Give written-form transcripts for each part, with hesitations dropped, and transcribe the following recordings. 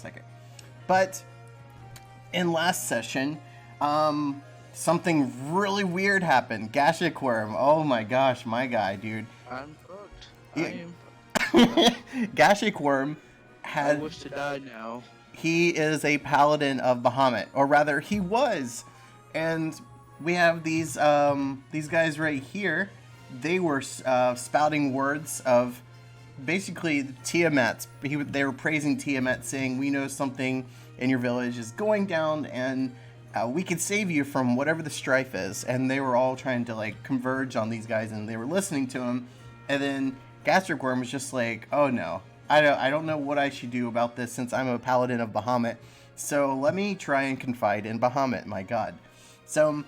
second. But in last session, something really weird happened. Gashik Worm. Oh my gosh, my guy, dude. I'm fucked. Yeah. I am. Gashik Worm I wish to die now. He is a paladin of Bahamut, or rather, he was. And we have these guys right here. They were spouting words of basically Tiamat. They were praising Tiamat, saying, "We know something in your village is going down, and we could save you from whatever the strife is." And they were all trying to like converge on these guys, and they were listening to him. And then Gastric Worm was just like, "Oh no, I don't know what I should do about this since I'm a paladin of Bahamut. So let me try and confide in Bahamut, my god." So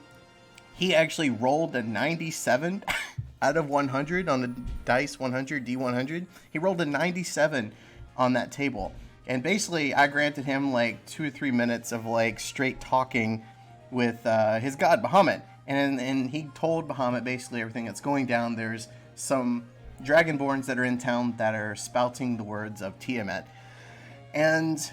he actually rolled a 97 out of 100 on the dice 100 D100. He rolled a 97 on that table, and basically I granted him like 2 or 3 minutes of like straight talking with his god Bahamut, and he told Bahamut basically everything that's going down. There's some Dragonborns that are in town that are spouting the words of Tiamat, and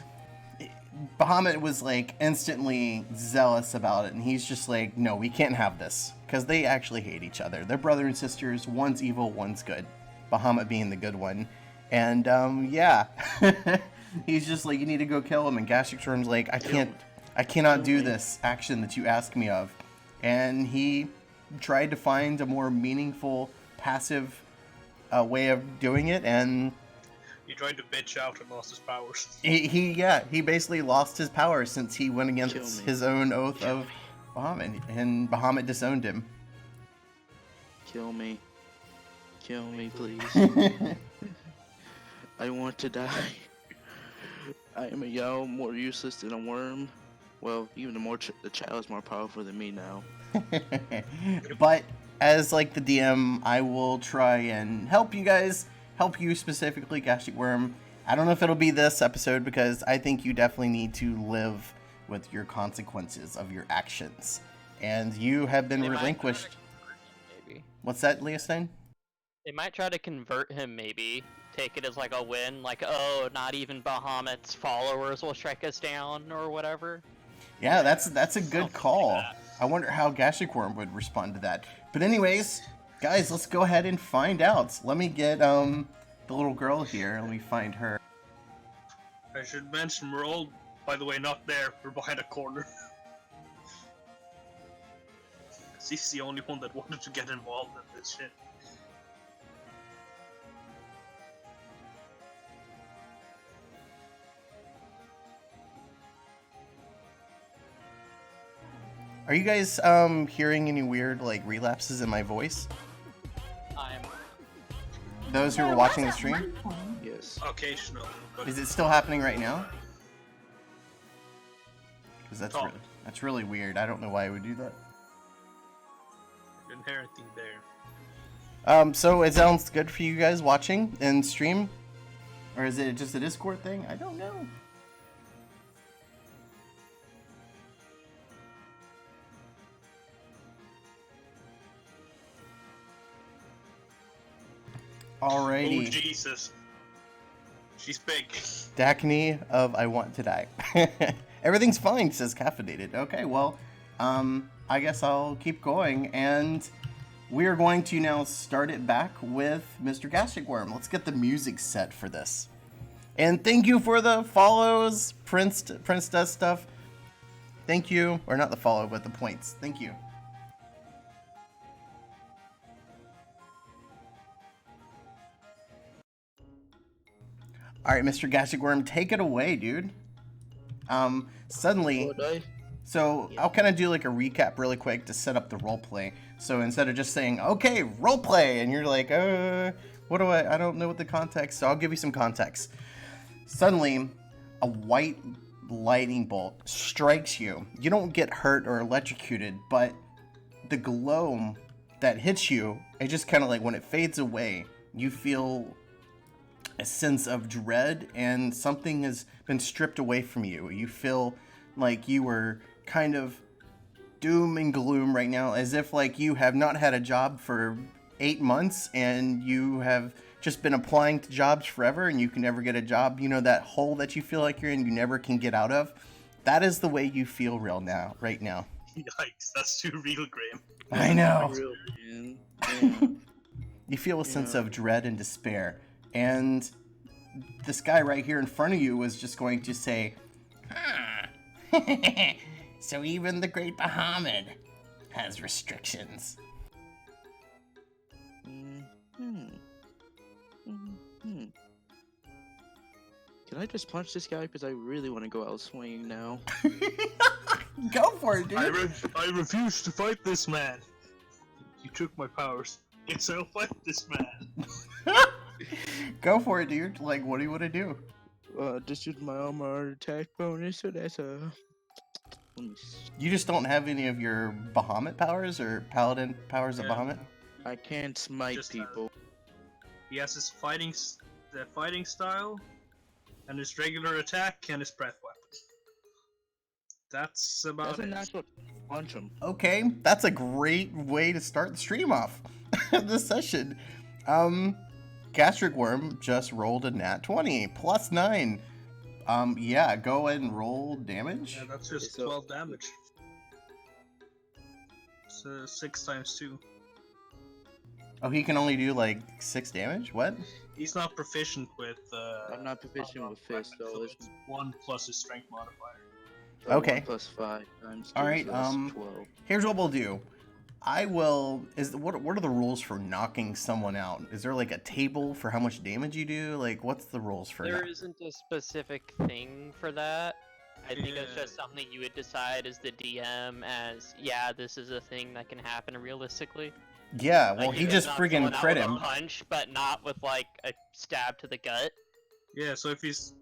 Bahamut was like instantly zealous about it, and he's just like, "No, we can't have this," because they actually hate each other. They're brother and sisters. One's evil, one's good. Bahamut being the good one, and yeah, he's just like, "You need to go kill him." And Gashik Worm's like, I cannot do this action that you ask me of," and he tried to find a more meaningful, passive way of doing it, and he tried to bitch out and lost his powers. He basically lost his powers since he went against his own oath of Bahamut, and Bahamut disowned him. Kill me, please. I want to die. I am a Yao, more useless than a worm. Well, even the child is more powerful than me now. But as like the DM, I will try and help you guys. Help you specifically, Gashik Worm. I don't know if it'll be this episode, because I think you definitely need to live with your consequences of your actions. And you have been relinquished. Maybe. What's that, Leostein? They might try to convert him, maybe. Take it as like a win, like, oh, not even Bahamut's followers will strike us down, or whatever. Yeah, that's a good call. Like I wonder how Gashik Worm would respond to that. But anyways, guys, let's go ahead and find out. Let me get the little girl here. Let me find her. I should mention we're all, by the way, not there. We're behind a corner. She's the only one that wanted to get involved in this shit. Are you guys hearing any weird like relapses in my voice? Those who are watching the stream? Yes. Occasional. But Is it still happening right now? Because that's really weird. I don't know why it would do that. inherently there. So it sounds good for you guys watching and stream? Or is it just a Discord thing? I don't know. Alrighty. Oh, Jesus. She's big. Dacne of I Want to Die. Everything's fine, says Caffeinated. Okay, well, I guess I'll keep going, and we are going to now start it back with Mr. Gastric Worm. Let's get the music set for this. And thank you for the follows, Prince does stuff. Thank you, or not the follow, but the points. Thank you. All right, Mr. Gastric Worm, take it away, dude. Suddenly, so I'll kind of do like a recap really quick to set up the role play. So instead of just saying, okay, role play, and you're like, what do I don't know what the context, so I'll give you some context. Suddenly, a white lightning bolt strikes you. You don't get hurt or electrocuted, but the glow that hits you, it just kind of like, when it fades away, you feel a sense of dread, and something has been stripped away from you. You feel like you were kind of doom and gloom right now, as if like you have not had a job for 8 months and you have just been applying to jobs forever and you can never get a job, you know, that hole that you feel like you're in, you never can get out of. That is the way you feel right now. Yikes, that's too real, Graham. I know. Real, man. Yeah. You feel a sense Yeah. of dread and despair. And this guy right here in front of you was just going to say, so even the great Bahamut has restrictions. Mhm. Mhm. Can I just punch this guy? Because I really want to go out swinging now. Go for it, dude. I refuse to fight this man. You took my powers. Yes, I'll fight this man. Go for it, dude. Like, what do you want to do? This is my armor attack bonus, so that's let me You just don't have any of your Bahamut powers or Paladin powers of Yeah. Bahamut? I can't smite Just, people. He has his fighting style, and his regular attack, and his breath weapon. That's about That's a it. natural punch him. Okay, that's a great way to start the stream off. This session. Gastric Worm just rolled a nat 20, plus 9. Yeah, go ahead and roll damage. Yeah, that's just So- 12 damage. So 6 times 2. Oh, he can only do like 6 damage? What? He's not proficient with. I'm not proficient with fist, weapons, so so it's it's 1 plus his strength modifier. Okay. 1 plus 5 times 2, Alright, so that's 12. Here's what we'll do. What are the rules for knocking someone out? Is there like a table for how much damage you do? Like, what's the rules for There that? isn't a specific thing for that. I think it's Yeah. just something you would decide as the DM as, yeah, this is a thing that can happen realistically. Yeah, well, Like, he you just knock friggin' someone out crit with a him. punch, but not with like a stab to the gut. Yeah, so if he's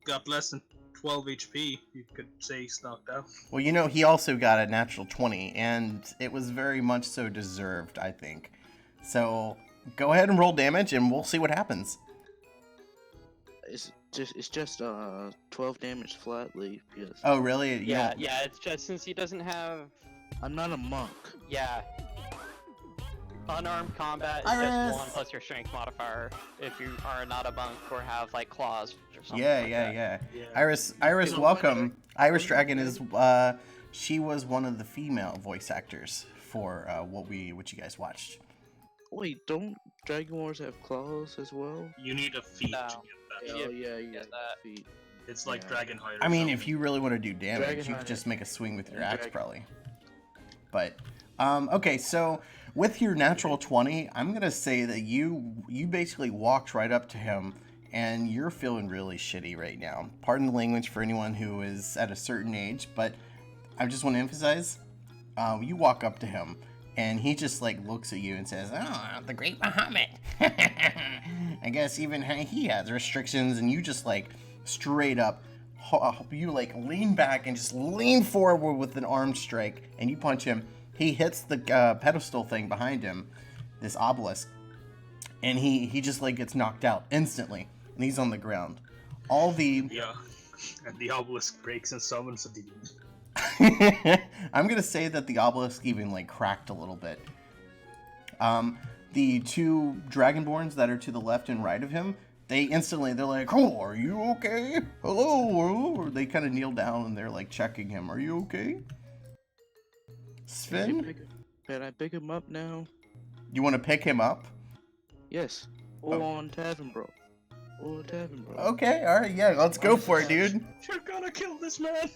got less than 12 HP, you could say he's knocked out. Well, you know, he also got a natural 20, and it was very much so deserved, I think. So, go ahead and roll damage, and we'll see what happens. It's just 12 damage flatly. Because Oh, really? You Yeah, don't- yeah, it's just since he doesn't have, I'm not a monk. yeah. Unarmed combat is Iris! just 1 plus your strength modifier if you are not a monk or have like claws or something Yeah, like yeah, that. yeah. Yeah. Iris, So welcome. Iris Dragon is, she was one of the female voice actors for what you guys watched. Wait, don't Dragon Wars have claws as well? You need a feat No. to get that. Yeah, Oh yeah, you get got that. feet. It's like Yeah. Dragonhide. I mean, if you really want to do damage, Dragon you could Hunter. just make a swing with your And axe, Dragon- probably. But, okay, so with your natural 20, I'm gonna say that you basically walked right up to him, and you're feeling really shitty right now. Pardon the language for anyone who is at a certain age, but I just want to emphasize, you walk up to him, and he just like looks at you and says, "Oh, the great Bahamut." I guess even he has restrictions, and you just like straight up, you like lean back and just lean forward with an arm strike, and you punch him. He hits the pedestal thing behind him, this obelisk, and he just like gets knocked out instantly, and he's on the ground. All the Yeah. And the obelisk breaks and summons a demon. I'm gonna say that the obelisk even like cracked a little bit. The two dragonborns that are to the left and right of him, they're like, "Oh, are you okay? Hello?" They kind of kneel down and they're like checking him. "Are you okay?" Sven, Can I pick him up now? you want to pick him up? Yes. Oh. On Tavern Bro. On Tavern Bro. Okay, all right, yeah, let's go for it, dude. You're gonna kill this man!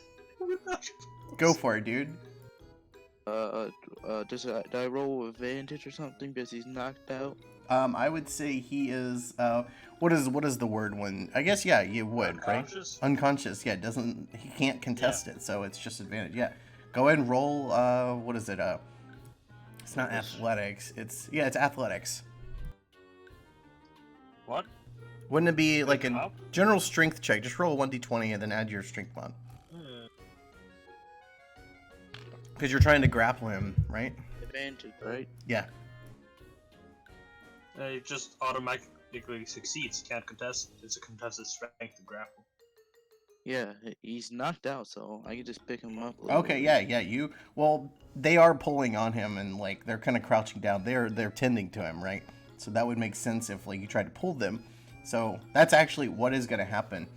Go for it, dude. Do I roll with advantage or something because he's knocked out? I would say he is. What is the word when? I guess yeah, you would, right? Unconscious? Unconscious. Yeah, he can't contest it, so it's just advantage. Yeah, go ahead and roll. What is it? It's not athletics. It's athletics. What? Wouldn't it be like him a up? general strength check? Just roll a 1d20 and then add your strength mod. Because you're trying to grapple him, right? Advantage, right? Yeah. It just automatically succeeds. Can't contest. It's a contested strength to grapple. Yeah, he's knocked out, so I can just pick him up. a little Okay. bit. Yeah. Well, they are pulling on him and like they're kind of crouching down. They're tending to him, right? So that would make sense if like you tried to pull them. So that's actually what is going to happen.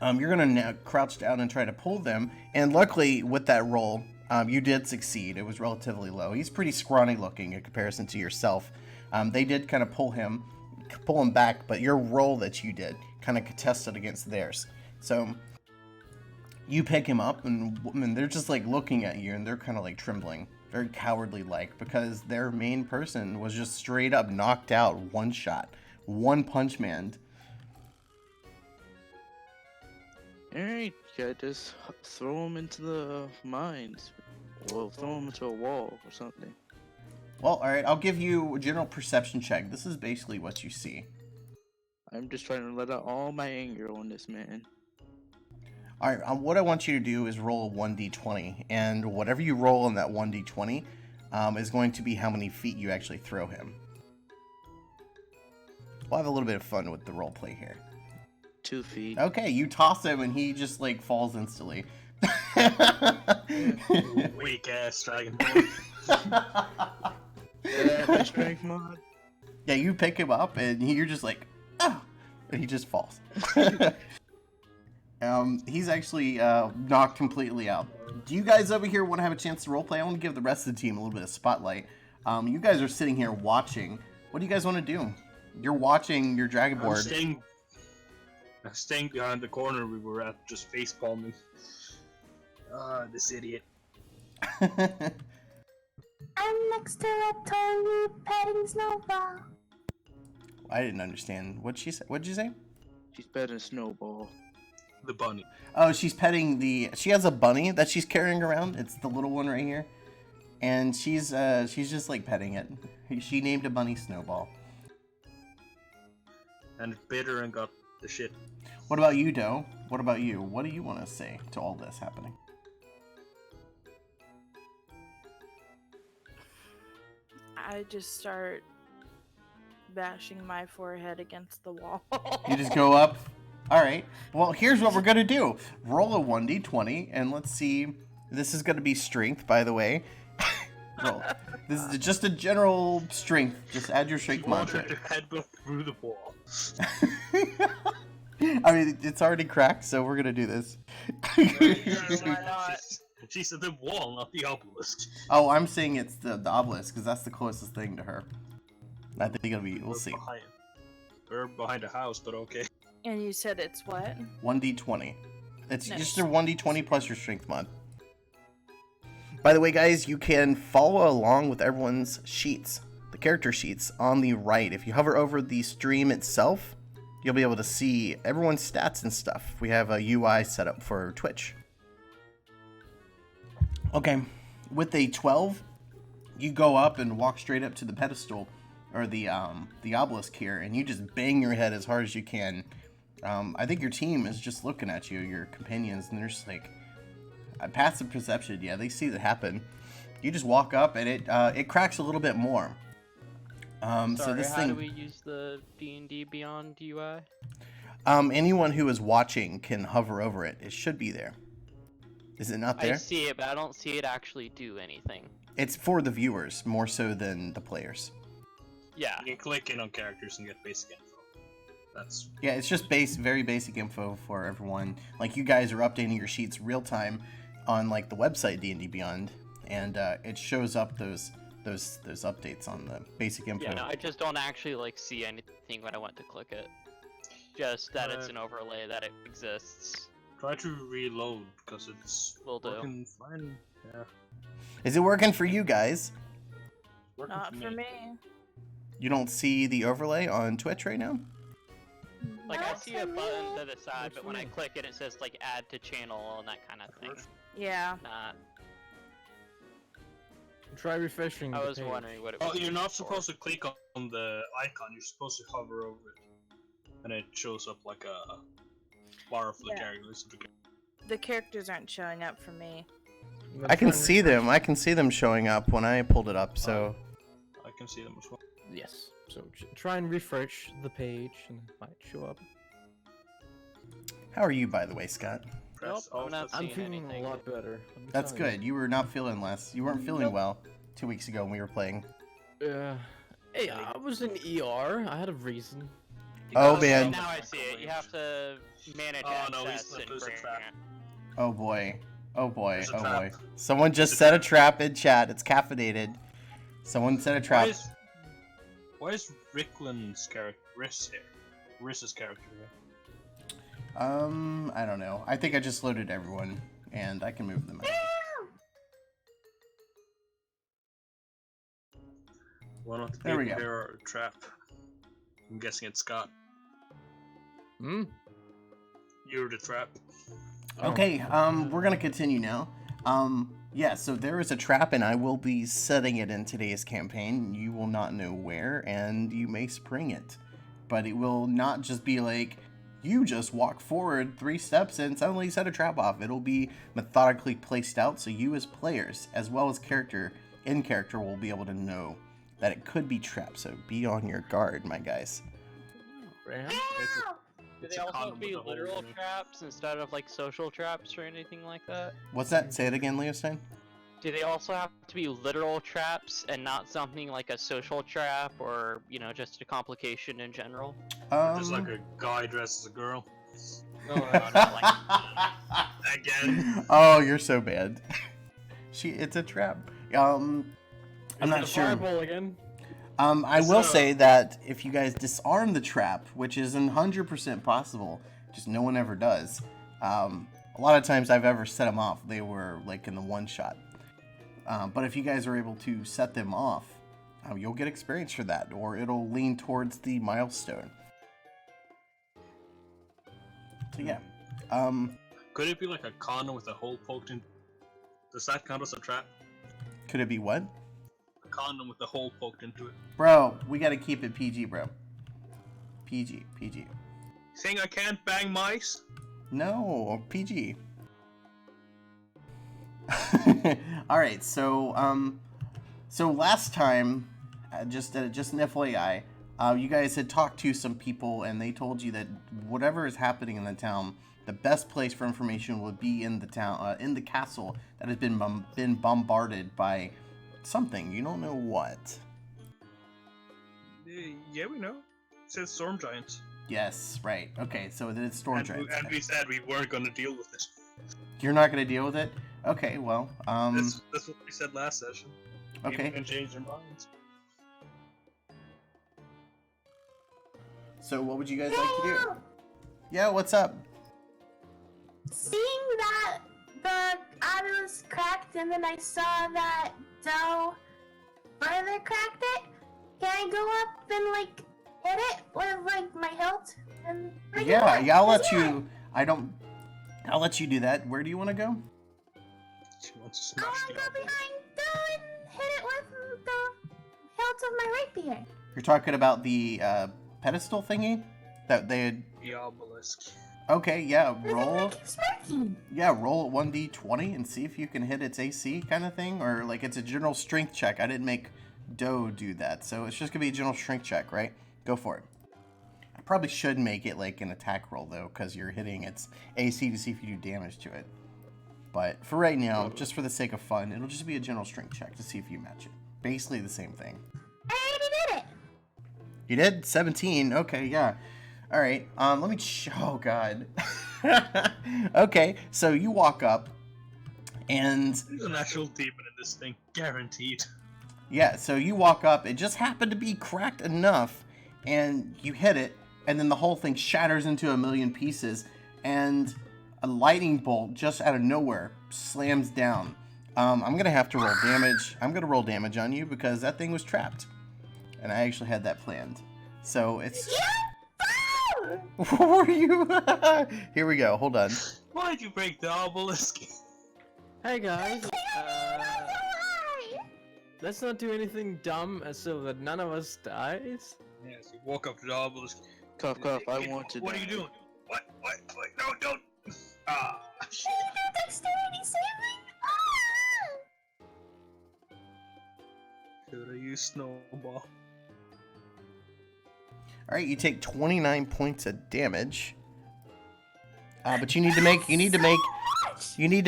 You're going to now crouch down and try to pull them. And luckily with that roll, you did succeed. It was relatively low. He's pretty scrawny looking in comparison to yourself. They did kind of pull him back, but your roll that you did kind of contested against theirs. So you pick him up, and they're just like looking at you, and they're kind of like trembling, very cowardly like, because their main person was just straight up knocked out, one shot, one punch man. Alright, you gotta just throw him into the mines. Well, throw him into a wall or something. Well, alright, I'll give you a general perception check. This is basically what you see. I'm just trying to let out all my anger on this man. Alright, what I want you to do is roll a 1d20, and whatever you roll on that 1d20 is going to be how many feet you actually throw him. We'll have a little bit of fun with the role play here. 2 feet. Okay, you toss him and he just like falls instantly. Weak ass dragon boy. Yeah, my strength mod. Yeah, you pick him up and you're just like, oh, and he just falls. He's actually knocked completely out. Do you guys over here want to have a chance to roleplay? I want to give the rest of the team a little bit of spotlight. You guys are sitting here watching. What do you guys want to do? You're watching your dragon board. I'm staying behind the corner we were at, just face palming. This idiot. I'm next to a toy petting Snowball. I didn't understand what she said. What did you say? She's petting Snowball. The bunny. Oh, she's petting she has a bunny that she's carrying around. It's the little one right here. And she's just like petting it. She named a bunny Snowball. And it bit her and got the shit. What about you, Doe? What about you? What do you want to say to all this happening? I just start bashing my forehead against the wall. You just go up. All right. Well, here's what we're going to do. Roll a 1d20 and let's see. This is going to be strength, by the way. Roll. This is just a general strength. Just add your strength Wanted mantra. to headbutt through the wall. I mean, it's already cracked, so we're going to do this. Why not? She said the wall, not the obelisk. Oh, I'm saying it's the obelisk because that's the closest thing to her. I think it'll be. We'll see. We're behind a house, but okay. And you said it's what? 1d20. It's Nice. just your 1d20 plus your strength mod. By the way, guys, you can follow along with everyone's sheets, the character sheets on the right. If you hover over the stream itself, you'll be able to see everyone's stats and stuff. We have a UI set up for Twitch. Okay, with a 12, you go up and walk straight up to the pedestal, or the obelisk here, and you just bang your head as hard as you can. I think your team is just looking at you, your companions, and they're just like, passive perception, yeah, they see that happen. You just walk up, and it cracks a little bit more. Sorry, so this how thing, do we use the D&D Beyond UI? anyone who is watching can hover over it. It should be there. Is it not there? I see it, but I don't see it actually do anything. It's for the viewers more so than the players. Yeah. You can click in on characters and get basic info. That's Yeah, it's just very basic info for everyone. Like, you guys are updating your sheets real time on like the website D&D Beyond, and it shows up those updates on the basic info. Yeah, no, I just don't actually like see anything when I want to click it. Just that it's an overlay, that it exists. try to reload because it's Will do. working fine. Yeah, Is it working for you guys? working Not for me. You don't see the overlay on Twitch right now? Like, I Not see a for button me. to the side, but when I click it, it says like add to channel and that kind of thing. Yeah. Not. Try refreshing. I the was page. wondering what it Oh, was. you're not used for. supposed to click on the icon. You're supposed to hover over it, and it shows up like a bar of the Yeah. characters. The characters aren't showing up for me. You gotta I can try and see refresh. them. I can see them showing up when I pulled it up, so... I can see them as well. Yes. So try and refresh the page, and it might show up. How are you, by the way, Scott? Press I'm Alt not F- I'm seeing feeling anything. a lot better. let me That's tell you. good. You were not feeling less. You weren't feeling well 2 weeks ago when we were playing. Hey, I was in ER. I had a reason. Oh, got man. Now I see it. You have to manage Oh, no, he's access slipped. and There's a bring trap. Oh boy. Oh boy. There's a Oh trap. boy. Someone just set a trap in chat. It's caffeinated. Someone set a trap. Why is Rickland's character, Riss's character here? I don't know. I think I just loaded everyone, and I can move them out. Why not the There we people go. here are a trap? I'm guessing it's Scott. Hmm? You're the trap. Okay, we're gonna continue now. Yeah, so there is a trap, and I will be setting it in today's campaign. You will not know where, and you may spring it. But it will not just be like, you just walk forward 3 steps and suddenly set a trap off. It'll be methodically placed out, so you as players, as well as in character, will be able to know that it could be trapped. So be on your guard, my guys. Ram? Do It's they a also have condom to be with a hole literal in it. traps instead of like social traps or anything like that? What's that? Say it again, Leostein. Do they also have to be literal traps and not something like a social trap or, you know, just a complication in general? Just like a guy dressed as a girl. No, not like Again. Oh, you're so bad. It's a trap. I'm not sure. Fireball again. I It's will a- say that if you guys disarm the trap, which is 100% possible, just no one ever does. A lot of times I've ever set them off, they were like in the one shot. But if you guys are able to set them off, you'll get experience for that, or it'll lean towards the milestone. So yeah. Could it be like a condom with a hole poked in? Does that count as a trap? Could it be what? A condom with a hole poked into it. Bro, we gotta keep it PG, bro. PG. Saying I can't bang mice? No, PG. All right, so last time, just an FYI, you guys had talked to some people, and they told you that whatever is happening in the town, the best place for information would be in the town, in the castle that has been bombarded by something. You don't know what. Yeah, we know. It says storm giants. Yes, right. Okay, so then it's storm giants. And we said we weren't going to deal with it. You're not gonna deal with it. Okay, well, That's what we said last session. okay. People can change their minds. So what would you guys like to do? Yeah, what's up? Seeing that the oven was cracked and then I saw that Doe further cracked it, can I go up and like hit it with like my hilt? And bring it Yeah, back? I'll let Let's do it. you. I'll let you do that. Where do you want to go? She wants to I smash want to the go obelisk. behind Doe and hit it with the hilt of my rapier. You're talking about the pedestal thingy that they had. The obelisk. Okay, yeah, Does it roll. make it smirky? Yeah, roll 1d20 and see if you can hit its AC kind of thing, or like it's a general strength check. I didn't make Doe do that, so it's just gonna be a general strength check, right? Go for it. I probably should make it like an attack roll though, because you're hitting its AC to see if you do damage to it. But for right now, just for the sake of fun, it'll just be a general strength check to see if you match it. Basically the same thing. I already did it. You did 17. Okay, yeah. All right. Let me. Oh God. Okay, so you walk up, and There's an actual demon in this thing, guaranteed. yeah, so you walk up. It just happened to be cracked enough, and you hit it, and then the whole thing shatters into a million pieces, and a lightning bolt just out of nowhere slams down. I'm gonna have to roll damage. I'm gonna roll damage on you because that thing was trapped, and I actually had that planned. So it's. Yeah! What were you? Here we go. Hold on. Why'd you break the obelisk? Hey guys, Why? let's not do anything dumb so that none of us dies. Yes, you walk up to the obelisk. Cough, cough, I want to What are die. you doing? What? No, don't! Ah, shit. Can you do dexterity saving? Ah! Should I use snowball? All right, you take 29 points of damage. But you need to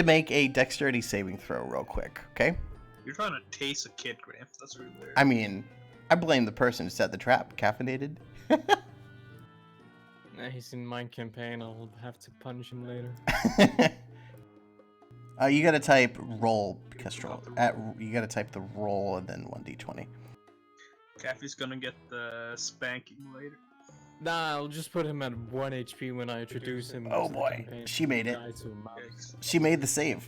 make a dexterity saving throw real quick, okay? You're trying to taste a kid, Graham. That's really weird. I mean, I blame the person who set the trap. Caffeinated. Nah, he's in my campaign. I'll have to punish him later. You gotta type roll, Kestrel. You gotta type the roll and then 1d20. Caffey's gonna get the spanking later. Nah, I'll just put him at 1 HP when I introduce him. Oh to the boy, campaign. she made it. Die to a mouse. She made the save.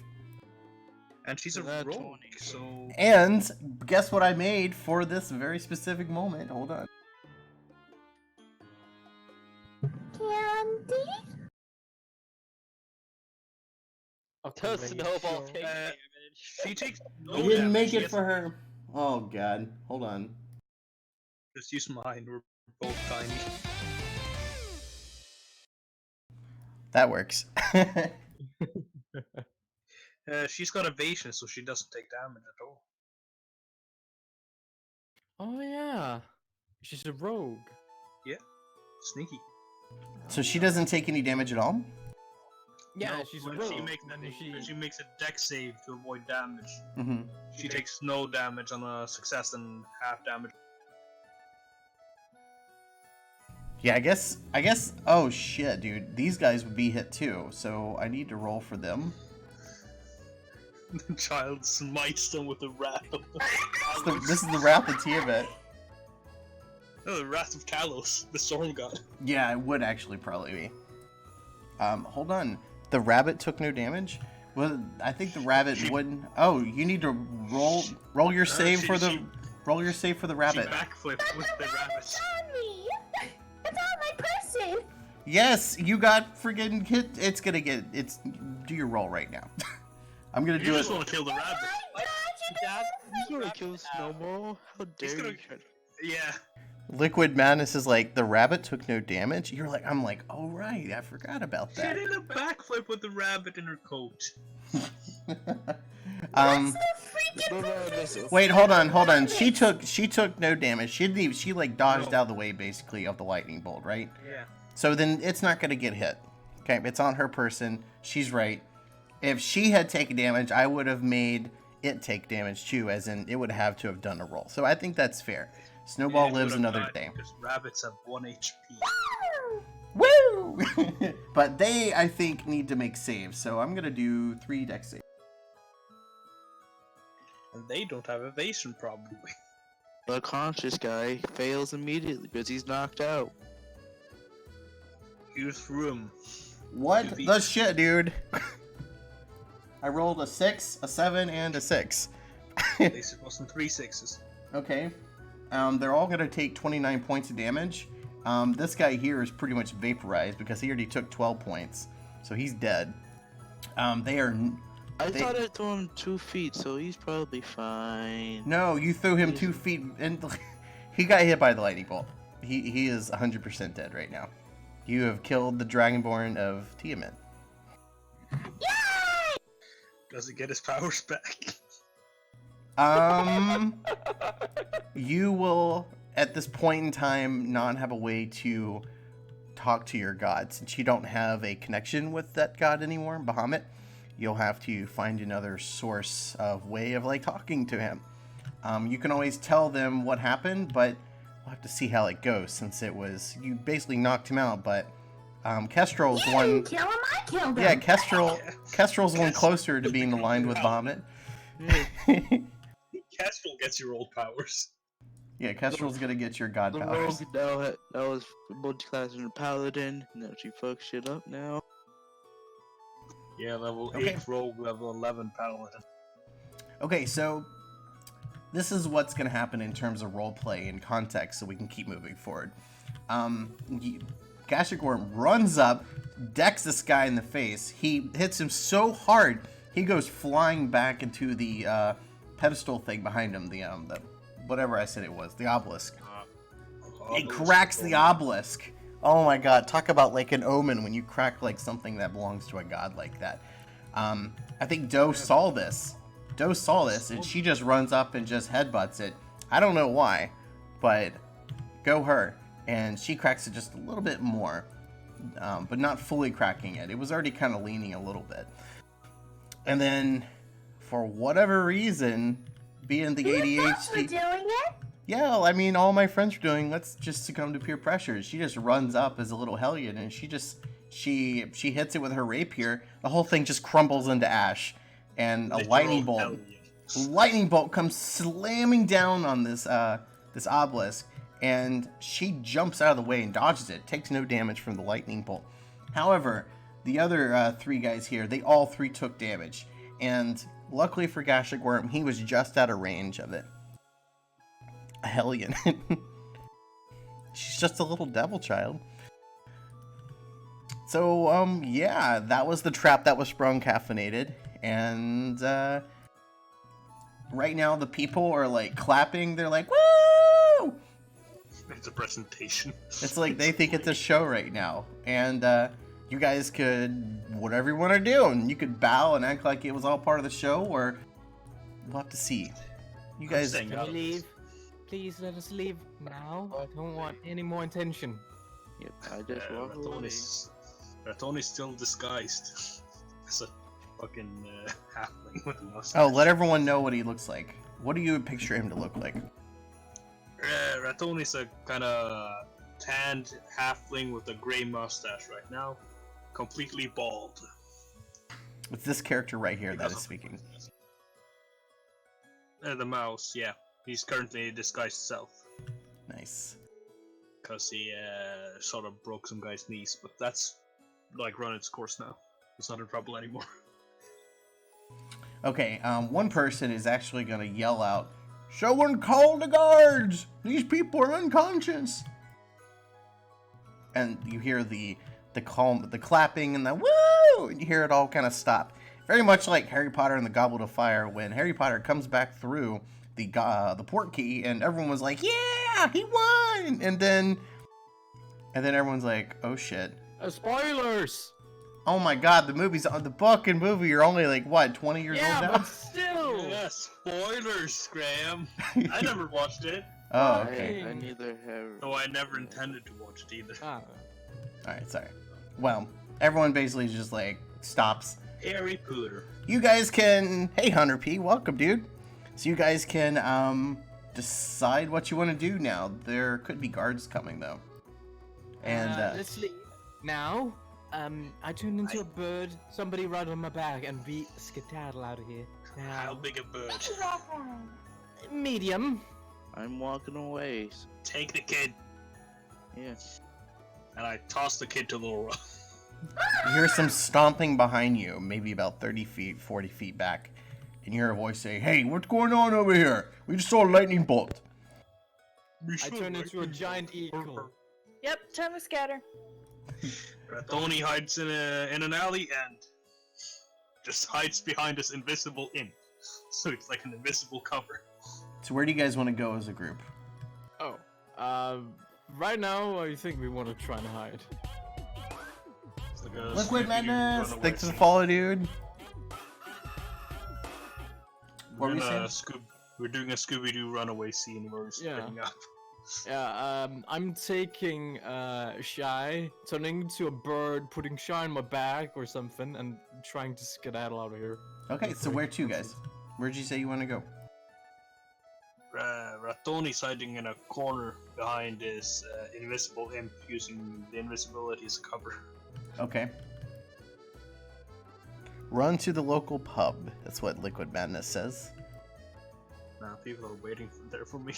And she's a That rogue, 20. so... And guess what I made for this very specific moment? Hold on. Candy? Okay, To snowball sure. take damage. She takes no I didn't damage. make She it has for her. Oh god, hold on. Just use mine, we're both tiny. That works. She's got evasion, so she doesn't take damage at all. Oh yeah, she's a rogue. Sneaky. So she doesn't take any damage at all? Yeah, No, she's a when rogue. she makes a dex save to avoid damage. Mm-hmm. She takes no damage on a success and half damage. Yeah, I guess, oh shit, dude. These guys would be hit too, so I need to roll for them. The child smites them with the wrath of This is the Wrath of Tiamat. the wrath of Talos, the storm god. Yeah, it would actually probably be. Hold on. The rabbit took no damage? Well, I think the rabbit wouldn't. Oh, you need to roll your save for the roll your save for the She rabbit. backflipped with the rabbit. It's on me! It's on my person! Yes, you got friggin' hit. It's gonna get. It's do your roll right now. I'm gonna You do it. just want to kill the rabbit. He's gonna kill Snowball? How He's dare gonna- you? Yeah. Liquid Madness is like the rabbit took no damage. I'm like, oh right, I forgot about She that. did a backflip with the rabbit in her coat. um, No, this is- wait, hold on. She took no damage. She like dodged out of the way basically of the lightning bolt, right? Yeah. So then it's not gonna get hit. Okay, it's on her person. She's right. If she had taken damage, I would have made it take damage too, as in it would have to have done a roll. So I think that's fair. Snowball Yeah, lives would've another died day. Because rabbits have 1 HP. Woo! But they, I think, need to make saves. So I'm gonna do 3 dex saves. And they don't have evasion, probably. The conscious guy fails immediately because he's knocked out. Use room. What Defeat. the shit, dude? I rolled a 6, a 7, and a 6. They supposed 3 6s. Okay. They're all gonna take 29 points of damage. This guy here is pretty much vaporized because he already took 12 points, so he's dead. They are. I They- thought I threw him 2 feet, so he's probably fine. No, you threw him 2 feet, and he got hit by the lightning bolt. He is 100% dead right now. You have killed the Dragonborn of Tiamat. Does he get his powers back? You will, at this point in time, not have a way to talk to your god. Since you don't have a connection with that god anymore, Bahamut, you'll have to find another source of way of, like, talking to him. You can always tell them what happened, but we'll have to see how it goes, since it was, you basically knocked him out, but Kestrel's You one... didn't kill him, I killed him! Yeah, Kestrel's one closer to being aligned with Bahamut. Kestrel gets your old powers. Yeah, Kestrel's gonna get your god The powers. rogue now that was multi-class in a paladin. Now she fucks shit up now. Yeah, level Okay. 8 rogue, level 11 paladin. Okay, so this is what's going to happen in terms of roleplay and context so we can keep moving forward. Gashagorn runs up, decks this guy in the face. He hits him so hard, he goes flying back into the pedestal thing behind him, the whatever I said it was, the obelisk. It cracks the obelisk. Oh my god, talk about like an omen when you crack like something that belongs to a god like that. I think Doe saw this. And she just runs up and just headbutts it. I don't know why, but go her. And she cracks it just a little bit more, but not fully cracking it. It was already kind of leaning a little bit. And then, for whatever reason, being the You thought we're ADHD... doing it? yeah, I mean, all my friends are doing, let's just succumb to peer pressure. She just runs up as a little hellion, and she hits it with her rapier. The whole thing just crumbles into ash, and a Literal lightning bolt comes slamming down on this obelisk, and she jumps out of the way and dodges it. Takes no damage from the lightning bolt. However, the other three guys here, they all three took damage, and luckily for Gashik Worm, he was just out of range of it. A hellion. She's just a little devil child. So, yeah, that was the trap that was sprung caffeinated. And, right now the people are, like, clapping. They're like, woo! It's a presentation. It's like they think it's a show right now. And, you guys could, whatever you want to do. And you could bow and act like it was all part of the show, or we'll have to see. You guys... Saying Can we leave? Please let us leave now. I don't want any more attention. Yep, I just walk away. Ratoni's still disguised as a fucking halfling with a mustache. Oh, let everyone know what he looks like. What do you picture him to look like? Ratoni's a kind of tanned halfling with a gray mustache right now. Completely bald. It's this character right here that is speaking. The mouse, yeah. He's currently disguised self. Nice. Because he sort of broke some guy's knees, but that's like run its course now. It's not in trouble anymore. Okay, one person is actually gonna yell out, "Someone call the guards! These people are unconscious!" And you hear the clapping and the woo! And you hear it all kind of stop. Very much like Harry Potter and the Goblet of Fire, when Harry Potter comes back through the port key, and everyone was like, "Yeah, he won!" And then everyone's like, "Oh shit!" Spoilers. Oh my god, the book and movie are only like what, 20 years old now? But still. Yeah, spoilers, Graham. I never watched it. Oh, okay. I neither have. No, I never intended to watch it either. Ah, Alright, sorry. Well, everyone basically just like stops. Harry Potter. You guys can, hey Hunter P, welcome dude. So you guys can decide what you want to do now. There could be guards coming though. And let's leave now. I turned into a bird. Somebody ride on my back and we skedaddle out of here. How Now, big a bird? medium. I'm walking away. Take the kid. Yeah. And I toss the kid to Laura. you hear some stomping behind you, maybe about 30 feet, 40 feet back. And you hear a voice say, "Hey, what's going on over here? We just saw a lightning bolt." I turned into a giant eagle. Yep, time to scatter. Ratoni hides in an alley and just hides behind this invisible imp. So it's like an invisible cover. So where do you guys want to go as a group? Oh, right now I think we want to try and hide. It's like a Liquid Scooby-Doo Madness! runaway Thanks for the scene. follow, dude. What were you saying? We're doing a Scooby-Doo runaway scene where we're splitting up. Yeah, I'm taking Shy, turning into a bird, putting Shy on my back or something, and trying to skedaddle out of here. Okay, so where to, guys? Where'd you say you want to go? Ratoni's hiding in a corner behind this invisible imp, using the invisibility as a cover. Okay. Run to the local pub. That's what Liquid Madness says. Now people are waiting there for me.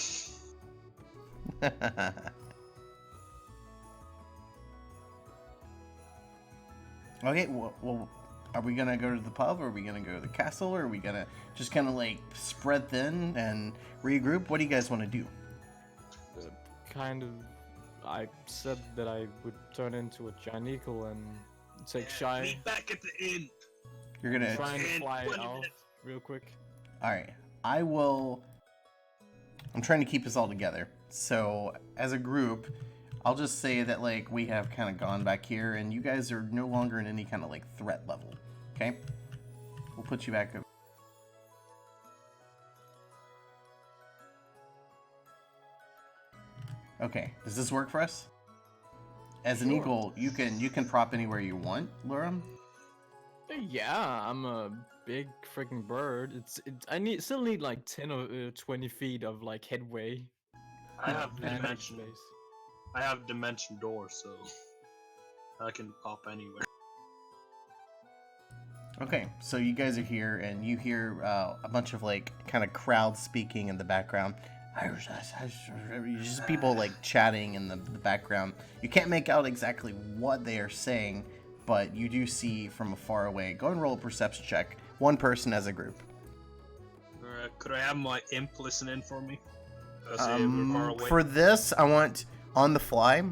Okay, well, are we gonna go to the pub, or are we gonna go to the castle, or are we gonna just kind of like spread thin and regroup? What do you guys want to do? Kind of, I said that I would turn into a giant eagle and take Shy, Meet back at the inn. You're gonna... trying to In fly 20 off minutes. real quick. Alright, I will... I'm trying to keep us all together. So, as a group, I'll just say that, like, we have kind of gone back here, and you guys are no longer in any kind of, like, threat level. Okay? We'll put you back over. Okay, does this work for us? As an eagle, you can prop anywhere you want, Laura. Yeah, I'm a big freaking bird. I still need like 10 or 20 feet of like headway. I have and dimension. space. I have dimension door, so I can pop anywhere. Okay, so you guys are here, and you hear a bunch of like kind of crowd speaking in the background. Just people like chatting in the background. You can't make out exactly what they are saying, but you do see from afar away. Go and roll a perception check. One person as a group. Could I have my imp listen in for me? Because we're far away. For this, I want on the fly.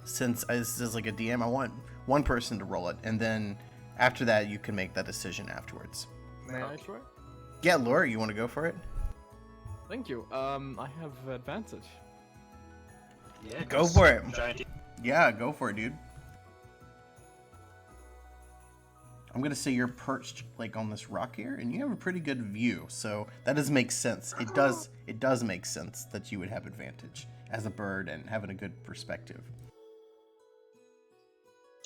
Since this is like a DM, I want one person to roll it, and then after that, you can make that decision afterwards. May I try? Yeah, Laura, you want to go for it? Thank you. I have advantage. Yeah, Go for it. Giant. Yeah, go for it, dude. I'm gonna say you're perched like on this rock here, and you have a pretty good view, so that does make sense. It does make sense that you would have advantage as a bird and having a good perspective.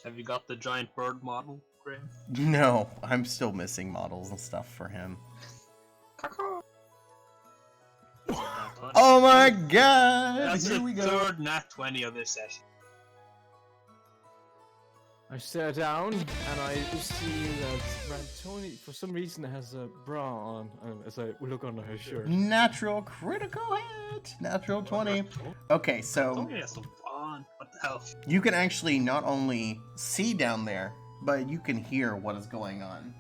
Have you got the giant bird model, Graham? No, I'm still missing models and stuff for him. Oh my god! That's Here the we go. third nat 20 of this session. I stare down and I see that Tony, for some reason, has a bra on as I look under her shirt. Natural critical hit. Natural 20. Okay, so Tony has some fun. What the hell? you can actually not only see down there, but you can hear what is going on.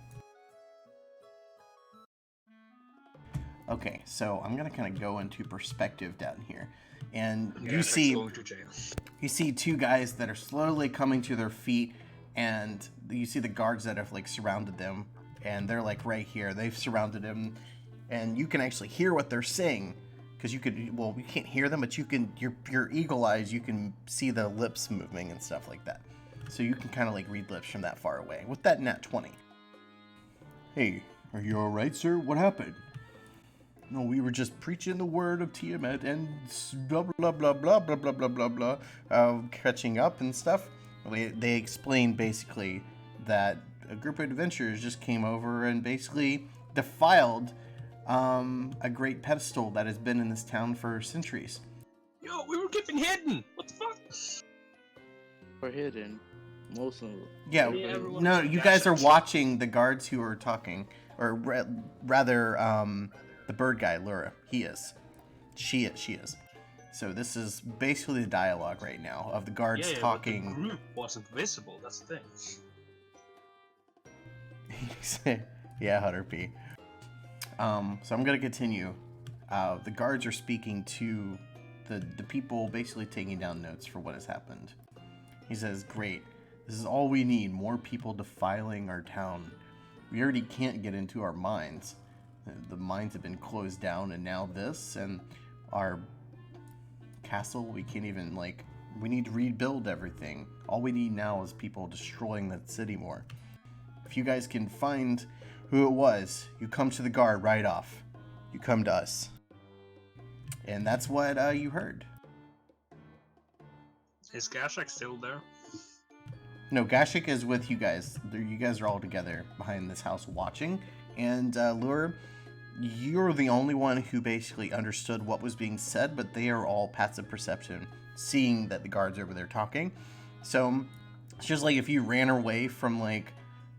Okay, so I'm gonna kind of go into perspective down here, and you see Going to jail. you see two guys that are slowly coming to their feet, and you see the guards that have like surrounded them, and they're like right here. They've surrounded him, and you can actually hear what they're saying, because you could. Well, you can't hear them, but you can. Your eagle eyes, you can see the lips moving and stuff like that. So you can kind of like read lips from that far away with that nat 20. Hey, are you all right, sir? What happened? No, we were just preaching the word of Tiamat and blah blah blah blah blah blah blah blah blah, catching up and stuff. They explained basically that a group of adventurers just came over and basically defiled a great pedestal that has been in this town for centuries. Yo, we were getting hidden. What the fuck? We're hidden. Most of them. Yeah, Yeah, everyone- no, you guys are watching the guards who are talking, or rather, the bird guy, Laura. He is. She is. So this is basically the dialogue right now of the guards Yeah, talking. but the group wasn't visible. That's the thing. Yeah, 100p. So I'm gonna continue. The guards are speaking to the people, basically taking down notes for what has happened. He says, "Great. This is all we need. More people defiling our town. We already can't get into our mines. The mines have been closed down, and now this, and our castle, we can't even, like, we need to rebuild everything. All we need now is people destroying that city more. If you guys can find who it was, you come to the guard right off. You come to us." And that's what you heard. Is Gashak still there? No, Gashik is with you guys. You guys are all together behind this house watching. And Lure, you're the only one who basically understood what was being said, but they are all passive perception, seeing that the guards are over there talking. So it's just like if you ran away from like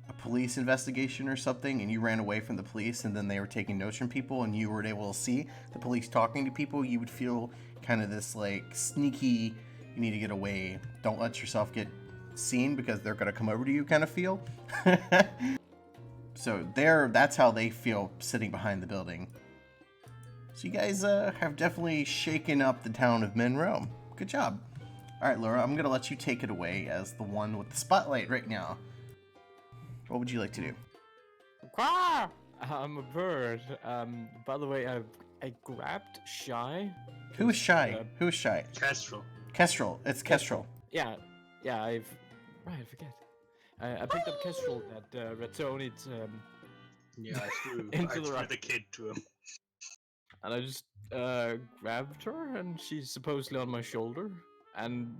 a police investigation or something, and you ran away from the police, and then they were taking notes from people, and you were able to see the police talking to people, you would feel kind of this like sneaky, you need to get away, don't let yourself get seen because they're gonna come over to you kind of feel. So that's how they feel sitting behind the building. So you guys have definitely shaken up the town of Monroe. Good job. All right, Laura, I'm gonna let you take it away as the one with the spotlight right now. What would you like to do? Quack! I'm a bird. By the way, I grabbed Shy. Who is Shy? Who is Shy? Kestrel. Kestrel. It's Kestrel. Yeah, I forget. I picked up Kestrel that Ratoni Yeah, I threw, Into I the threw rock. the kid to him. and I just grabbed her, and she's supposedly on my shoulder, and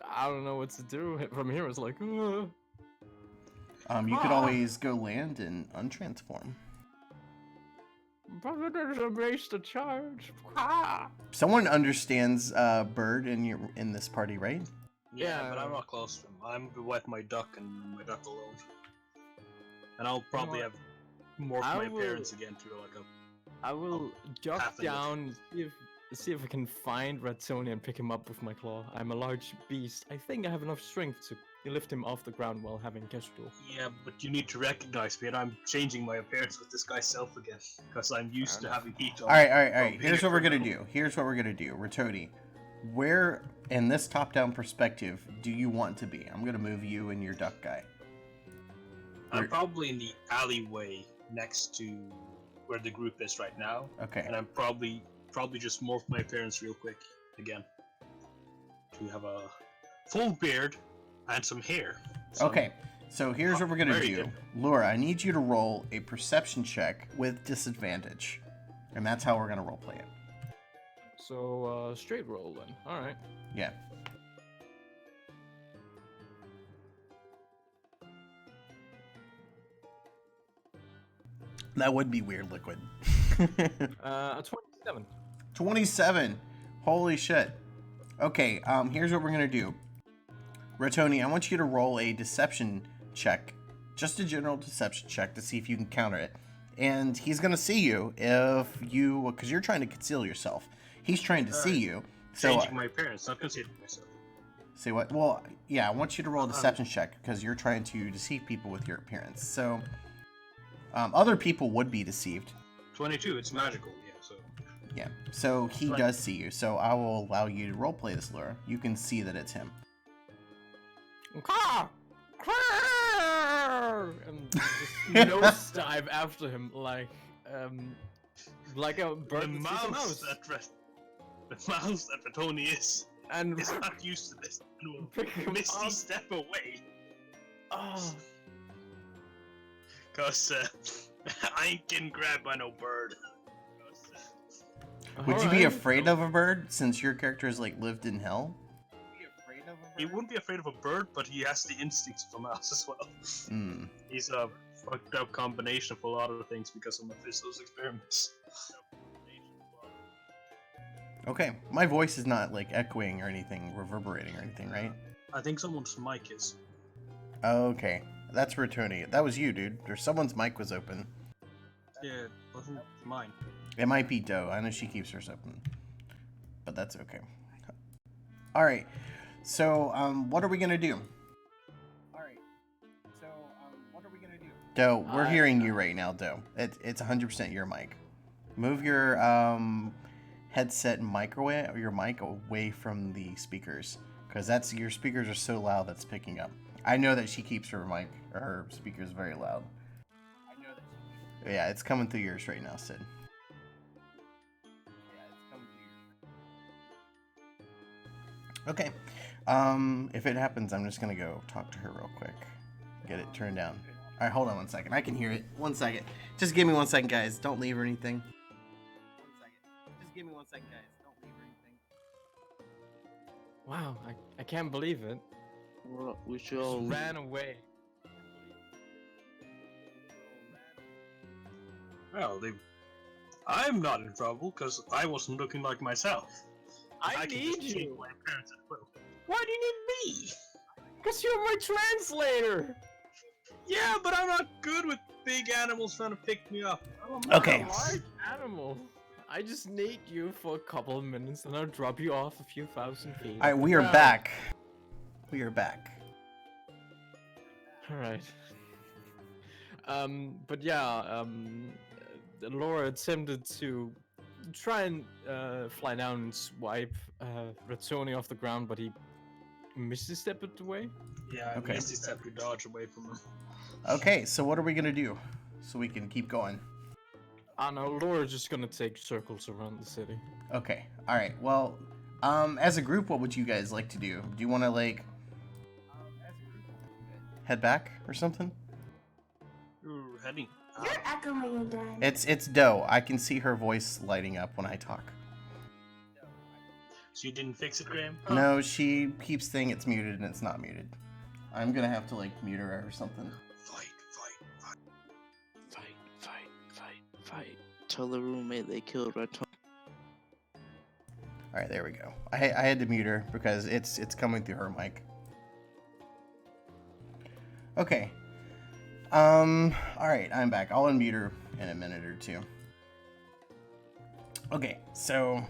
I don't know what to do. From here, it's like, You could always go land and untransform. But there's a race to charge. Ah. Someone understands bird in this party, right? Yeah, but Yeah. I'm not close to him. I'm with my duck and my duck alone. And I'll probably have morphed I my will- appearance again to like a. I will jog half a look. down, see if I can find Red Tony and pick him up with my claw. I'm a large beast. I think I have enough strength to lift him off the ground while having casual. Yeah, but you need to recognize me, and I'm changing my appearance with this guy's self again because I'm used to having heat on. All right. from being Here's a what we're gonna criminal. do. Ratoni, where in this top-down perspective do you want to be? I'm gonna move you and your duck guy. I'm probably in the alleyway next to where the group is right now, Okay. and I'm probably just morph my appearance real quick again to have a full beard and some hair. So- Okay. So here's what we're gonna Very do. good. Laura, I need you to roll a perception check with disadvantage, and that's how we're gonna roleplay it. So, straight roll then. Alright. Yeah. That would be weird, Liquid. A 27. 27. Holy shit. Okay, here's what we're gonna do. Ratoni, I want you to roll a deception check. Just a general deception check to see if you can counter it. And he's gonna see you if you, because you're trying to conceal yourself. He's trying to see you. So, Changing my appearance, not considering myself. say what? Well, yeah, I want you to roll a deception check because you're trying to deceive people with your appearance. So, other people would be deceived. 22, it's magical, yeah, so. Yeah. So he Right. does see you. So I will allow you to roleplay this, Laura. You can see that it's him. Caw! And just nosedive after him like a bird The that sees a mouse mouse. the mouse that Ratoni is And not used to this. And will pick him misty up. step away, Oh, cause I ain't getting grabbed by no bird. Would you be alright. afraid of a bird since your character has like lived in hell? He wouldn't be afraid of a bird, but he has the instincts of a mouse as well. Hmm. He's a fucked up combination of a lot of things because of Mephisto's experiments. Okay. My voice is not like echoing or anything, reverberating or anything, right? I think someone's mic is. Okay. That's Ratoni. That was you, dude. Or someone's mic was open. Yeah, it wasn't mine. It might be Doe. I know she keeps hers open. But that's okay. Alright. So, what are we gonna do? Doe, we're hearing you right now, Doe. It's 100% your mic. Move your headset and microwave or your mic away from the speakers, because your speakers are so loud that's picking up. I know that she keeps her mic or her speakers very loud. Yeah, it's coming through yours right now, Sid. Okay. If it happens, I'm just gonna go talk to her real quick. Get it turned down. Alright, hold on 1 second. I can hear it. 1 second. Just give me 1 second, guys. Don't leave or anything. 1 second. Just give me 1 second, guys. Don't leave or anything. wow! I can't believe it. Well, we should Just all leave. ran away. Well, I'm not in trouble because I wasn't looking like myself. I can need just change you. my appearance at will. Why do you need me? Cause you're my translator. Yeah, but I'm not good with big animals trying to pick me up. Okay. A large animal. I just need you for a couple of minutes, and I'll drop you off a few thousand feet. Alright, we are Wow. back. We are back. All right. But yeah, Laura attempted to try and fly down and swipe Razzoni off the ground, but he misstepped away. Yeah, I Okay. missed this step to dodge away from him. Okay, so what are we gonna do? So we can keep going. I know Laura's just gonna take circles around the city. Okay, alright. Well, as a group, what would you guys like to do? Do you wanna like head back or something? You're heading. You're echoing again. It's Doe. I can see her voice lighting up when I talk. So you didn't fix it, Graham? No, she keeps saying it's muted and it's not muted. I'm gonna have to like mute her or something. Fight, fight, fight. Fight, fight, fight, fight. tell the roommate they killed Raton. All right, there we go. I had to mute her because it's coming through her mic. Okay. All right, I'm back. I'll unmute her in a minute or two. Okay, so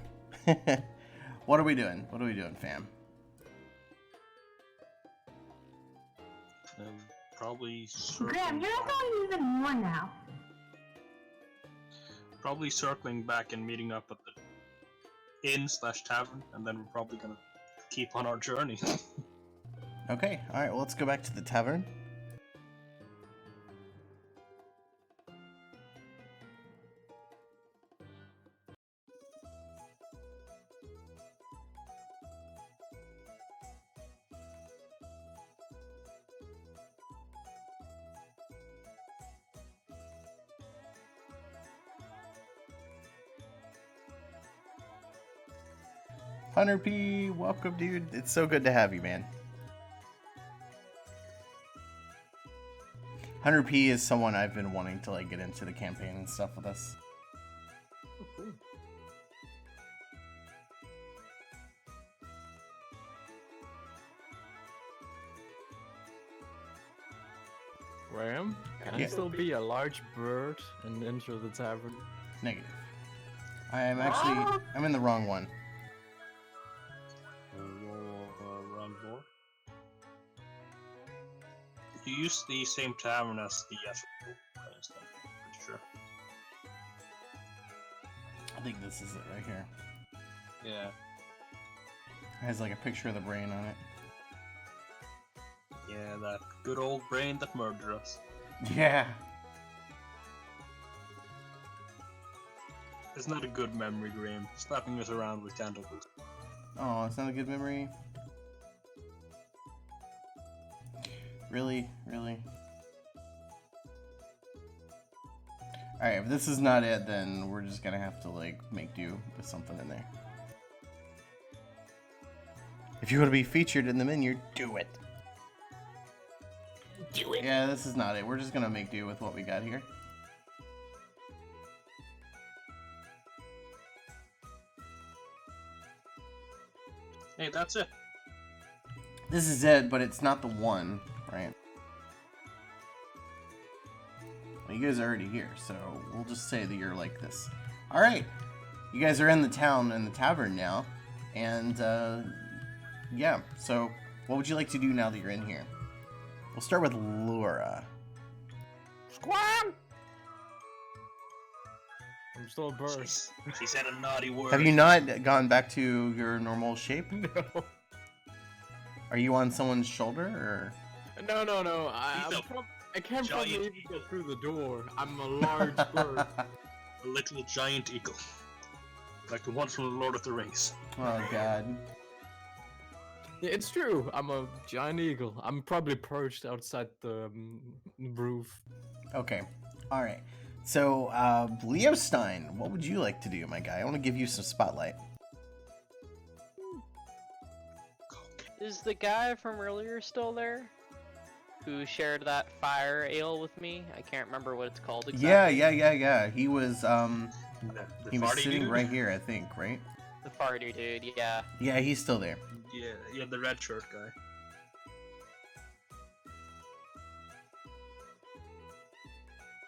what are we doing? What are we doing, fam? Probably Graham, circling you're back, going even more now. probably circling back and meeting up at the inn/tavern, and then we're probably gonna keep on our journey. Okay, all right. Well, let's go back to the tavern. Hunter P, welcome, dude. It's so good to have you, man. Hunter P is someone I've been wanting to like get into the campaign and stuff with us. Oh, cool. Graham, can I Yeah. still be a large bird and enter the tavern? Negative. I am actually I'm in the wrong one. Round 4. You use the same tavern as the place, I'm pretty sure. I think this is it right here. Yeah. It has like a picture of the brain on it. Yeah, that good old brain that murdered us. Yeah. It's not a good memory, Graham. Slapping us around with tentacles. Oh, it's not a good memory. Really? Really? Alright, if this is not it, then we're just gonna have to, like, make do with something in there. If you want to be featured in the menu, do it! Do it. Yeah, this is not it. We're just gonna make do with what we got here. Hey, that's it. This is it, but it's not the one, right? Well, you guys are already here, so we'll just say that you're like this. Alright, you guys are in the town, in the tavern now, and, yeah, so what would you like to do now that you're in here? We'll start with Laura. Squam! I'm still a bird. She said a naughty word. Have you not gone back to your normal shape? No. Are you on someone's shoulder, or? No. He's a I can't probably giant even get through the door. I'm a large bird. A little giant eagle. Like the one from the Lord of the Rings. Oh, God. Yeah, it's true. I'm a giant eagle. I'm probably perched outside the roof. Okay, alright. So, Leo Stein, what would you like to do, my guy? I want to give you some spotlight. Is the guy from earlier still there? Who shared that fire ale with me? I can't remember what it's called exactly. Yeah. He was, The he was farty sitting dude? right here, I think, right? The farty dude, yeah. Yeah, he's still there. Yeah, the red shirt guy.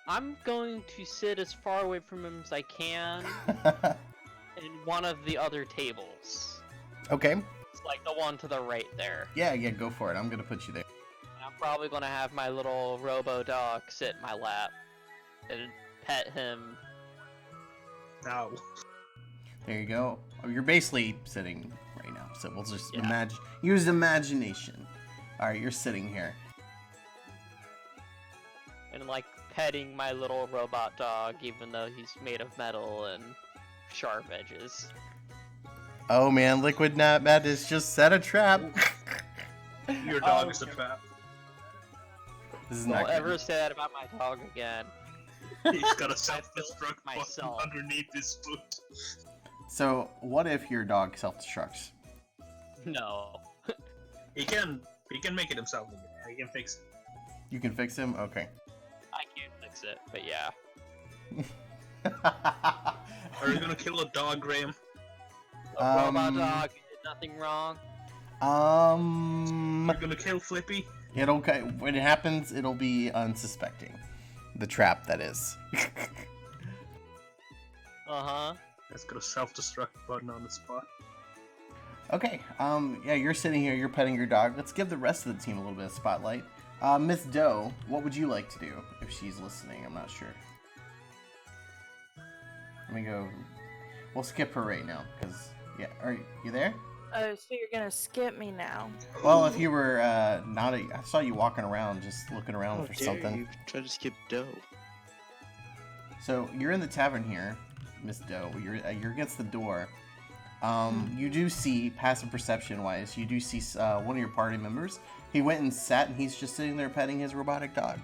I'm going to sit as far away from him as I can in one of the other tables. Okay. It's like the one to the right there. Yeah, go for it. I'm gonna put you there. And I'm probably gonna have my little robo dog sit in my lap and pet him. Ow. There you go. Oh, you're basically sitting right now, so we'll just Yeah. use imagination. Alright, you're sitting here. And like petting my little robot dog, even though he's made of metal and sharp edges. Oh man, Liquid Madness just set a trap. Your dog is a trap. This is Don't not good. ever say that about my dog again. He's got a self-destruct button myself. underneath his foot. So, what if your dog self-destructs? No. He can make it himself. He can fix it. You can fix him? Okay. I can't fix it, but yeah. Are you gonna kill a dog, Graham? A robot dog did nothing wrong. Um, You're gonna kill Flippy? when it happens, it'll be unsuspecting. The trap, that is. Uh-huh. It's got a self-destruct button on the spot. Okay, yeah, you're sitting here, you're petting your dog. Let's give the rest of the team a little bit of spotlight. Miss Doe, what would you like to do if she's listening? I'm not sure. Let me go. We'll skip her right now, because, yeah, are you there? Oh, so you're gonna skip me now? Well, if you were not I saw you walking around, just looking around How for dare something. you try to skip Doe. So you're in the tavern here, Miss Doe. You're against the door. You do see, passive perception wise, you do see one of your party members. He went and sat, and he's just sitting there petting his robotic dog.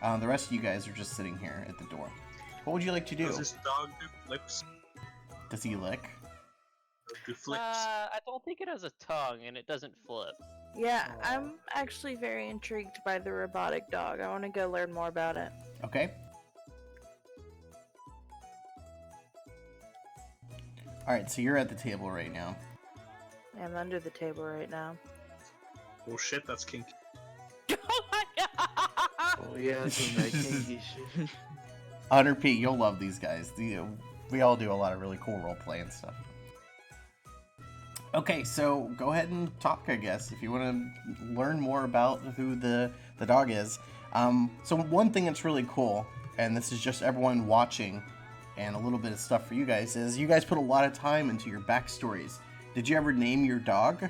The rest of you guys are just sitting here at the door. What would you like to do? Does this dog do flips? Does he lick? Or do flips? I don't think it has a tongue, and it doesn't flip. Yeah, I'm actually very intrigued by the robotic dog. I want to go learn more about it. Okay. Alright, so you're at the table right now. I'm under the table right now. Oh shit, that's kinky. Oh my god! Oh yeah, some of that kinky shit. 100p, you'll love these guys. We all do a lot of really cool roleplay and stuff. Okay, so go ahead and talk, I guess, if you want to learn more about who the dog is. So one thing that's really cool, and this is just everyone watching, and a little bit of stuff for you guys, is you guys put a lot of time into your backstories. Did you ever name your dog?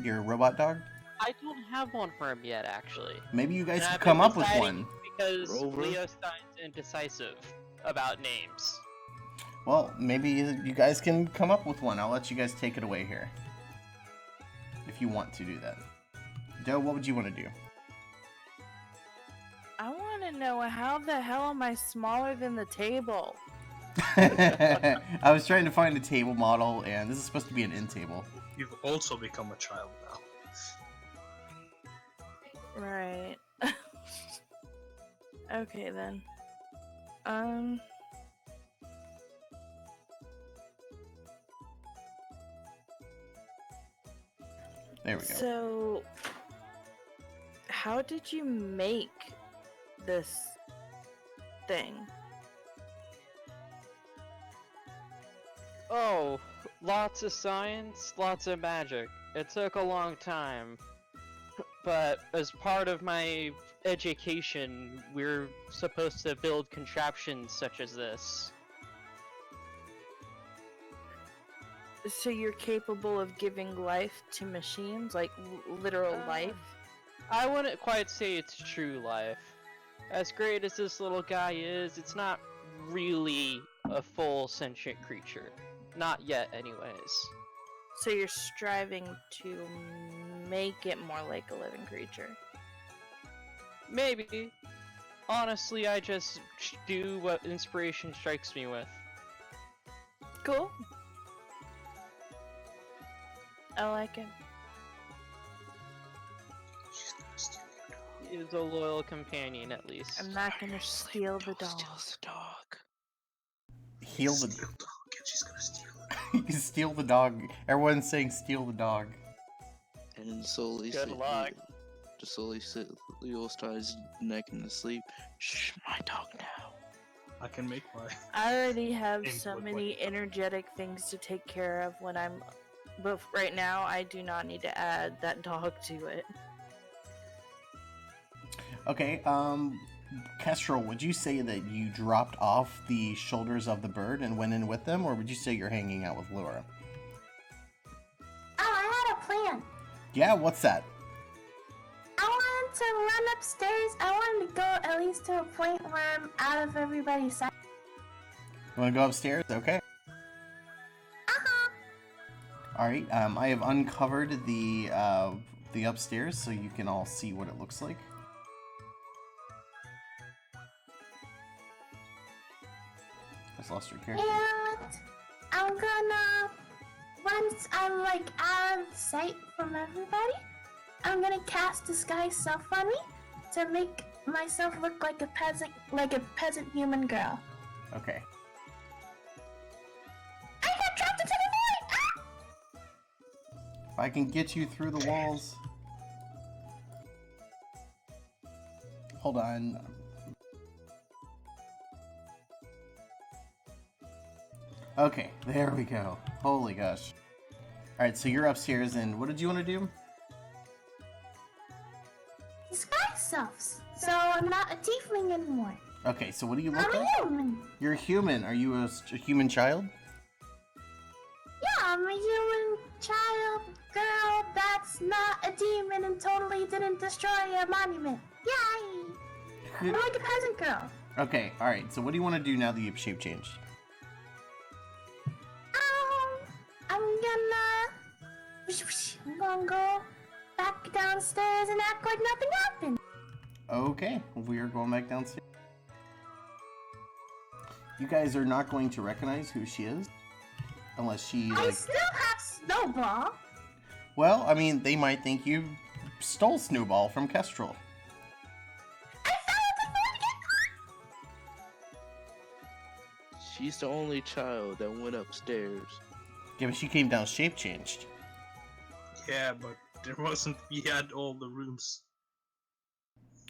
Your robot dog? I don't have one for him yet, actually. Maybe you guys And could I've come been up with deciding one. Because Rover? Leo Stein's indecisive about names. Well, maybe you guys can come up with one. I'll let you guys take it away here. If you want to do that. Doe, what would you want to do? I want to know how the hell am I smaller than the table? I was trying to find a table model, and this is supposed to be an end table. You've also become a child now. Right. Okay then. There we go. So, how did you make this thing? Oh, lots of science, lots of magic. It took a long time. But as part of my education, we're supposed to build contraptions such as this. So you're capable of giving life to machines, like literal life? I wouldn't quite say it's true life. As great as this little guy is, it's not really a full sentient creature. Not yet, anyways. So you're striving to make it more like a living creature. Maybe. Honestly, I just do what inspiration strikes me with. Cool. I like it. She's gonna steal your dog. He is a loyal companion, at least. I'm not gonna steal the dog. Steals the dog. Heal Steal the dog, and she's gonna steal it. You can steal the dog. Everyone's saying steal the dog. And then slowly Good luck. Just slowly sit Leo Star's neck in the sleep. Shh, my dog now. I can make my. I already have Input so what- many energetic things to take care of when I'm. But right now, I do not need to add that dog to it. Okay, Kestrel, would you say that you dropped off the shoulders of the bird and went in with them, or would you say you're hanging out with Laura? Oh, I had a plan. Yeah, what's that? I wanted to run upstairs. I wanted to go at least to a point where I'm out of everybody's sight. You want to go upstairs? Okay. Alright, I have uncovered the upstairs so you can all see what it looks like. Just lost your character. And I'm gonna, once I'm like out of sight from everybody, I'm gonna cast Disguise Self on me to make myself look like a peasant human girl. Okay. If I can get you through the walls. Hold on. Okay, there we go. Holy gosh. Alright, so you're upstairs, and what did you want to do? Disguise selves. So I'm not a tiefling anymore. Okay, so what do you I'm look a like? human. You're a human. Are you a human child? Yeah, I'm a human child girl that's not a demon and totally didn't destroy a monument. Yay! I'm like a peasant girl. Okay, alright, so what do you want to do now that you've shape changed? I'm gonna go back downstairs and act like nothing happened. Okay, we are going back downstairs. You guys are not going to recognize who she is. Unless she, I like... still have Snowball. Well, I mean, they might think you stole Snowball from Kestrel. I found the She's the only child that went upstairs. Yeah, but she came down shape changed. Yeah, but there wasn't. We had all the rooms.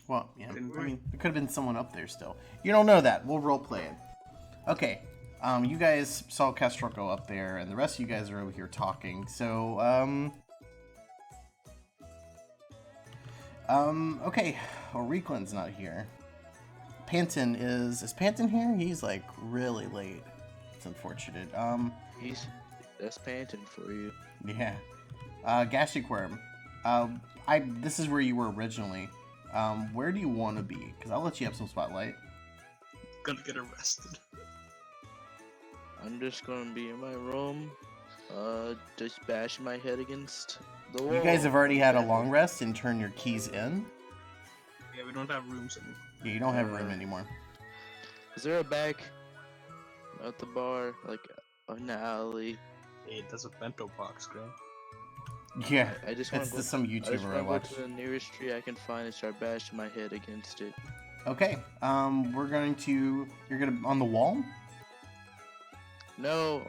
Well, yeah, Didn't I we? mean, there could have been someone up there still. You don't know that. We'll roleplay it. Okay, you guys saw Kestrel go up there, and the rest of you guys are over here talking. So, okay. Well, Reeklin's not here. Panton is Panton here? He's like really late. It's unfortunate. That's Panton for you. Yeah. Gastric Worm. This is where you were originally. Where do you want to be? Because I'll let you have some spotlight. Gonna get arrested. I'm just gonna be in my room, just bash my head against the wall. You guys have already had a long rest and turn your keys in. Yeah, we don't have rooms anymore. Yeah, you don't have room anymore. Is there a back at the bar, like in the alley? Hey, there's a bento box, Graham. Yeah, I just want it's to just some I just YouTuber I want watch. to go to the nearest tree I can find and start bashing my head against it. Okay, we're going to... You're gonna... On the wall? No,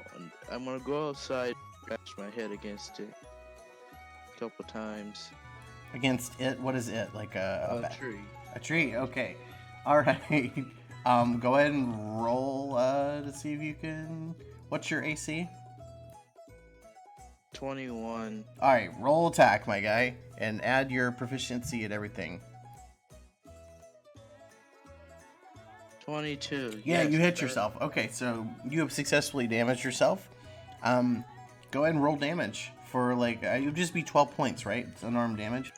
I'm gonna go outside, bash my head against it a couple times. Against it? What is it? Like A tree. a tree, okay. Alright. Go ahead and roll to see if you can... What's your AC? 21. Alright, roll attack, my guy. And add your proficiency and everything. 22. Yeah, yes, you hit that- yourself. Okay, so you have successfully damaged yourself. Go ahead and roll damage for like it would just be 12 points, right? It's unarmed damage.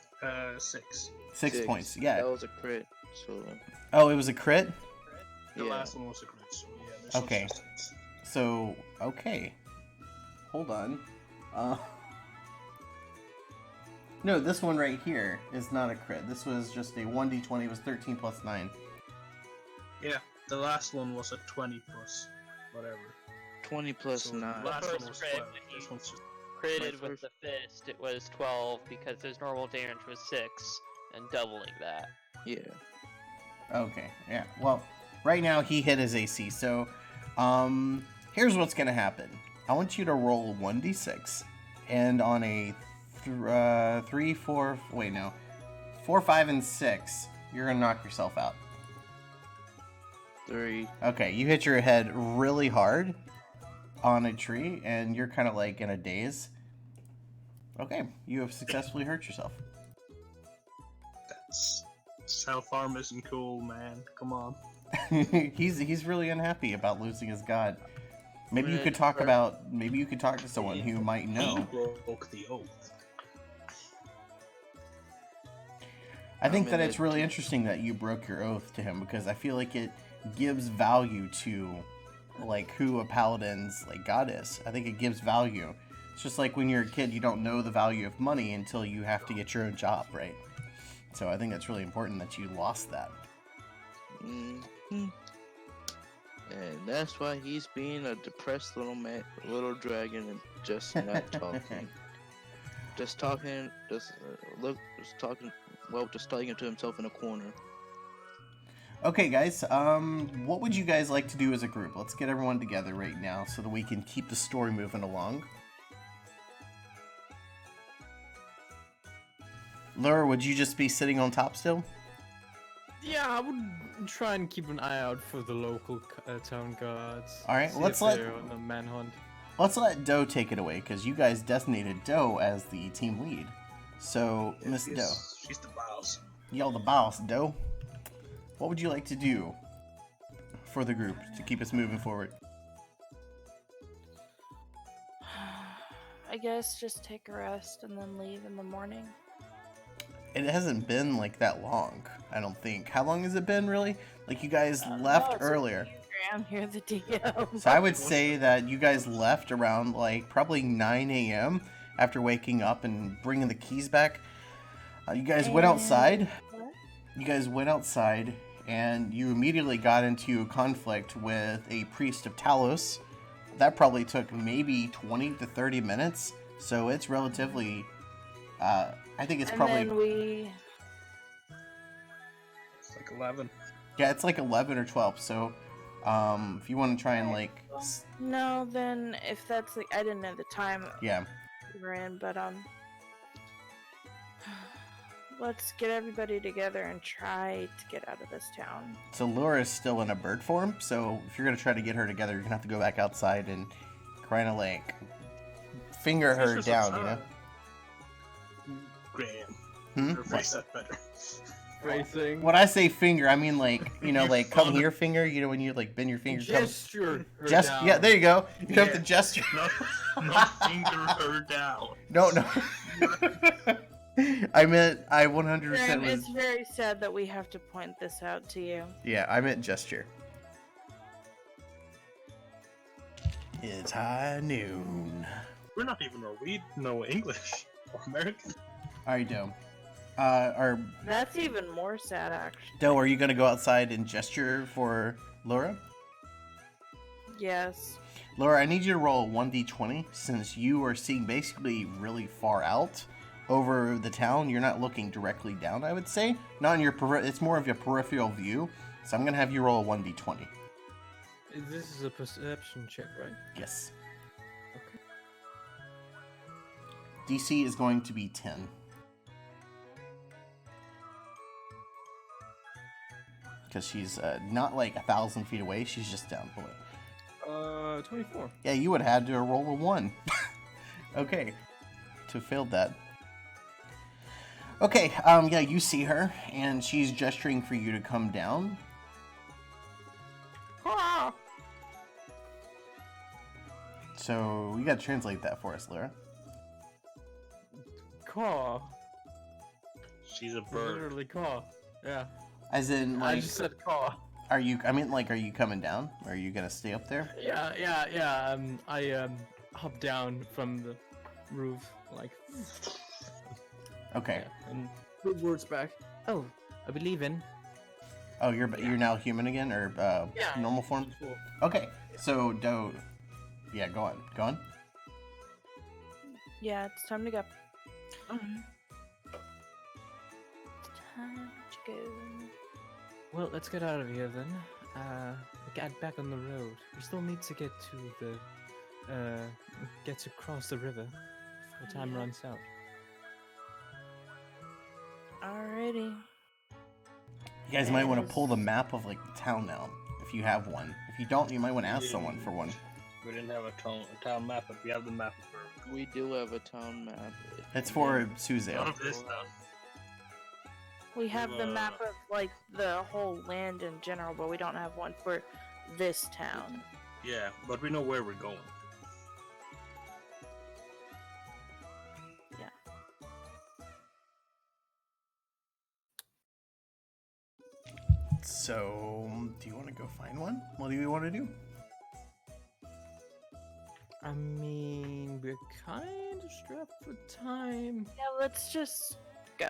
6. 6 points. Yeah. That was a crit, so Oh, it was a crit. The yeah. last one was a crit, so yeah. This Okay. one's just 6. So okay. Hold on. No, this one right here is not a crit. This was just a 1d20. It was 13 plus 9. Yeah, the last one was a 20 plus whatever. 20 plus So 9. the last First one was crit, 12. when you- This one's just Critted My with first- the fist, it was 12 because his normal damage was 6, and doubling that. Yeah. Okay, yeah. Well, right now he hit his AC, so here's what's gonna happen. I want you to roll 1d6, and on a 3, 4, wait, no, 4, 5, and 6, you're gonna knock yourself out. 3. Okay, you hit your head really hard on a tree, and you're kind of like in a daze. Okay, you have successfully hurt yourself. that's self-harm isn't cool, man. Come on. he's really unhappy about losing his god. Maybe you could talk to someone who might know. He broke the oath. I think I'm that in it's it. really interesting that you broke your oath to him because I feel like it gives value to like who a paladin's like god is. I think it gives value. It's just like when you're a kid, you don't know the value of money until you have to get your own job, right? So I think that's really important that you lost that. Mm-hmm. And that's why he's being a depressed little dragon and just not talking. just talking to himself in a corner. Okay, guys. What would you guys like to do as a group? Let's get everyone together right now so that we can keep the story moving along. Laura, would you just be sitting on top still? Yeah, I would try and keep an eye out for the local town guards. All right, see let's if let- they're on a manhunt. Let's let Doe take it away, because you guys designated Doe as the team lead. So, Miss Doe, She's the boss. y'all the boss, Doe. What would you like to do for the group to keep us moving forward? I guess just take a rest and then leave in the morning. It hasn't been like that long, I don't think. How long has it been, really? Like, you guys No, left it's earlier. I'm here, the DM. So I would say that you guys left around like probably 9 a.m. after waking up and bringing the keys back. You guys went outside. What? You guys went outside and you immediately got into a conflict with a priest of Talos. That probably took maybe 20 to 30 minutes. So it's relatively, I think it's And probably, then we... It's like 11. yeah, it's like 11 or 12. So if you want to try and like, No, then if that's like... I didn't know the time yeah. we were in, but let's get everybody together and try to get out of this town. So Laura is still in a bird form, so if you're gonna try to get her together, you're gonna have to go back outside and kind of like finger her Mistress down, of you know? Graham. Hmm? Your face that better. Phrasing. When I say finger, I mean like, you know, like come here finger, you know, when you like bend your finger. Gesture. her Just down. yeah, there you go. You have to Yeah. gesture. Not finger her down. No. I meant I 100% Graham, was it's very sad that we have to point this out to you. yeah, I meant gesture. It's high noon. We're not even Norwegian, no English or American. Alright, Doe. Or That's even more sad, actually. Doe, are you gonna go outside and gesture for Laura? Yes. Laura, I need you to roll a 1d20 since you are seeing basically really far out over the town. You're not looking directly down, I would say. Not in your it's more of your peripheral view. So I'm gonna have you roll a 1d20. This is a perception check, right? Yes. Okay. DC is going to be 10. Because she's not like 1,000 feet away. She's just down below. 24. Yeah, you would have had to roll a 1. Okay. To failed that. Okay, yeah, you see her, and she's gesturing for you to come down. So, you gotta translate that for us, Lyra. Caw. She's a bird. Literally caw. Yeah. As in, I like, just said caw. are you coming down? Or are you gonna stay up there? Yeah. I hop down from the roof, like. Okay. Yeah, and put words back. Oh, I believe in. Oh, you're now human again, or Yeah. normal form? Cool. Okay, so Doe, yeah, go on. Yeah, it's time to go. It's time to go. Well, let's get out of here then. Get back on the road. We still need to get to the, get to cross the river before time Yeah. runs out. Alrighty. You guys might want to Yes. pull the map of like the town now, if you have one. If you don't, you might want to ask someone for one. We didn't have a town map, but we have the map for. We do have a town map. It's for None Suzale. of this stuff. We have the map of like the whole land in general, but we don't have one for this town. Yeah, but we know where we're going. So, do you want to go find one? What do you want to do? I mean, we're kind of strapped for time. Yeah, let's just go.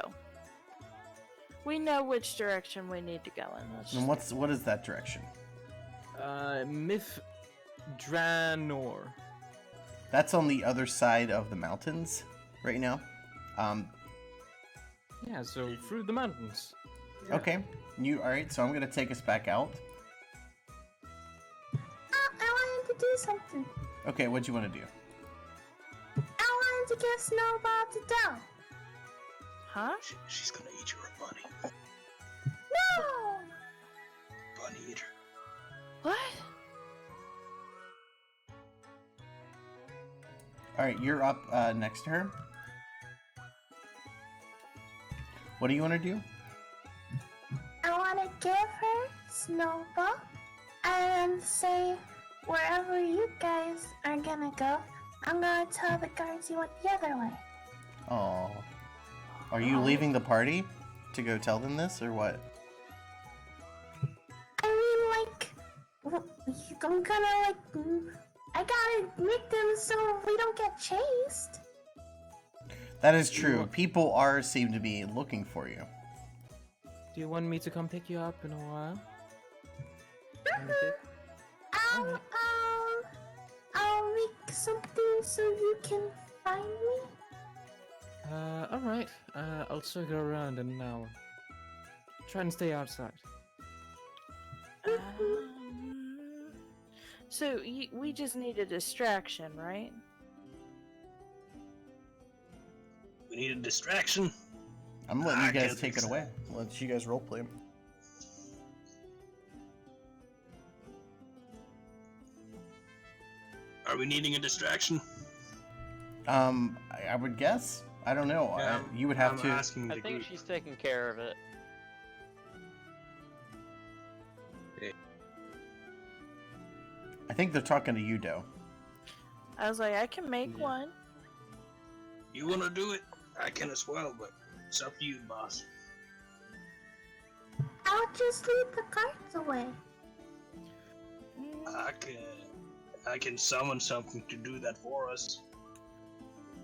We know which direction we need to go in. Let's And just what is that direction? Myth Dranor. That's on the other side of the mountains right now. Yeah, so through the mountains. Yeah. Okay. All right. So I'm gonna take us back out. I wanted to do something. Okay. What'd you want to do? I wanted to give Snowball to Doe. Huh? She's gonna eat your bunny. No! Bunny eater. What? All right, you're up next to her. What do you want to do? I want to give her Snowball and say, wherever you guys are gonna go, I'm gonna tell the guards you went the other way. Oh, are you leaving the party to go tell them this, or what? I mean, I'm gonna, I gotta make them so we don't get chased. That is true. People seem to be looking for you. Do you want me to come pick you up in a while? I'll, I'll make something so you can find me. Alright. I'll circle around in an hour. Try and stay outside. So we just need a distraction, right? We need a distraction. I'm letting I you guys can't take think it so. away. Let you guys roleplay. Are we needing a distraction? I would guess. I don't know. Yeah, You would have I'm to. asking the I think group. she's taking care of it. I think they're talking to you, Doe. I was like, I can make one. You wanna do it? I can as well, but it's up to you, boss. I'll just leave the cards away. I can summon something to do that for us.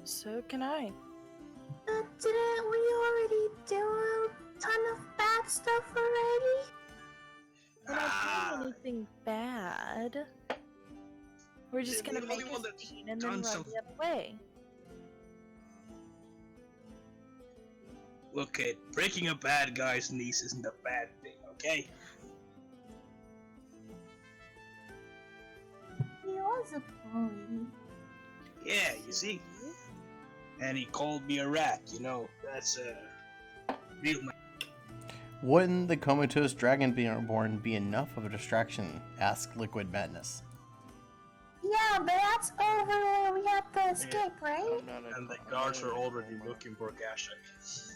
So can I. Didn't we already do a ton of bad stuff already? We're not doing anything bad. We're just Yeah, gonna we're the make only one a that's scene and done then run some- the other way. Look, kid, breaking a bad guy's niece isn't a bad thing, okay? He was a bully. Yeah, you see? And he called me a rat, you know, that's real Wouldn't the comatose dragonborn be enough of a distraction? Asked Liquid Madness. Yeah, but that's over where we have to escape, right? I'm not a- And the I'm guards not are a already Pokemon. looking for Gashek.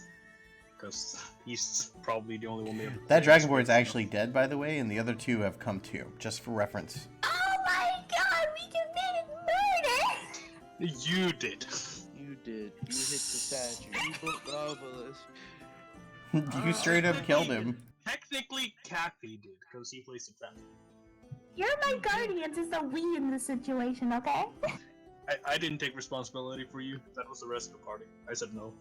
Because he's probably the only one they ever That played, dragonborn is so- actually dead, by the way, and the other two have come too, just for reference. Oh my god, we committed murder! You did. You did. You hit the statue. You broke the obelisk. You straight up killed him. Technically, Kathy did, because he placed a trap. You're my guardians, it's a we in this situation, okay? I didn't take responsibility for you. That was the rest of the party. I said no.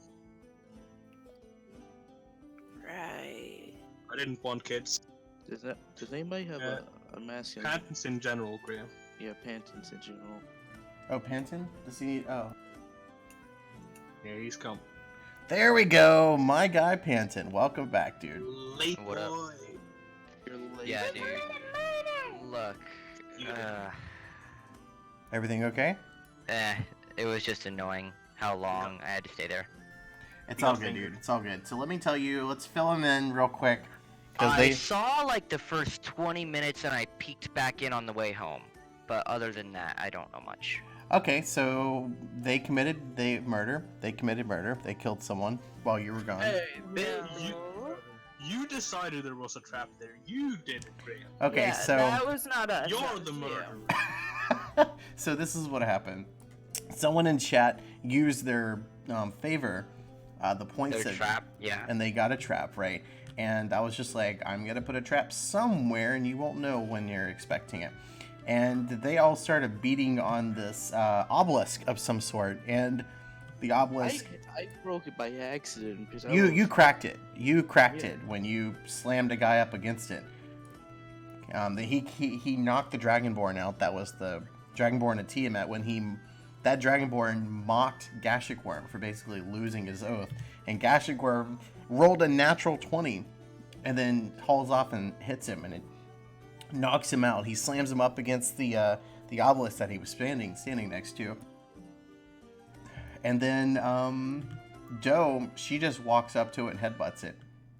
Right. I didn't want kids. Does anybody have a mask? Patents in general, Graham. Yeah, Pantons in general. Oh, Panton? Does he? Oh. Yeah, he's come. There we go, my guy Panton. Welcome back, dude. Late What up? boy. You're late. Yeah, We dude. committed murder! Look, You Everything okay? it was just annoying how long I had to stay there. It's You all got good, fingered. dude. It's all good. So let me tell you, let's fill him in real quick. Because I they. saw like the first 20 minutes and I peeked back in on the way home. But other than that, I don't know much. Okay, so they committed murder. They committed murder. They killed someone while you were gone. Hey, No. you decided there was a trap there. You did it, Graham. Okay, Yeah, so. that was not us. You're that the was you. murderer. So this is what happened. Someone in chat used their favor, the point Their system, trap, yeah. and they got a trap, right? And I was just like, I'm gonna put a trap somewhere, and you won't know when you're expecting it. And they all started beating on this obelisk of some sort, and the obelisk. I broke it by accident because You cracked it. You cracked Yeah. it when you slammed a guy up against it. He knocked the Dragonborn out. That was the Dragonborn at Tiamat when that Dragonborn mocked Gashik Worm for basically losing his oath, and Gashik Worm rolled a natural 20, and then hauls off and hits him, and it knocks him out. He slams him up against the obelisk that he was standing next to. And then Doe, she just walks up to it and headbutts it.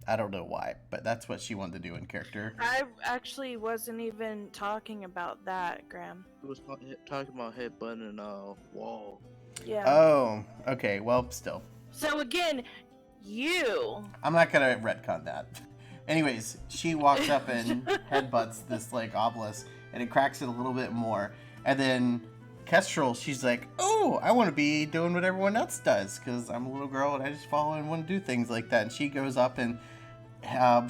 I don't know why, but that's what she wanted to do in character. I actually wasn't even talking about that, Graham. It was talking about headbutting a wall. Yeah. Oh, okay. Well, still. So again, you. I'm not gonna retcon that. Anyways, she walks up and headbutts this like obelisk, and it cracks it a little bit more. And then Kestrel, she's like, "Oh, I want to be doing what everyone else does, because I'm a little girl and I just follow and want to do things like that." And she goes up and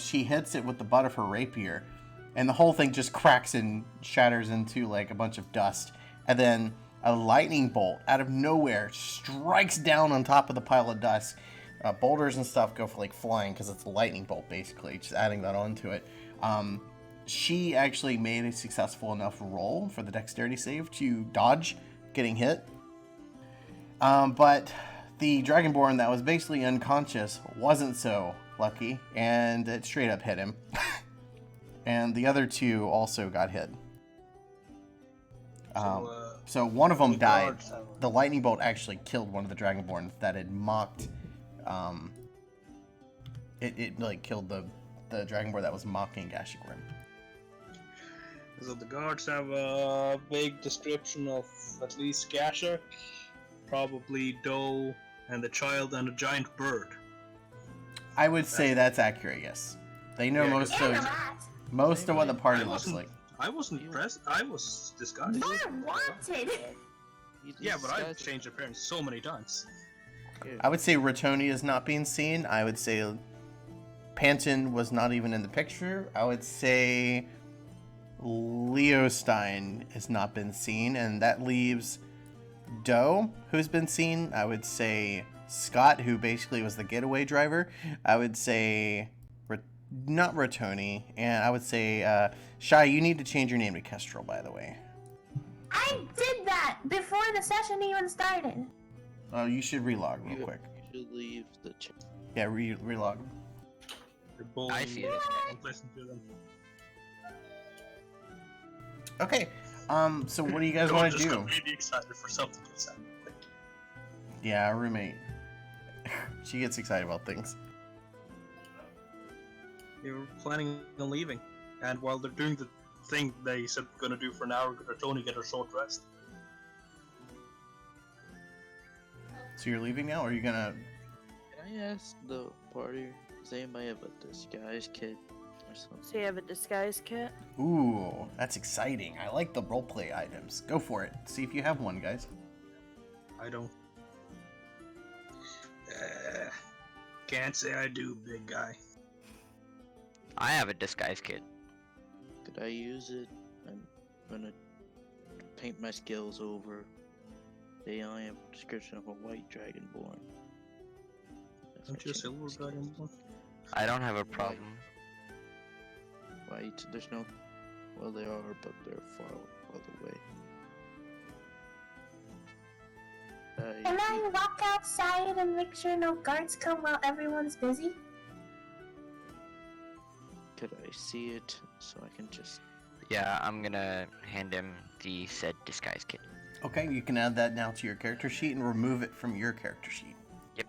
she hits it with the butt of her rapier, and the whole thing just cracks and shatters into like a bunch of dust. And then a lightning bolt out of nowhere strikes down on top of the pile of dust. Boulders and stuff go for like flying because it's a lightning bolt, basically, just adding that onto it. She actually made a successful enough roll for the dexterity save to dodge getting hit. But the Dragonborn that was basically unconscious wasn't so lucky, and it straight up hit him. And the other two also got hit. So one of them died. The lightning bolt actually killed one of the Dragonborn that had mocked. It like killed the Dragonborn that was mocking Gashigrim. So the guards have a vague description of at least Gasher, probably Doe, and the child and a giant bird. I would say that's accurate. Yes, they know Yeah, most And a of rat. what the party looks like. I wasn't present. I was disguised. You're wanted. Yeah, but I've changed appearance so many times. I would say Ratoni is not being seen. I would say Panton was not even in the picture. I would say Leostein has not been seen, and that leaves Doe, who's been seen. I would say Scott, who basically was the getaway driver. I would say not Ratoni, and I would say Shy, you need to change your name to Kestrel, by the way. I did that before the session even started. Oh, you should relog real quick. You should leave the chat. Yeah, relog. They're both I see it. don't listen to them. Okay. So what do you guys Don't want to just do? got really excited for something that's happening. Yeah, our roommate. She gets excited about things. They were planning on leaving, and while they're doing the thing they said we're gonna do for an hour, Tony get a short rest. So you're leaving now, or are you gonna? Can I ask the party, does anybody have a disguise kit or something? So you have a disguise kit? Ooh, that's exciting. I like the roleplay items. Go for it. See if you have one, guys. I don't. Can't say I do, big guy. I have a disguise kit. Could I use it? I'm gonna paint my skills over. They only have a description of a white dragonborn. If I Aren't you a change silver my skills. dragonborn? I don't have a problem. White, there's no. Well, they are, but they're far away. Can I walk outside and make sure no guards come while everyone's busy? Could I see it so I can just? Yeah, I'm gonna hand him the said disguise kit. Okay, you can add that now to your character sheet and remove it from your character sheet. Yep.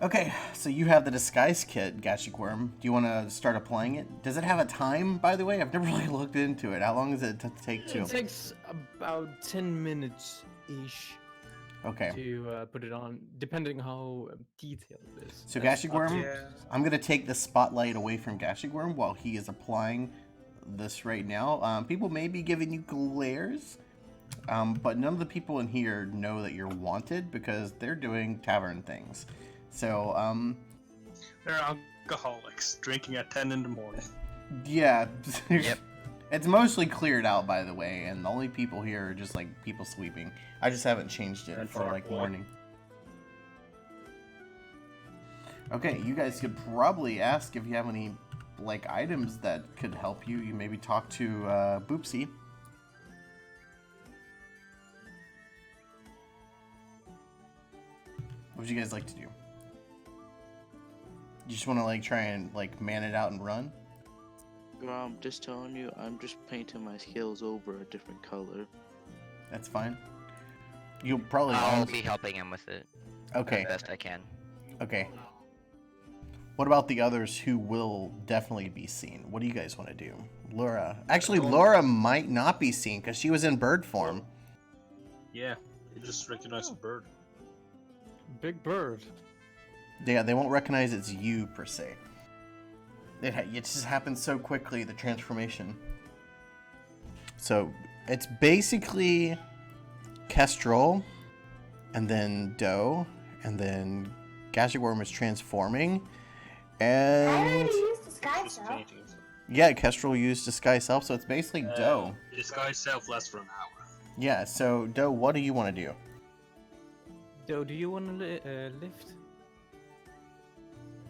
Okay, so you have the disguise kit, Gashik Worm. Do you want to start applying it? Does it have a time, by the way? I've never really looked into it. How long does it take to? It takes about 10 minutes ish Okay. to put it on, depending how detailed it is. So That's Gashik up to Worm, you. I'm gonna take the spotlight away from Gashik Worm while he is applying this right now. People may be giving you glares, but none of the people in here know that you're wanted because they're doing tavern things. So, They're alcoholics, drinking at 10 in the morning. yeah. Yep. It's mostly cleared out, by the way, and the only people here are just like people sleeping. I just haven't changed it And for like Farquaad. morning. Okay, you guys could probably ask if you have any like items that could help you. You maybe talk to Boopsy. What would you guys like to do? You just want to like try and like man it out and run? I'm just telling you, I'm just painting my skills over a different color. That's fine. You'll probably I'll own. be helping him with it Okay. as best I can. Okay. What about the others who will definitely be seen? What do you guys want to do? Laura. Actually, Laura might not be seen because she was in bird form. Yeah, you just recognize a bird. Big bird. Yeah, they won't recognize it's you per se. It just happens so quickly, the transformation. So it's basically Kestrel, and then Doe, and then Gadget Worm is transforming, I and already used disguise Just self. changing. yeah, Kestrel used Disguise Self, so it's basically Doe. Disguise self lasts for an hour. Yeah, so Doe, what do you want to do? Doe, do you want to lift?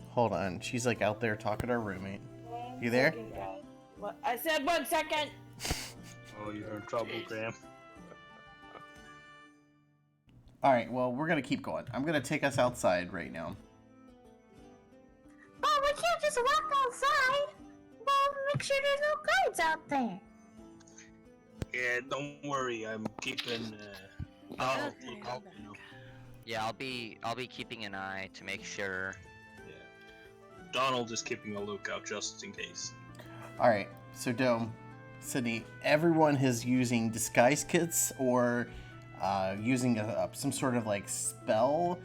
Hold on, she's like out there talking to her roommate. You there? What? I said 1 second. Oh, you're in trouble, Graham. All right, well, we're gonna keep going. I'm gonna take us outside right now. Oh, we can't just walk outside. Well, make sure there's no guards out there. Yeah, don't worry. I'm keeping. I'll- lookout, you know. Yeah, I'll be keeping an eye to make sure. Yeah. Donald is keeping a lookout just in case. All right, so Dome, Sydney, everyone is using disguise kits or using some sort of like spell.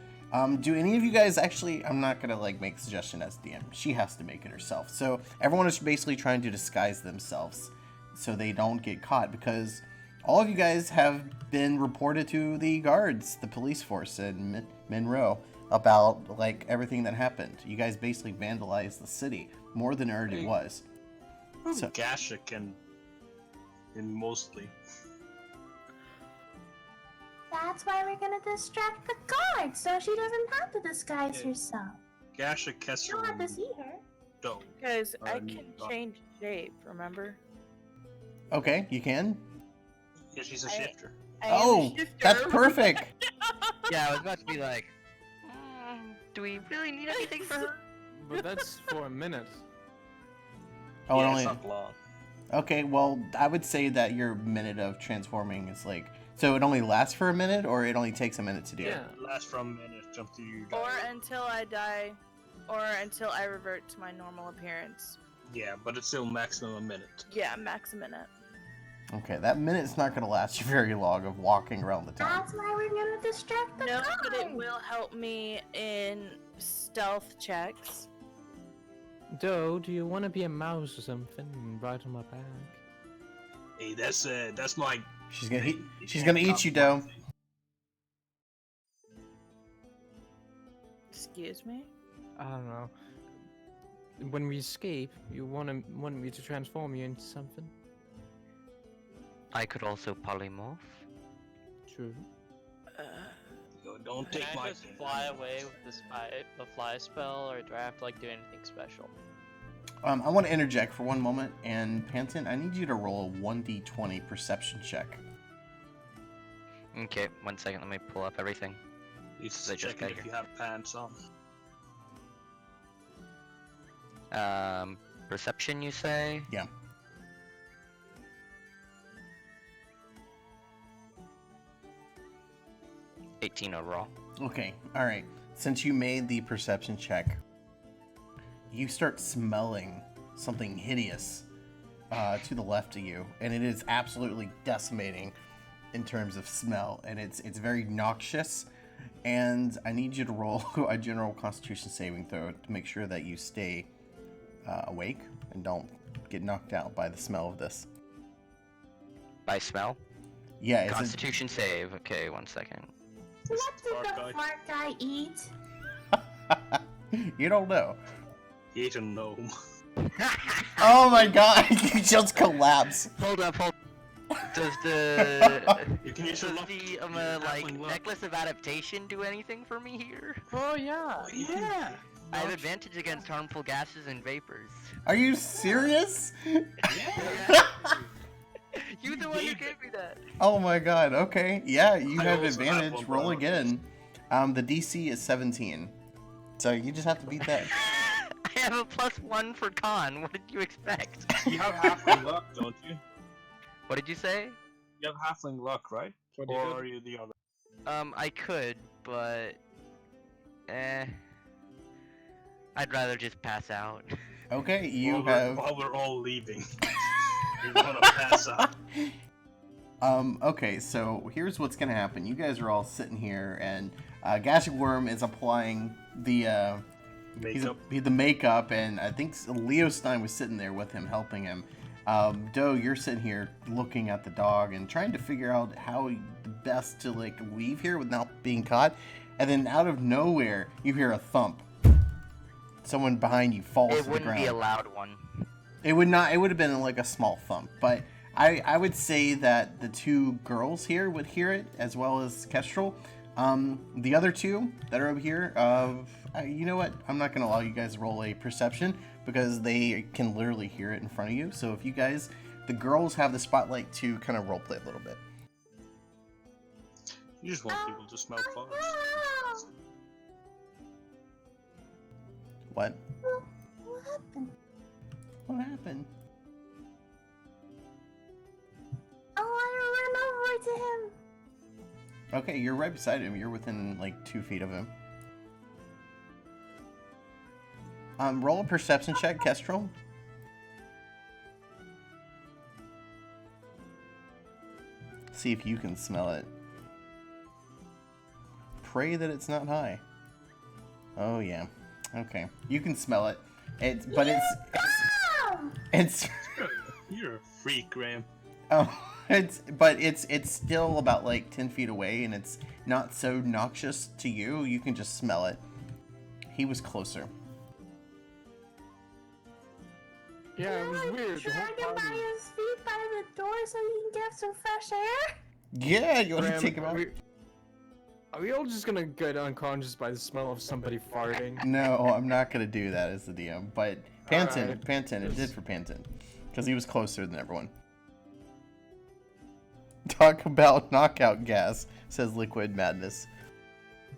Do any of you guys actually? I'm not gonna like make a suggestion as DM. She has to make it herself. So everyone is basically trying to disguise themselves so they don't get caught because all of you guys have been reported to the guards, the police force in Monroe about like everything that happened. You guys basically vandalized the city more than it already was. So- Gasha can. Mostly. That's why we're gonna distract the guards, so she doesn't have to disguise Yeah. herself. Gasha You Kessel. don't have to see her. Doe. Guys, I Um, can change shape, remember? Okay, you can. Yeah, she's a I- shifter. I am a Oh, shifter. that's perfect. Yeah, I was about to be like, do we really need anything for her? But that's for a minute. Oh, it yeah, only. it's not long. Okay, well, I would say that your minute of transforming is like. So it only lasts for a minute, or it only takes a minute to do? Yeah. It lasts from a minute, jump to you. Or die. until I die, or until I revert to my normal appearance. Yeah, but it's still maximum a minute. Yeah, max a minute. Okay, that minute's not gonna last you very long of walking around the town. That's why we're gonna distract the No, guards. but it will help me in stealth checks. Doe, do you want to be a mouse or something and ride on my back? Hey, that's my. She's gonna eat. thing. You She's can't gonna eat top you, my Doe. thing. Excuse me? I don't know. When we escape, you want me to transform you into something? I could also polymorph. True. Yo, don't Can take I my just thing. fly away with the fly spell, or do I have to like do anything special? I want to interject for one moment, and Panton, I need you to roll a 1d20 perception check. Okay, 1 second, let me pull up everything. It's They just checking got if here. you have pants on. Perception, you say? Yeah. $18 overall. Okay, all right. Since you made the perception check, you start smelling something hideous to the left of you, and it is absolutely decimating in terms of smell, and it's very noxious. And I need you to roll a general Constitution saving throw to make sure that you stay awake and don't get knocked out by the smell of this. By smell? Yeah, it's Constitution save. Okay, 1 second. What did Fart the guy. fart guy eat? you don't know. He ate a gnome. Oh my god, you just collapse. Hold up. Does the You can use your does luck. the Halfling like luck. necklace of adaptation do anything for me here? Oh yeah. Yeah. I have advantage against harmful gases and vapors. Are you serious? You the one who gave me that. Oh my god, okay. Yeah, you I have also have advantage. one, but Roll I don't use again. The DC is 17. So you just have to beat that. I have a +1 for con. What did you expect? You have halfling luck, don't you? What did you say? You have halfling luck, right? What do Or you do? are you the other? I could, but I'd rather just pass out. Okay, you while have. while we're all leaving. You're gonna pass out. Okay, so here's what's gonna happen. You guys are all sitting here, and Gashik Worm is applying the Makeup. the makeup, and I think Leo Stein was sitting there with him, helping him. Doe, you're sitting here looking at the dog and trying to figure out how best to like leave here without being caught. And then out of nowhere, you hear a thump. Someone behind you falls It to the wouldn't ground. be a loud one. It would not. It would have been like a small thump, but I would say that the two girls here would hear it as well as Kestrel. The other two that are over here, you know what? I'm not gonna allow you guys to roll a perception because they can literally hear it in front of you. So if you guys, the girls have the spotlight to kind of roleplay a little bit. You just want people to smell farts. Oh, What? what happened? What happened? I want to run over to him. Okay, you're right beside him. You're within like 2 feet of him. Roll a perception check, Kestrel. See if you can smell it. Pray that it's not high. Oh yeah. Okay, you can smell it. It's You're a freak, Graham. it's still about like 10 feet away, and it's not so noxious to you. You can just smell it. He was closer. Yeah, it was weird. The Drag him whole by party. his feet by the door so he can get some fresh air. Yeah, you want to Graham, take him out? Are we all just gonna get unconscious by the smell of somebody farting? No, I'm not gonna do that as the DM. But Panton, Alright. it did for Panton, because he was closer than everyone. Talk about knockout gas, says Liquid Madness.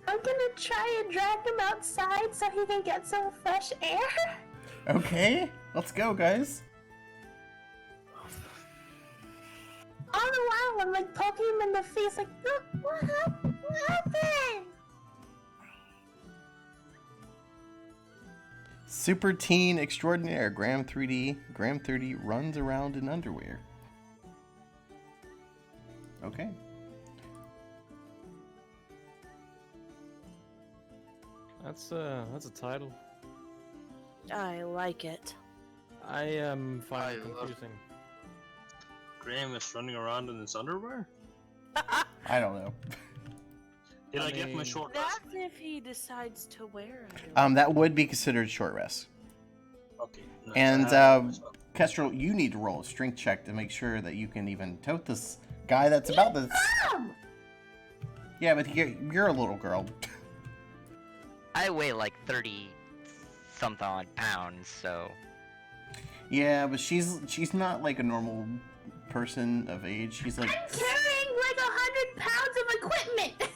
I'm gonna try and drag him outside so he can get some fresh air. Okay, let's go, guys. All the while, I'm like poking him in the face, like, look, what happened? What happened? Super teen extraordinaire, Graham 3D. Graham 30 runs around in underwear. Okay. That's a title. I like it. I am I finding love- confusing. Graham is running around in his underwear? I don't know. Did I, I get my mean- short rest? That's if he decides to wear it. That would be considered short rest. Okay. nice. And, I have myself. Kestrel, you need to roll a strength check to make sure that you can even tote this guy that's about this. Yeah, but you're a little girl. I weigh like 30 something odd pounds, so Yeah, but she's not like a normal person of age. She's like, I'm carrying like 100 pounds of equipment.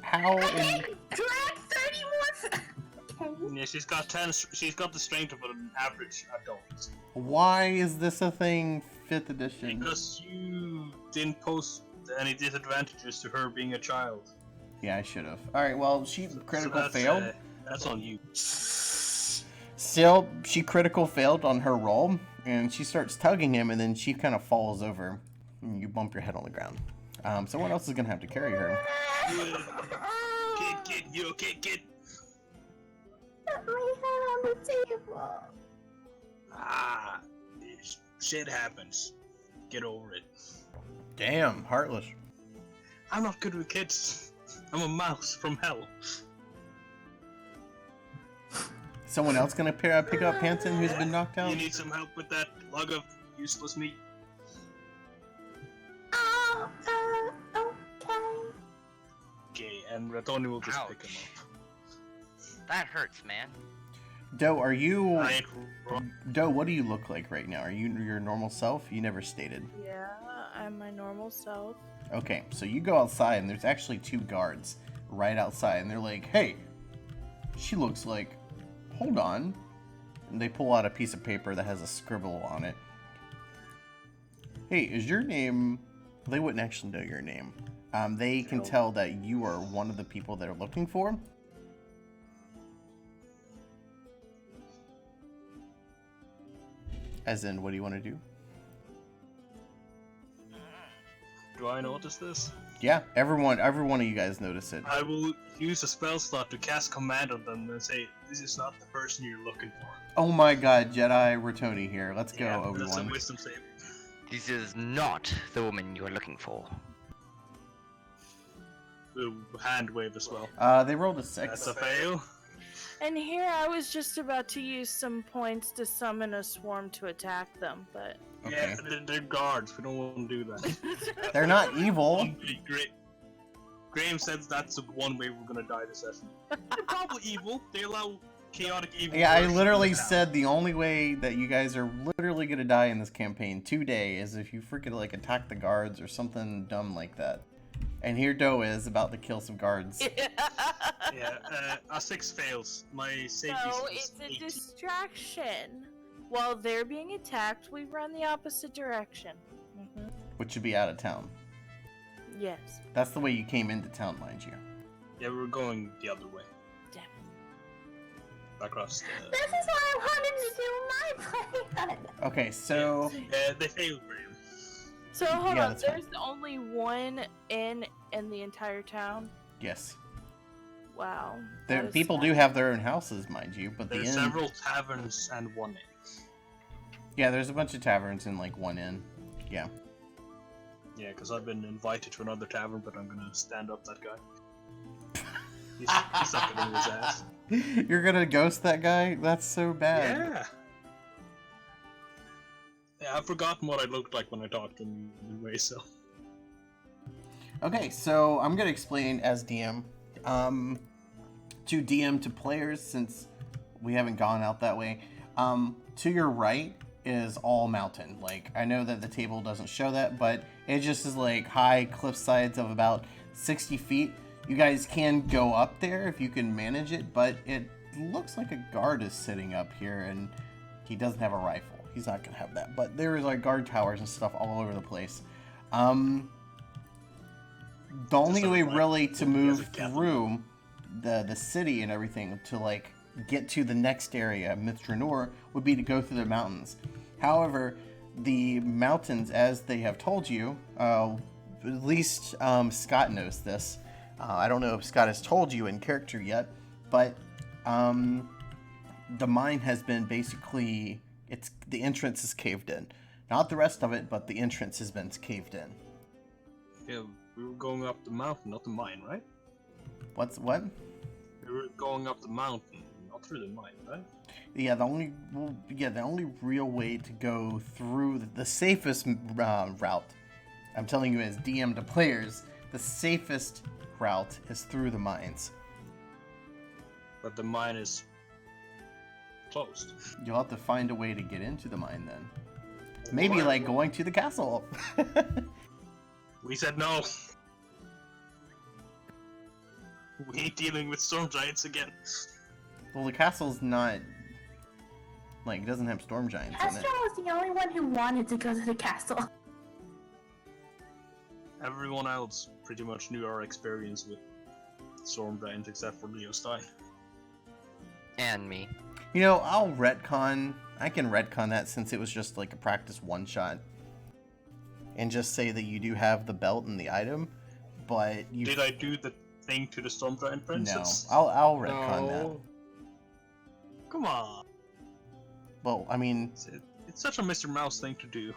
how I in can drag 30 more. Okay. Yeah, she's got 10. She's got the strength of an average adult. why is this a thing? 5th edition. Because you didn't post any disadvantages to her being a child. Yeah, I should have. All right, well, she critical that's, failed. That's on you. Still, she critical failed on her roll, and she starts tugging him, and then she kind of falls over, and you bump your head on the ground. Someone else is gonna have to carry her. Kid, you okay, kid? Put my head on the table. Ah, shit happens. Get over it. Damn, heartless. I'm not good with kids. I'm a mouse from hell. Someone else gonna pick up Panton who's been knocked out? You need some help with that log of useless meat? Oh, okay. Okay, and Ratoni will just pick Ouch. him that hurts, man. Doe, are you? up. I ain't wrong. Doe, what do you look like right now? Are you your normal self? You never stated. Yeah, I'm my normal self. Okay, so you go outside, and there's actually 2 guards right outside, and they're like, "Hey, she looks like. Hold on." And they pull out a piece of paper that has a scribble on it. "Hey, is your name?" They wouldn't actually know your name. They can tell that you are one of the people they're looking for. As in, what do you want to do? Do I notice this? Yeah, every one of you guys notice it. I will use a spell slot to cast command on them and say, "This is not the person you're looking for." Oh my God, Jedi Rotoni here. Let's go, Yeah, that's a Obi-Wan. wisdom save. This is not the woman you are looking for. The hand wave as well. They rolled a 6. That's a fail. And here I was just about to use some points to summon a swarm to attack them, but Okay. Yeah, they're guards. We don't want to do that. They're not evil. Graham says that's the one way we're gonna die this session. They're probably evil. They allow chaotic evil. Yeah, I versions literally of the town. said the only way that you guys are literally gonna die in this campaign today is if you freaking like attack the guards or something dumb like that. And here Doe is about to kill some guards. Yeah, a 6 fails. My save so is it's a 18. distraction. While they're being attacked, we run the opposite direction. Which should be out of town. Yes. That's the way you came into town, mind you. Yeah, we're going the other way. Damn. Across the... This is what I wanted to do my plan. Okay, so they failed, Graham. So hold Yeah, on, that's fine. there's only one inn in the entire town? yes, Wow. there, that is people sad. do have their own houses, mind you, but the There's inn. several taverns and one inn. Yeah, there's a bunch of taverns in like one inn. Yeah. Yeah, because I've been invited to another tavern, but I'm gonna stand up that guy. He's not gonna his ass. You're gonna ghost that guy? That's so bad. Yeah. Yeah, I've forgotten what I looked like when I talked to him anyway, so. Okay, so I'm gonna explain as DM, to DM to players since we haven't gone out that way. To your right is all mountain. Like, I know that the table doesn't show that, but it just is like high cliff sides of about 60 feet. You guys can go up there if you can manage it, but it looks like a guard is sitting up here and he doesn't have a rifle. He's not gonna have that, but there is like guard towers and stuff all over the place. The only way really to move through the city and everything to like get to the next area, Mithranor, would be to go through the mountains. However, the mountains, as they have told you, at least Scott knows this. I don't know if Scott has told you in character yet, but the mine has been basically, the entrance is caved in. Not the rest of it, but the entrance has been caved in. Yeah, we were going up the mountain, not the mine, right? What? We were going up the mountain, not through the mine, right? Yeah, the only real way to go through the safest route, I'm telling you as DM to players, the safest route is through the mines. But the mine is closed. You'll have to find a way to get into the mine then. Maybe like going to the castle. We said no. We ain't dealing with storm giants again. Well, the castle's not, like, it doesn't have storm giants in Astro it. was the only one who wanted to go to the castle. Everyone else pretty much knew our experience with storm giants except for Leo Stein. And me. You know, I can retcon that since it was just like a practice one-shot. And just say that you do have the belt and the item, but you... Did I do the thing to the storm giant No, princess? I'll retcon that. No. Come on. Well, I mean, It's such a Mr. Mouse thing to do.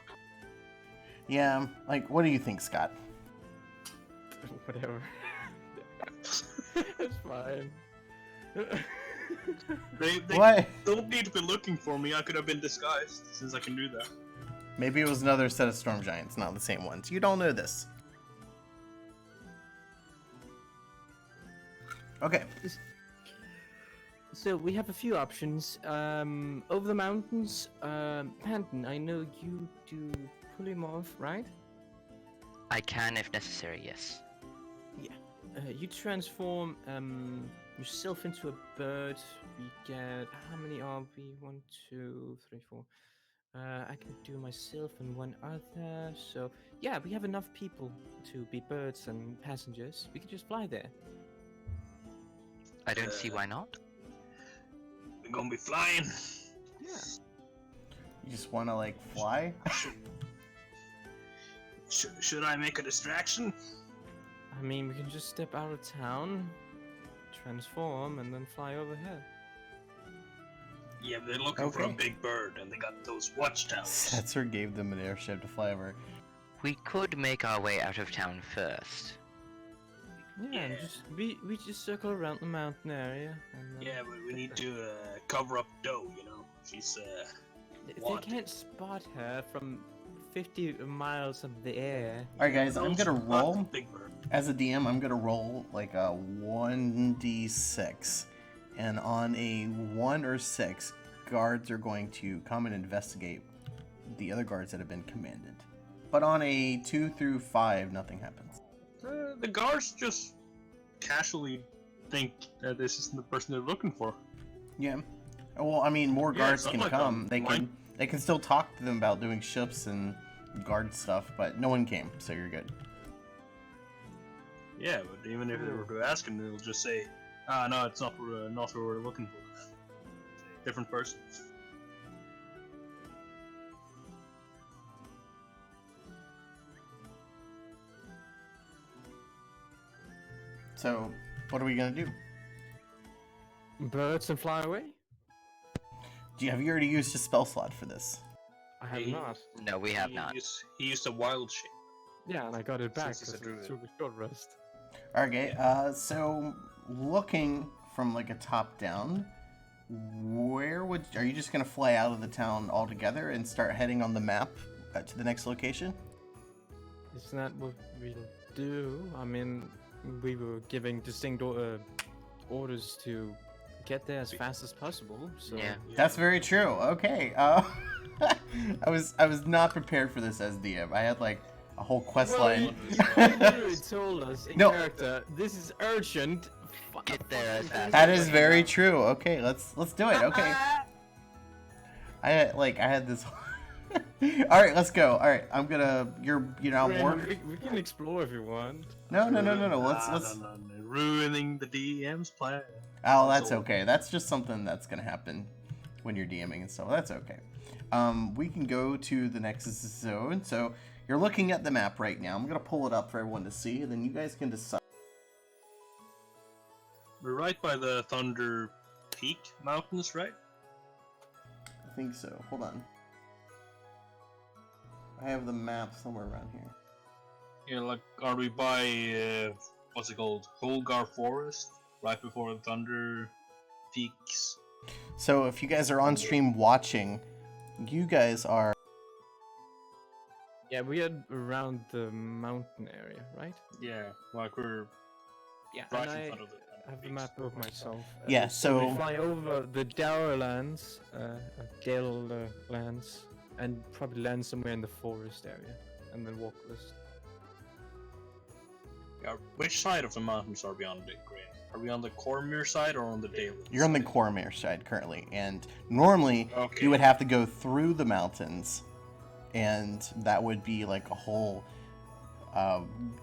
yeah, like, what do you think, Scott? Whatever. It's fine. They What? don't need to be looking for me. I could have been disguised, since I can do that. Maybe it was another set of storm giants, not the same ones. You don't know this. Okay. So we have a few options. Over the mountains, Panton, I know you do polymorph, right? I can if necessary, yes. You transform yourself into a bird. We get, how many are we? 1, 2, 3, 4. I can do myself and one other. So yeah, we have enough people to be birds and passengers. We can just fly there. I don't see why not. We're gonna be flying. Yeah. You just want to like fly? Should I make a distraction? I mean, we can just step out of town, transform, and then fly overhead. Yeah, they're looking for a Okay. big bird, and they got those watchtowers. Setzer gave them an airship to fly over. We could make our way out of town first. Yeah, and Yeah. just we just circle around the mountain area. And then Yeah, but we need to cover up Doe. You know, she's They wanted. can't spot her from 50 miles of the air. Alright guys, I'm gonna roll. Big bird. As a DM, I'm gonna roll like a 1d6. And on a 1 or 6, guards are going to come and investigate the other guards that have been commanded. But on a 2 through 5, nothing happens. The guards just casually think that this isn't the person they're looking for. Yeah. Well, I mean, more Yeah, guards something can like come. that. They can still talk to them about doing shifts and guard stuff, but no one came, so you're good. Yeah, but even if they were to ask him, they'll just say, no, it's not what we're looking for. Different person. So, what are we gonna do? Birds and fly away? Have you already used a spell slot for this? I have He- not. No, we have not. He used a wild shape. Yeah, and I got it back Since he's a because it druid. took a short rest. Okay, so looking from like a top down, are you just gonna fly out of the town altogether and start heading on the map to the next location? Isn't that what we'll do? I mean, we were giving distinct orders to get there as fast as possible. So Yeah. That's very true. Okay, I was not prepared for this as DM. I had like a whole quest Well, line. you literally told us in No. character, this is urgent. Get there as fast That as is we very can. true. Okay, let's do it. Okay. I had this. All right, let's go. All right, I'm gonna. You know, I'm more. We can explore if you want. No. Let's. No, ruining the DM's plan. Oh, that's okay. That's just something that's gonna happen when you're DMing and stuff. That's okay. We can go to the next zone. So you're looking at the map right now. I'm gonna pull it up for everyone to see, and then you guys can decide. We're right by the Thunder Peak Mountains, right? I think so. Hold on. I have the map somewhere around here. Yeah, like, are we by, what's it called? Holgar Forest? Right before the Thunder Peaks? So if you guys are on stream watching, you guys are. Yeah, we are around the mountain area, right? Yeah, like we're Yeah, right and in I front of the have the peaks. map of myself. Yeah, we so- fly over the Dower lands, Gale lands, and probably land somewhere in the forest area, and then walk west. Yeah, which side of the mountains are we on, Green? Are we on the Cormyr side or on the Dale? You're on the Cormyr side currently, and normally Okay. you would have to go through the mountains, and that would be like a whole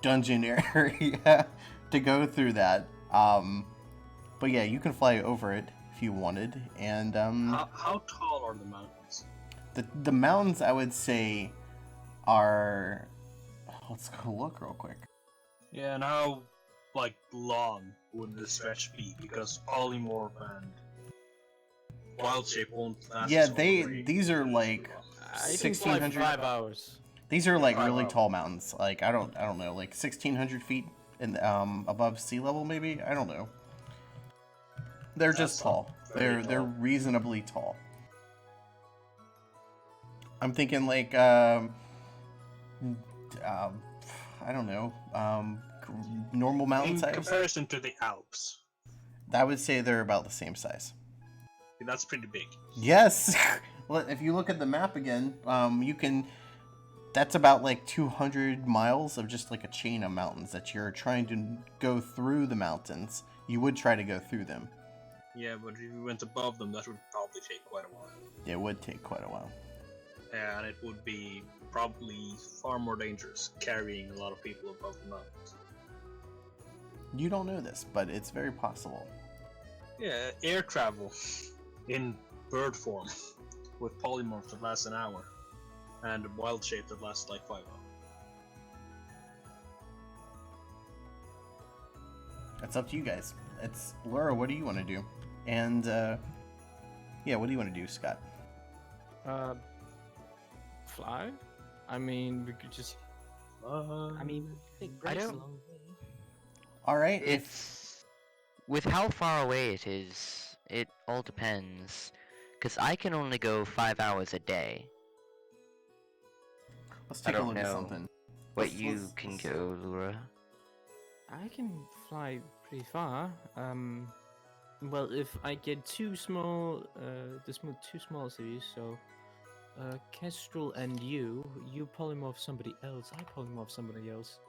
dungeon area to go through that. But yeah, you can fly over it if you wanted, and How tall are the mountains? the mountains I would say are. Let's go look real quick. Yeah, and how, like, long would the stretch be? Because Polymorph and Wild Shape won't last. Yeah, so very- these are like I can fly 1600. 5 hours. These are like Five really hours. tall mountains. Like I don't know, like 1,600 feet in above sea level, maybe. I don't know. They're That's just tall. very They're tall. reasonably tall. I'm thinking like I don't know, normal mountain In size. comparison to the Alps, I would say they're about the same size. that's pretty big. Yes. Well, if you look at the map again, you can. That's about like 200 miles of just like a chain of mountains that you're trying to go through the mountains. You would try to go through them. Yeah, but if you went above them, that would probably take quite a while. It would take quite a while. and it would be probably far more dangerous carrying a lot of people above the mountains. You don't know this, but it's very possible. Yeah, air travel in bird form with polymorphs that last an hour, and wild shape that lasts like 5 hours. It's up to you guys. It's Laura. What do you want to do? And yeah, what do you want to do, Scott? Fly? I mean, we could just. I mean, I don't. All right. It's with how far away it is. It all depends, cause I can only go 5 hours a day. Let's I take a don't look at know something. What you can go, Lura. I can fly pretty far. Well, if I get two small cities, so Kestrel and you polymorph somebody else, I polymorph somebody else.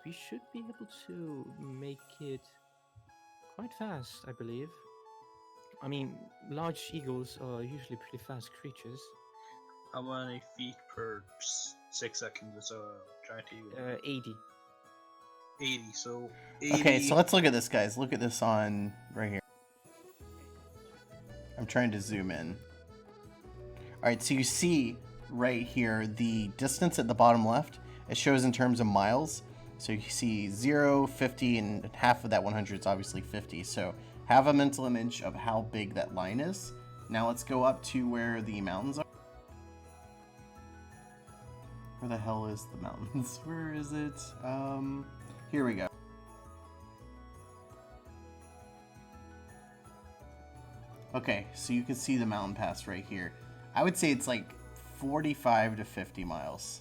We should be able to make it quite fast, I believe. I mean, large eagles are usually pretty fast creatures. How many feet per 6 seconds is a giant eagle? 80. 80, so 80... Okay, so let's look at this, guys. Look at this on right here. I'm trying to zoom in. All right, so you see right here the distance at the bottom left. It shows in terms of miles. So you see 0, 50, and half of that 100 is obviously 50. So have a mental image of how big that line is. Now let's go up to where the mountains are. Where the hell is the mountains? Where is it? Here we go. Okay, so you can see the mountain pass right here. I would say it's like 45 to 50 miles.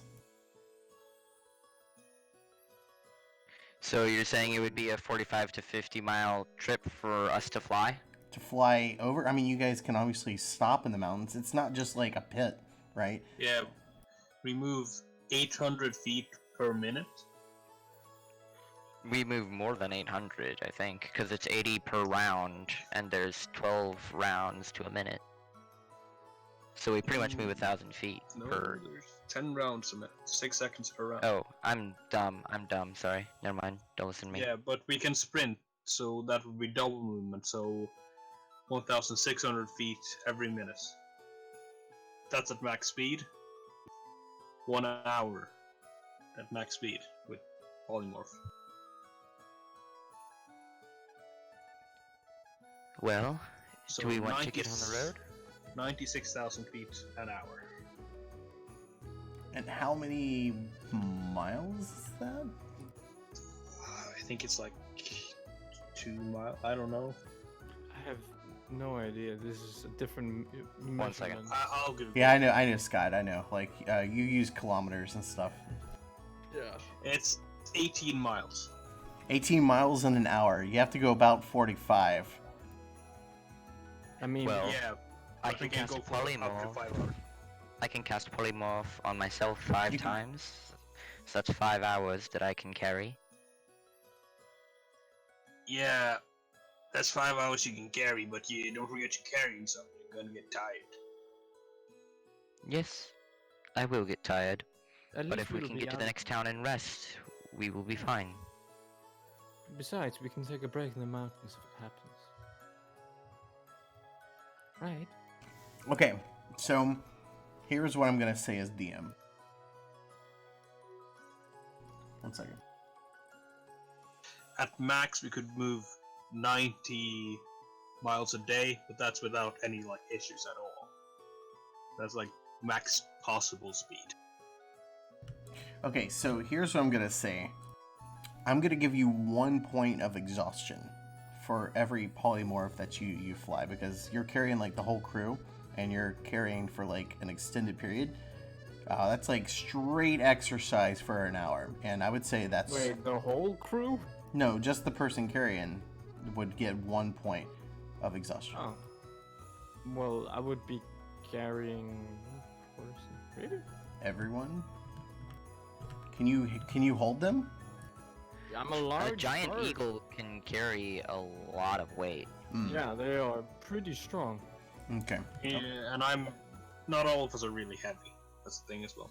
So you're saying it would be a 45 to 50 mile trip for us to fly? To fly over? I mean, you guys can obviously stop in the mountains. It's not just like a pit, right? Yeah, we move 800 feet per minute. We move more than 800, I think, because it's 80 per round, and there's 12 rounds to a minute. So we pretty much move 1,000 feet No, per. there's 10 rounds a minute, 6 seconds per round. Oh, I'm dumb. Sorry. Never mind. Don't listen to me. Yeah, but we can sprint, so that would be double movement, so 1,600 feet every minute. That's at max speed. 1 hour at max speed with polymorph. Well, So do we want to get on the road? 96,000 feet an hour. And how many miles is that? I think it's like 2 miles. I don't know. I have no idea. This is a different One second. measurement. I'll give it. Yeah, I know, Scott. I know. Like, you use kilometers and stuff. Yeah. It's 18 miles. 18 miles in an hour. You have to go about 45. I mean, Well, Yeah, I but we can cast go for up to polymorph. 5 hours. I can cast polymorph on myself 5 You can- times. So that's 5 hours that I can carry. Yeah, that's 5 hours you can carry, but you don't forget you're carrying something. You're gonna get tired. Yes, I will get tired. at But least if we we'll can be get to the out. next town and rest, we will be fine. Besides, we can take a break in the mountains if it happens. Right. Okay, so here's what I'm going to say as DM. One second. At max, we could move 90 miles a day, but that's without any like issues at all. That's like max possible speed. Okay, so here's what I'm going to say. I'm going to give you 1 point of exhaustion for every polymorph that you fly, because you're carrying like the whole crew and you're carrying for like an extended period. That's like straight exercise for an hour, and I would say that's... Wait, the whole crew? No, just the person carrying would get 1 point of exhaustion. Oh. Well, I would be carrying one person. Really? Everyone? Can you hold them? I'm a large A giant bird. eagle can carry a lot of weight. Mm, Yeah, they are pretty strong. Okay. Yeah, and I'm not all of us are really heavy. That's the thing as well.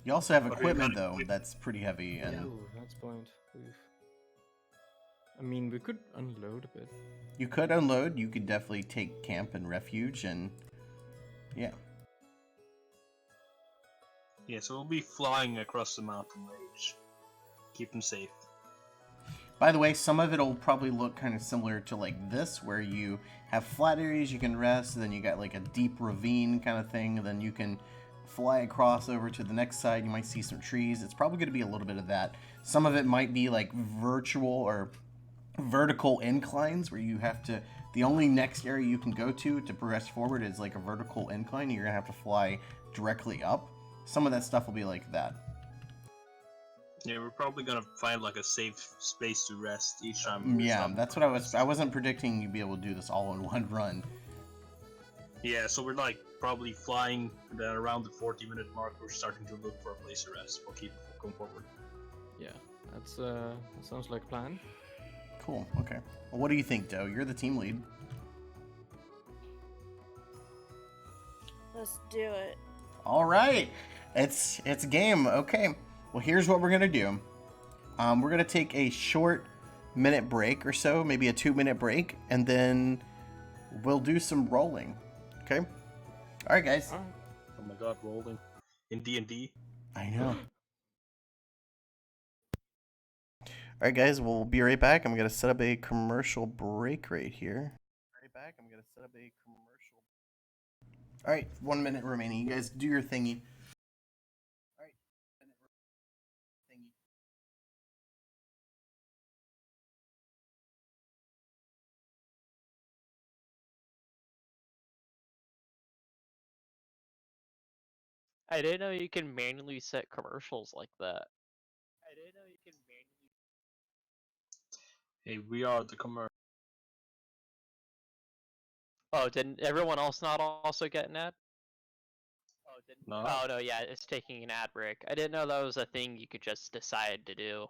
You also have But we equipment gotta- though that's pretty heavy, and Ooh, that's point. I mean, we could unload a bit. you could unload. You could definitely take camp and refuge, and yeah. Yeah, so we'll be flying across the mountain range. Keep them safe. By the way, some of it'll probably look kind of similar to like this, where you have flat areas you can rest, and then you got like a deep ravine kind of thing, and then you can fly across over to the next side. You might see some trees. It's probably going to be a little bit of that. Some of it might be like virtual or vertical inclines, where you have to, the only next area you can go to progress forward is like a vertical incline, and you're going to have to fly directly up. Some of that stuff will be like that. Yeah, we're probably gonna find like a safe space to rest each time. Yeah, that's what I wasn't predicting you'd be able to do this all in one run. Yeah, so we're like probably flying, and then around the 40-minute mark, we're starting to look for a place to rest. We'll keep going forward. Yeah, that sounds like a plan. Cool. Okay. Well, what do you think, Doe? You're the team lead. Let's do it. All right. It's a game. Okay. Well, here's what we're gonna do. We're gonna take a short minute break or so, maybe a 2-minute break, and then we'll do some rolling. Okay. All right, guys. Alright. Oh my god, rolling in D&D. I know. All right, guys. We'll be right back. I'm gonna set up a commercial break right here. Right back. I'm gonna set up a commercial. All right, 1 minute remaining. You guys do your thingy. All right. Thingy. I didn't know you can manually set commercials like that. Hey, we are the commercial. Oh, didn't everyone else not also get an ad? No. Oh no, yeah, it's taking an ad break. I didn't know that was a thing you could just decide to do.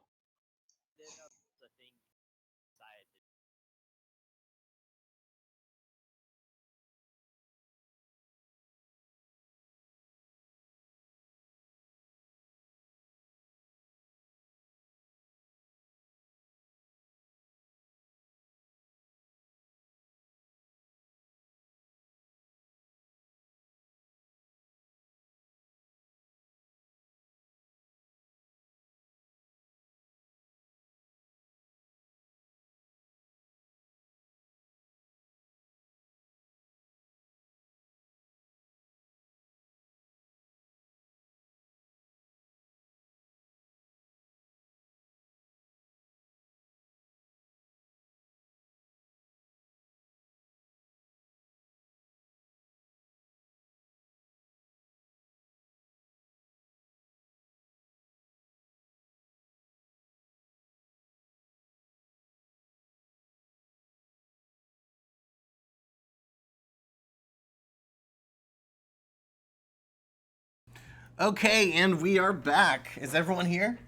Okay, and we are back. Is everyone here?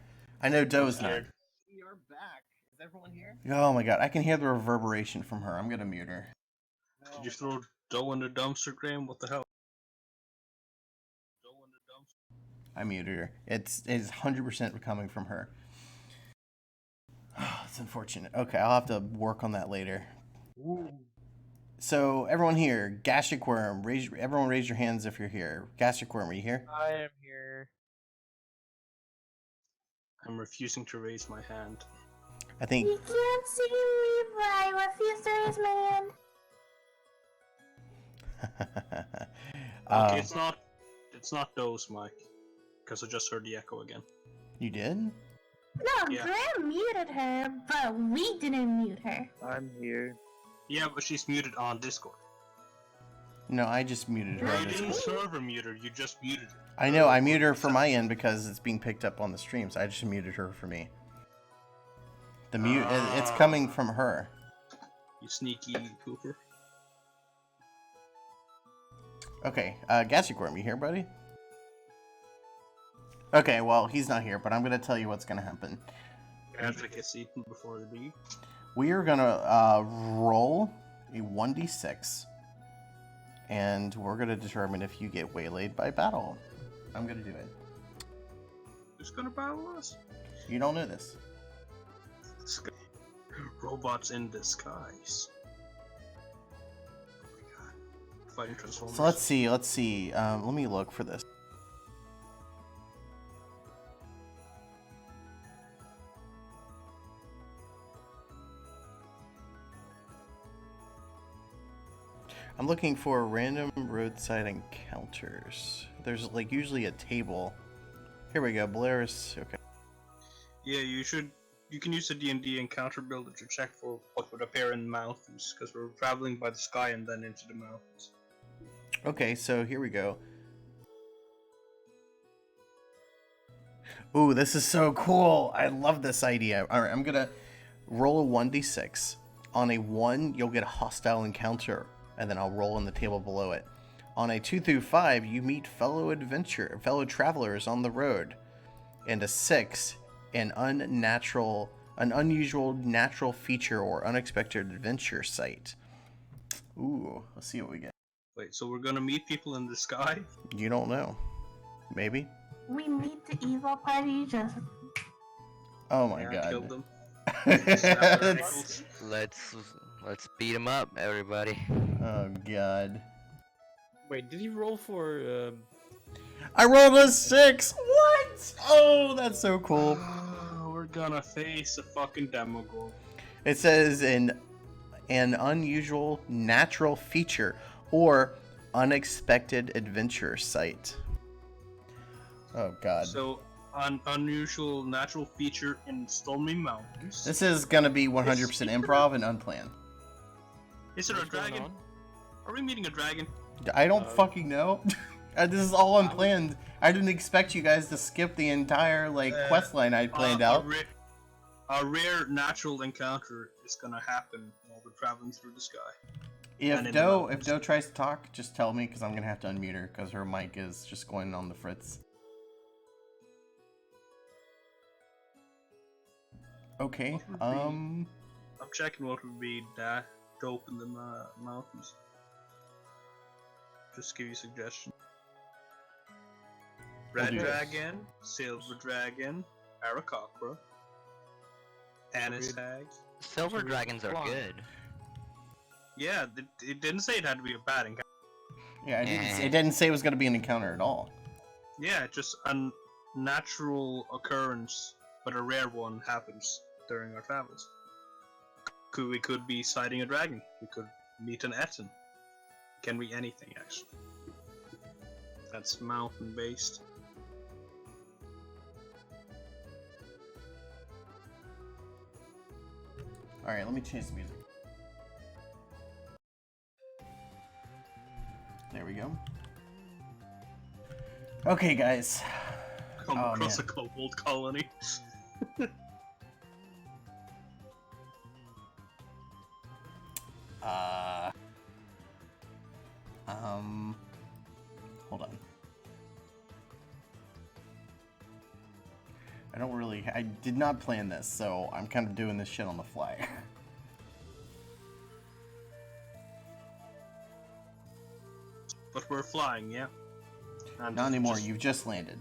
I know Doe's not. We are back. Is everyone here? Oh my god, I can hear the reverberation from her. I'm gonna mute her. Did you throw dough in the dumpster, Graham? What the hell? I muted her. It's 100% coming from her. It's unfortunate. Okay, I'll have to work on that later. Ooh. So everyone here, Gastric Worm, everyone raise your hands if you're here. Gastric Worm, are you here? I am here. I'm refusing to raise my hand. I think. You can't see me, but I refuse to raise my hand. Okay, it's not those, Mike. Because I just heard the echo again. You did? No, Yeah. Graham muted her, but we didn't mute her. I'm here. Yeah, but she's muted on Discord. No, I just muted her. You on this didn't one. server mute her, you just muted her. I know, I muted her for my end because it's being picked up on the stream, so I just muted her for me. The mute, it's coming from her. You sneaky pooper. Okay, Gastric Worm, you here, buddy? Okay, well, he's not here, but I'm gonna tell you what's gonna happen. Advocacy before the league. We are gonna roll a 1d6, and we're gonna determine if you get waylaid by battle. I'm gonna do it. Who's gonna battle us? You don't know this. Robots in disguise. Oh my god. Fighting Transformers. So let's see. Let me look for this. I'm looking for random roadside encounters. There's like usually a table. Here we go, Blair's. Okay. Yeah, you can use the D&D encounter builder to check for what would appear in mountains, because we're traveling by the sky and then into the mountains. Okay, so here we go. Ooh, this is so cool. I love this idea. All right, I'm gonna roll a 1d6. On a 1, you'll get a hostile encounter, and then I'll roll on the table below it. On a 2 through 5, you meet fellow travelers on the road. And a 6, an unusual natural feature or unexpected adventure site. Ooh, let's see what we get. Wait, so we're gonna meet people in the sky? You don't know. Maybe? We meet the evil party just. Oh my Yeah, god. killed them. That's- Let's beat him up, everybody. oh god. Wait, did he roll for? I rolled a 6! What? Oh, that's so cool. We're gonna face a fucking Demogorgon. It says an unusual natural feature or unexpected adventure site. Oh god. So, an unusual natural feature in Stormy Mountains. This is gonna be 100% improv and unplanned. Is there a What's going dragon? on? Are we meeting a dragon? I don't fucking know. This is all unplanned. I didn't expect you guys to skip the entire quest line I planned out. A rare natural encounter is gonna happen while we're traveling through the sky. If and in the Doe mountains. tries to talk, just tell me because I'm gonna have to unmute her because her mic is just going on the fritz. Okay. What would I'm checking what would be that dope in the mountains. Just give you a suggestion. Red do this. dragon, silver dragon, Arakocra, Anis hag. Silver dragons are fly. good. Yeah, it didn't say it had to be a bad encounter. Yeah, it didn't say it was gonna be an encounter at all. Yeah, just a natural occurrence, but a rare one happens during our travels. We could be sighting a dragon. We could meet an Etten. Can be anything, actually. That's mountain based. All right, let me change the music. There we go. Okay, guys. Come Oh, across man. a kobold colony. Hold on. I did not plan this, so I'm kind of doing this shit on the fly. But we're flying, yeah? And Not anymore, just- you've just landed.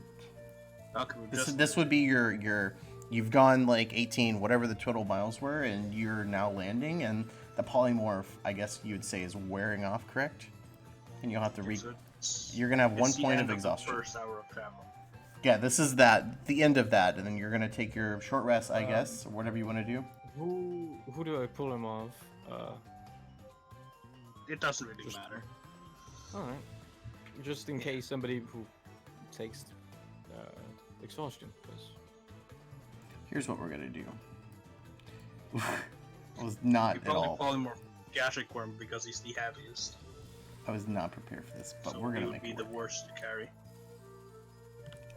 Okay, we're just... This would be your you've gone like 18, whatever the total miles were, and you're now landing, and the polymorph, I guess you would say, is wearing off, correct? And you'll have to you're gonna have it's 1 the point end of exhaustion. The first hour of travel. Yeah, this is the end of that, and then you're gonna take your short rest, I guess, or whatever you want to do. Who do I pull him off? It doesn't really Just- matter. Alright. Just in case somebody who takes exhaustion, because Here's what we're gonna do. I was not You at probably all. polymorph Gashik Worm because he's the heaviest. I was not prepared for this, but so we're he gonna would make be it the work. worst to carry.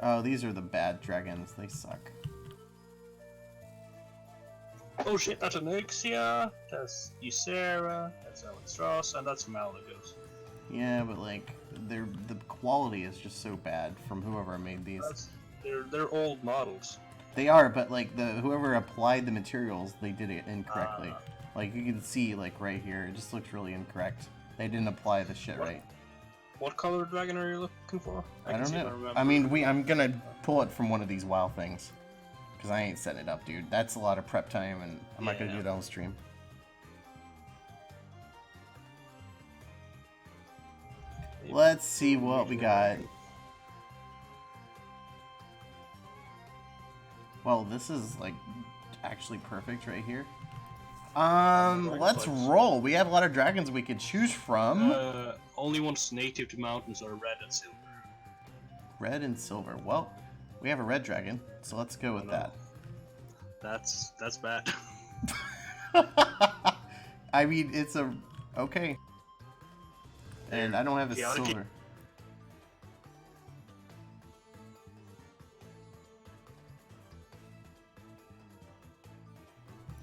Oh, these are the bad dragons. They suck. Oh shit, that's Onyxia, that's Ysera, that's Alexstrasza, and that's Malagos. Yeah, but like, the quality is just so bad from whoever made these. They're old models. They are, but like whoever applied the materials, they did it incorrectly. Ah. Like you can see, like right here, it just looks really incorrect. They didn't apply the shit What? right. What color dragon are you looking for? I can don't see if know. remember. I mean, I'm gonna pull it from one of these WoW things. Because I ain't setting it up, dude. That's a lot of prep time, and I'm not gonna do that on stream. Let's see what we got. Well, this is like actually perfect right here. Let's roll. We have a lot of dragons we could choose from. Only ones native to mountains are red and silver. Red and silver. Well, we have a red dragon, so let's go with that. That's bad. I mean, it's a okay. And I don't have a Chaotic. silver.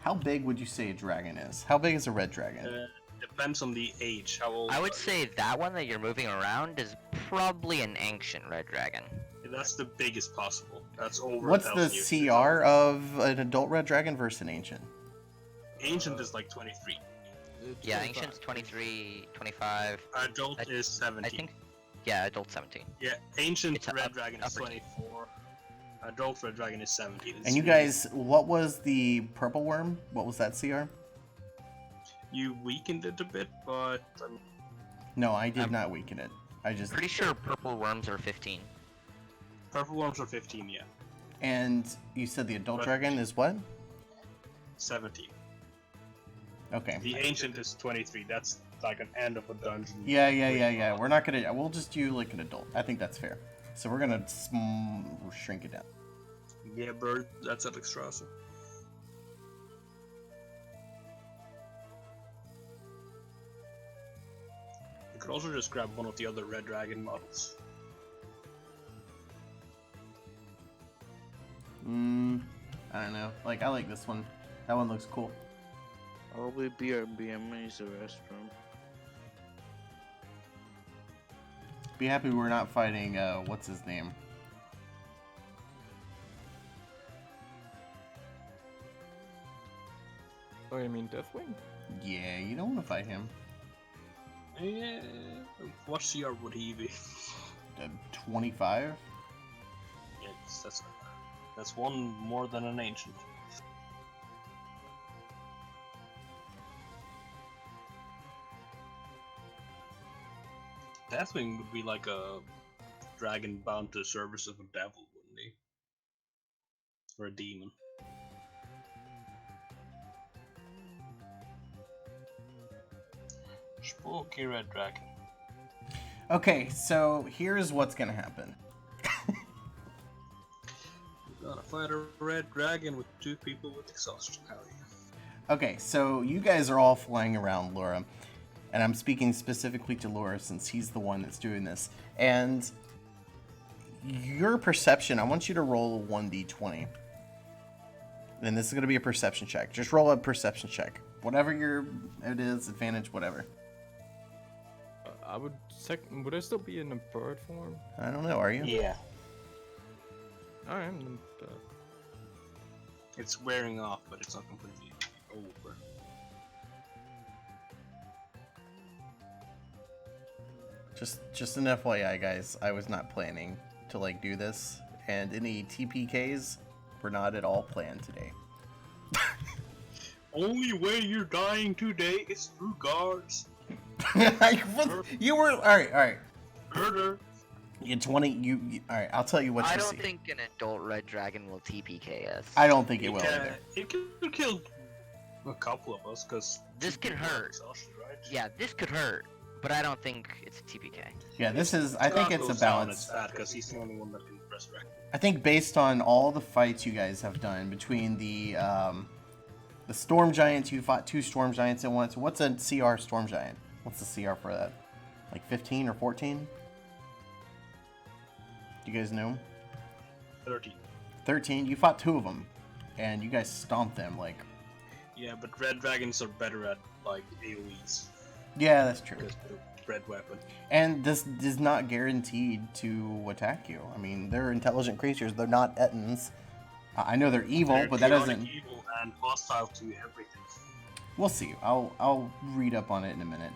How big would you say a dragon is? How big is a red dragon? Depends on the age. How old? I would say that one that you're moving around is probably an ancient red dragon. That's the biggest possible. That's over. What's the 1,000 years. CR of an adult red dragon versus an ancient? Ancient is like 23. Yeah, ancient's 23, 25. Adult is 17. I think. Yeah, adult 17. Yeah, ancient It's red up- dragon is upper- 24. Adult red dragon is 17. And you guys, what was the purple worm? What was that CR? You weakened it a bit, but No, I did not weaken it. I just Pretty sure purple worms are 15. purple worms are 15. Yeah, And you said the adult But- dragon is what? 17. Okay. The ancient is 23. That's like an end of a dungeon. Yeah. We're not gonna. We'll just do like an adult. I think that's fair. So we're gonna shrink it down. Yeah, bird. That's at Extrasen. You could also just grab one of the other red dragon models. I don't know. Like I like this one. That one looks cool. I'll be BRB. I'm gonna use the restroom. Be happy we're not fighting. What's his name? Oh, you mean Deathwing? Yeah, you don't want to fight him. Yeah. What CR would he be? 25. Yes, that's one more than an ancient. Deathwing would be like a dragon bound to the service of a devil, wouldn't he? Or a demon. Spooky red dragon. Okay, so here's what's gonna happen. We're gonna fight a red dragon with two people with exhaustion. Hell yeah. Okay, so you guys are all flying around Laura, and I'm speaking specifically to Laura since he's the one that's doing this. And your perception, I want you to roll a 1d20. And this is going to be a perception check. Just roll a perception check. Whatever it is, advantage, whatever. I would would I still be in a bird form? I don't know, are you? Yeah. I am. It's wearing off, but it's not completely over. Just an FYI, guys. I was not planning to like do this, and any TPKs were not at all planned today. Only way you're dying today is through guards. You were all right. Murder. You 20. You all right? I'll tell you what I you don't see. think an adult red dragon will TPK us. I don't think it will can, either. it can kill a couple of us, because This can hurt. right? Yeah, this could hurt, but I don't think it's a TPK. Yeah, this is. I think it's a balance. It's bad because he's the only one that can resurrect. I think based on all the fights you guys have done between the storm giants, you fought 2 storm giants at once. What's a CR storm giant? What's the CR for that? Like 15 or 14? Do you guys know? 13. 13. You fought 2 of them, and you guys stomped them like. Yeah, but red dragons are better at like AoEs Yeah, that's true. because they're red weapon. And this is not guaranteed to attack you. I mean, they're intelligent creatures. They're not Ettins. I know they're evil, They're but that chaotic, doesn't. evil and hostile to everything. We'll see. I'll read up on it in a minute.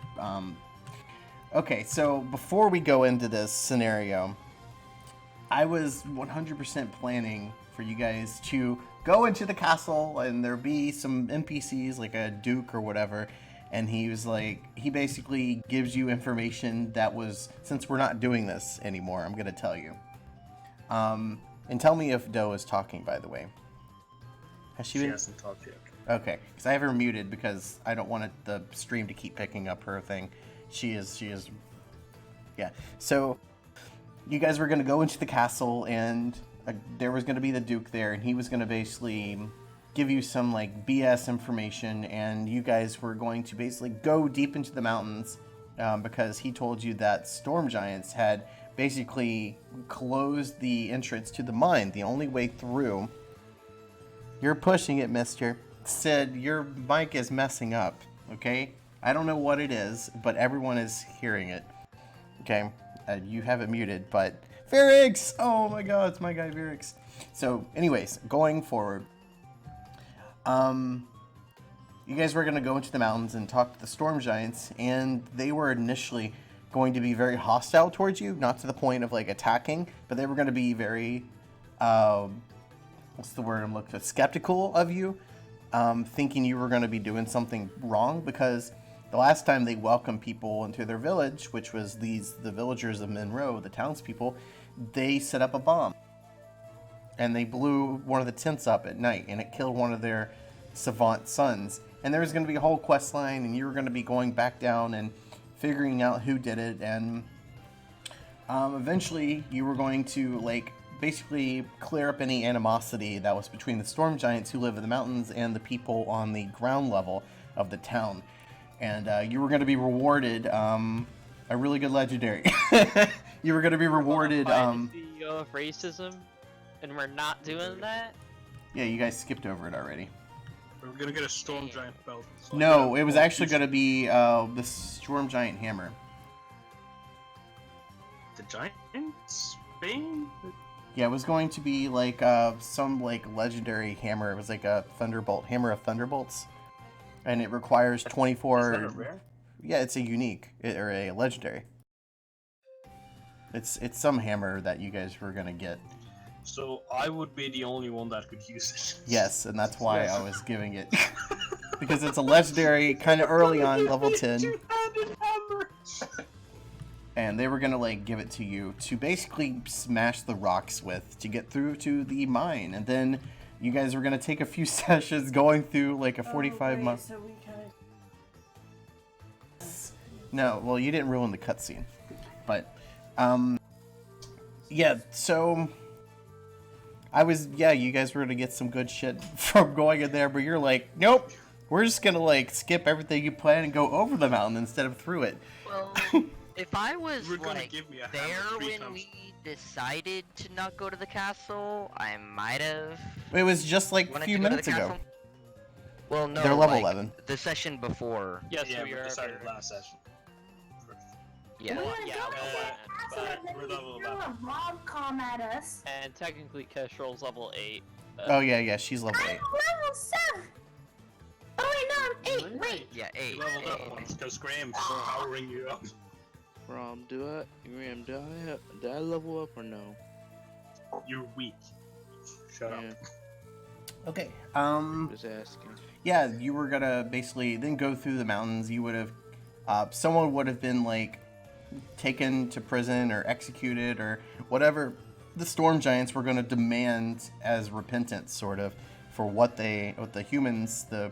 Okay, so before we go into this scenario, I was 100% planning for you guys to go into the castle and there be some NPCs like a duke or whatever, and he basically gives you information that was, since we're not doing this anymore, I'm gonna tell you. And tell me if Doe is talking, by the way. Has she She been? hasn't talked yet. Okay, because I have her muted because I don't want the stream to keep picking up her thing. She is, yeah. So, you guys were going to go into the castle, and there was going to be the Duke there, and he was going to basically give you some, like, BS information, and you guys were going to basically go deep into the mountains, because he told you that storm giants had basically closed the entrance to the mine, the only way through. You're pushing it, mister. Sid, your mic is messing up, okay? I don't know what it is, but everyone is hearing it. Okay, you have it muted, but... Virix! Oh my god, it's my guy Virix. So, anyways, going forward. You guys were going to go into the mountains and talk to the storm giants, and they were initially going to be very hostile towards you, not to the point of, like, attacking, but they were going to be very... what's the word I'm looking for? Skeptical of you, thinking you were going to be doing something wrong, because the last time they welcomed people into their village, which was the villagers of Monroe, the townspeople, they set up a bomb. And they blew one of the tents up at night, and it killed one of their savant sons. And there was going to be a whole quest line, and you were going to be going back down and figuring out who did it, and eventually you were going to, like, basically clear up any animosity that was between the storm giants who live in the mountains and the people on the ground level of the town. And you were going to be rewarded a really good legendary. You were going to be rewarded... The CEO of racism, and we're not doing that? Yeah, you guys skipped over it already. We're gonna get a storm giant belt. So No, it was actually going to be the storm giant hammer. The giants? Bane? Yeah, it was going to be like some like legendary hammer. It was like a thunderbolt, hammer of thunderbolts, and it requires 24. Is that a rare? Yeah, it's a unique or a legendary. It's some hammer that you guys were gonna get. So I would be the only one that could use it. Yes, and that's why I was giving it because it's a legendary, kind of early on, level 10. And they were gonna like give it to you to basically smash the rocks with to get through to the mine, and then you guys were gonna take a few sessions going through like a 45 So we kind of... No, well, you didn't ruin the cutscene, but yeah. So you guys were gonna get some good shit from going in there, but you're like, nope, we're just gonna like skip everything you planned and go over the mountain instead of through it. Well, if I was You were gonna like give me a there hammer 3 when times. we decided to not go to the castle, I might have It was just like a wanted few to go to minutes the ago. castle. Well, no, They're level like, 11. the session before. Yes, Yeah, we we are. decided last session. Yeah. We wanna Yeah, go to but- the castle and then we're he level threw a 11. rom-com at us. And technically, Kestrel's level 8. Oh yeah, she's level 8. I'm level 7! Oh wait, no, I'm 8, wait! Yeah, 8. You leveled up eight. once because Graham's powering you up. Graham, do I level up or no? You're weak. Shut Yeah, up. Okay. just asking. Yeah, you were gonna basically then go through the mountains. You would have, someone would have been like taken to prison or executed or whatever the storm giants were gonna demand as repentance, sort of, for what the humans, the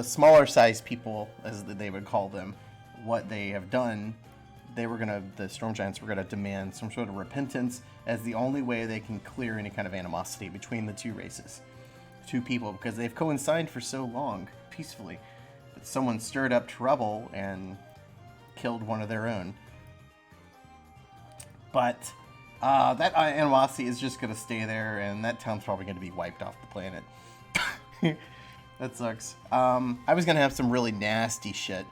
smaller sized people, as they would call them, what they have done. The storm giants were gonna demand some sort of repentance as the only way they can clear any kind of animosity between the two races. Two people, because they've coincided for so long peacefully, but someone stirred up trouble and killed one of their own. But that animosity is just gonna stay there, and that town's probably gonna be wiped off the planet. That sucks. I was gonna have some really nasty shit.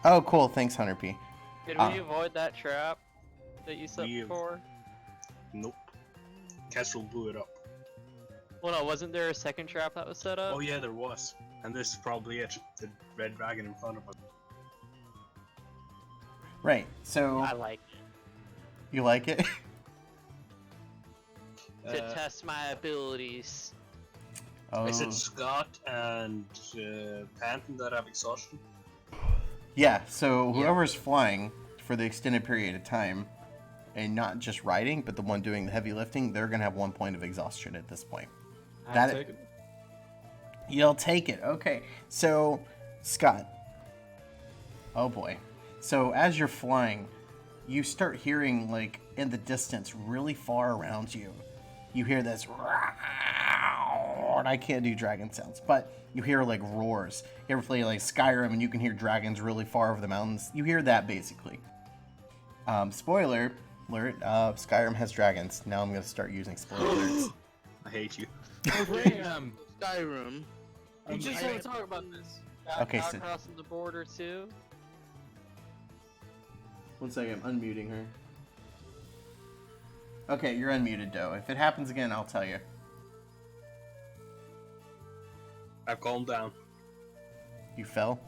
Oh, cool. Thanks, Hunter P. Did Ah. we avoid that trap that you set We- before? Nope. Kestrel blew it up. Well, no, wasn't there a second trap that was set up? Oh yeah, there was. And this is probably it. The red dragon in front of us. Right. So I like you like it? to test my abilities. Oh. Is it Scott and Panton that have exhaustion? Yeah. So whoever's flying for the extended period of time, and not just riding, but the one doing the heavy lifting, they're gonna have 1 point of exhaustion at this point. I'll take it. You'll take it. Okay. So, Scott. Oh boy. So as you're flying, you start hearing, like, in the distance, really far around you, you hear this, and I can't do dragon sounds, but you hear, like, roars. You ever play, like, Skyrim and you can hear dragons really far over the mountains? You hear that, basically. Spoiler alert, Skyrim has dragons. Now I'm going to start using spoiler alerts. I hate you. Okay, Skyrim. we just want to talk about this. Okay, Not so- crossing the border too. 1 second, I'm unmuting her. Okay, you're unmuted, Doe. If it happens again, I'll tell you. I've calmed down. You fell?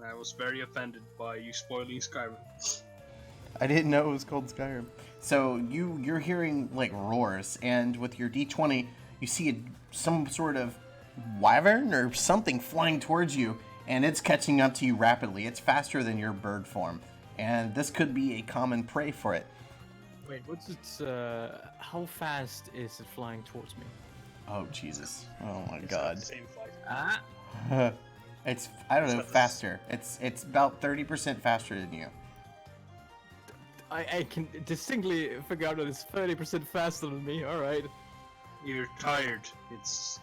I was very offended by you spoiling Skyrim. I didn't know it was called Skyrim. So you're hearing like roars, and with your D20, you see some sort of wyvern or something flying towards you, and it's catching up to you rapidly. It's faster than your bird form, and this could be a common prey for it. Wait, what's its, how fast is it flying towards me? Oh Jesus! Oh my It's not God! the same flight. Ah! It's I don't know faster. It's about 30% faster than you. I can distinctly figure out that it's 30% faster than me, alright. You're tired. It's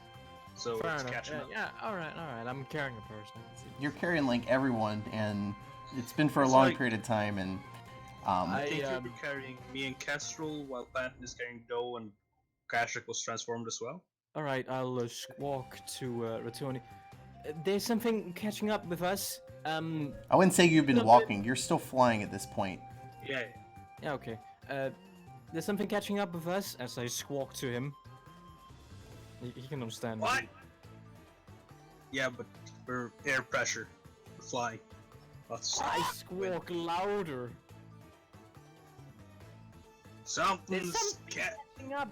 so Fair it's enough. catching up. Yeah, alright, I'm carrying a person. You're carrying like everyone, and it's been for a It's long like- period of time, and I think I, you're carrying me and Kestrel while Panton is carrying Doe and Kashik was transformed as well. alright, I'll walk to Ratoni. There's something catching up with us. I wouldn't say you've been No, but- walking. You're still flying at this point. Yeah. Yeah, okay. There's something catching up with us as I squawk to him. He can understand. What? Yeah, but we're air pressure. We're flying. That's I squawk louder. something's Catching up.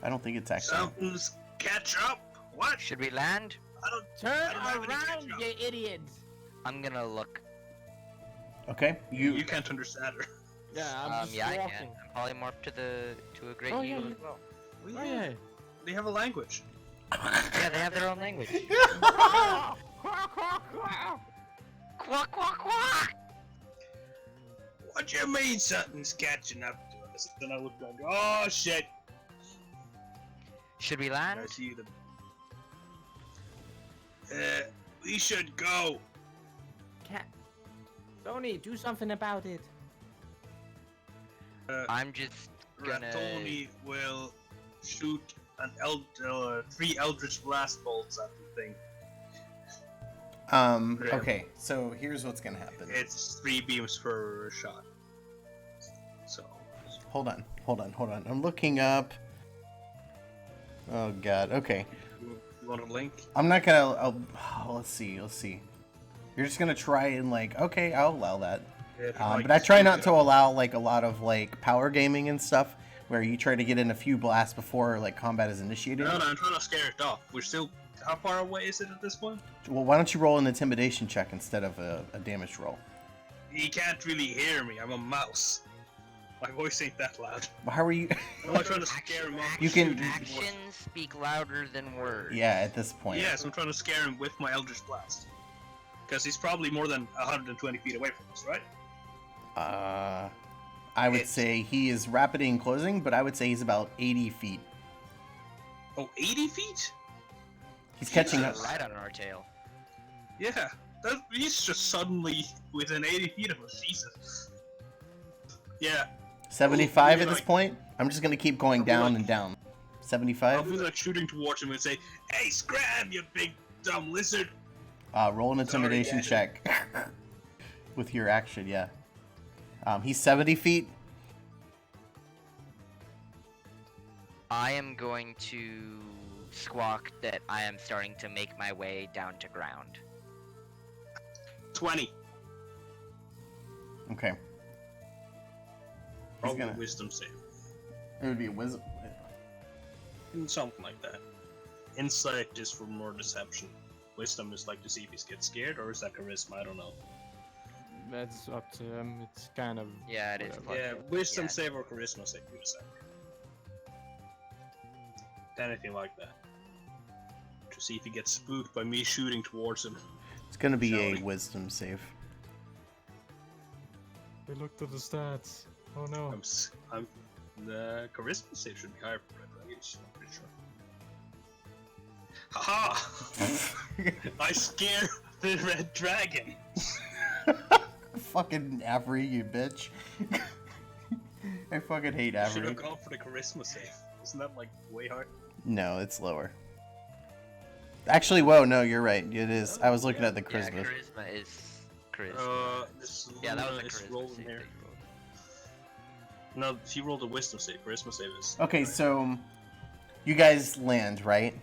I don't think it's actually. something's catch up. What? Should we land? I don't. Turn I don't have any around, catch-up. you idiots! I'm gonna look. Okay, You can't understand her. Yeah, I'm just Yeah, I walking. can. I'm polymorphed to a great Oh, yeah, eagle yeah. as well. Oh, yeah. They have a language. Yeah, they have their own language. Quack quack quack! What do you mean something's catching up to us? Then I look like, oh shit. Should we I land? see them. We should go. Cat. Tony, do something about it. I'm just gonna. Ratoni will shoot an 3 Eldritch Blast bolts at the thing. Yeah. Okay, so here's what's gonna happen. It's 3 beams per shot. So. Hold on. I'm looking up. Oh God. Okay. You want a link? I'm not gonna. Let's see. You're just gonna try and like. Okay, I'll allow that. But I try not to allow like a lot of like power gaming and stuff where you try to get in a few blasts before like combat is initiated. No, I'm trying to scare it off. We're still. How far away is it at this point? Well, why don't you roll an intimidation check instead of a damage roll? He can't really hear me. I'm a mouse. My voice ain't that loud. How are you? I'm not trying to scare him off. You can- Actions speak louder than words. Yeah, at this point. Yes, I'm trying to scare him with my Eldritch Blast. Because he's probably more than 120 feet away from us, right? I would say he is rapidly enclosing, but I would say he's about 80 feet. Oh, 80 feet? He's catching up. Jesus. Right on our tail. Yeah, he's just suddenly within 80 feet of us. Jesus. Yeah, 75 Ooh, at this like- point. I'm just gonna keep going I'll be down like- and down. I'll 75. be like shooting towards him and say, "Hey, scram, you big dumb lizard!" Roll an intimidation check with your action. Yeah. He's 70 feet. I am going to squawk that I am starting to make my way down to ground. 20. Okay. Probably gonna- wisdom save. It would be a wisdom. Something like that. Insight is for more deception. Wisdom is like to see if he gets scared, or is that charisma? I don't know. That's up to him. It's kind of. Yeah, it is. whatever. plus Yeah, two. wisdom Yeah. save or charisma save. You decide. Anything like that. To see if he gets spooked by me shooting towards him. It's gonna be Shall a we? wisdom save. We looked at the stats. Oh no. I'm the charisma save should be higher for red dragons. I'm pretty sure. Haha! I scare the red dragon. Fucking Avery, you bitch. I fucking hate I should Avery. have gone for the charisma save. Isn't that like way hard? No, it's lower. Actually, whoa, no, you're right. It is. I was looking at the Yeah, charisma. charisma is charisma. This Yeah, that was Luna a is charisma rolling save here. that you rolled. No, she rolled a wisdom save. Charisma save is. Okay, so you guys land, right?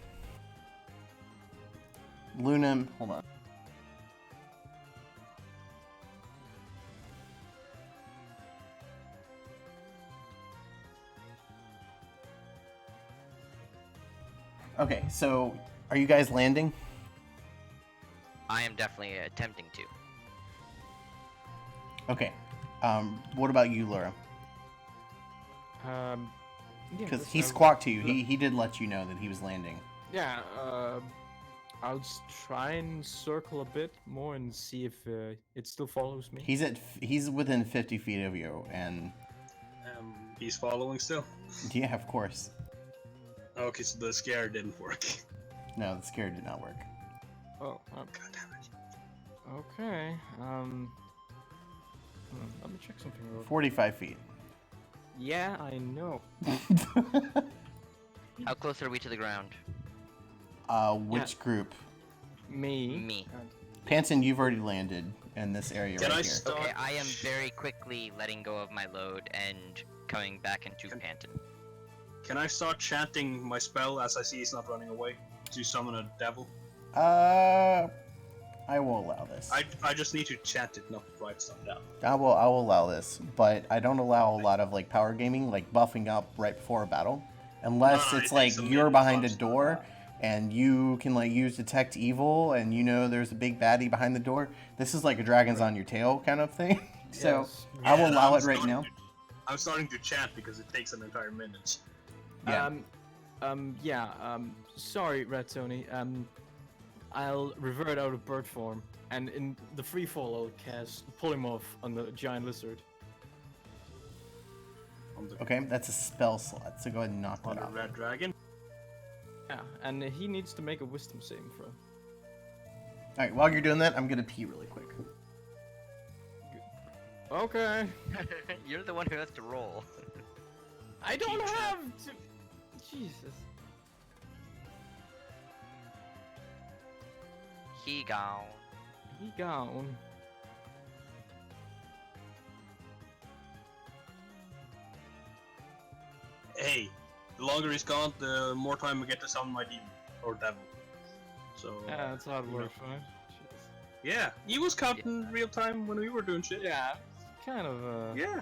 Luna, hold on. Okay, so are you guys landing? I am definitely attempting to. Okay. What about you, Laura? Yeah, Because that's- he I- squawked to you. He did let you know that he was landing. Yeah, I'll just try and circle a bit more and see if it still follows me. He's within 50 feet of you, and He's following still. yeah, of course. Okay, so the scare didn't work. No, the scare did not work. Oh, God damn it. okay. Let me check something real quick. 45 feet. Yeah, I know. How close are we to the ground? Which group? Me. Me. Panton, you've already landed in this area Can right I here. start? Okay, I am very quickly letting go of my load and coming back into Panton. Can I start chanting my spell as I see he's not running away to summon a devil? I will allow this. I just need to chant it, not write stuff down. I will allow this, but I don't allow a lot of like power gaming, like buffing up right before a battle, unless No, it's it like takes a you're minute behind a plus. door and you can like use detect evil and you know there's a big baddie behind the door. This is like a dragons on your tail kind of thing. So Yes. I will Yeah, allow I'm it right starting now. I'm starting to chant because it takes an entire minute. Yeah. Sorry, Red Tony. I'll revert out of bird form, and in the free fall, I'll cast Polymorph on the giant lizard. On the, Okay, that's a spell slot, so go ahead and knock on that the off. red dragon. Yeah, and he needs to make a wisdom saving throw. Alright, while you're doing that, I'm gonna pee really quick. Okay. You're the one who has to roll. I don't have to. Jesus. He gone. He gone. Hey, the longer he's gone, the more time we get to summon my demon or devil. So Yeah, that's how it you know. works, right? Yeah, he was counting real time when we were doing shit. Yeah, kind of. Yeah.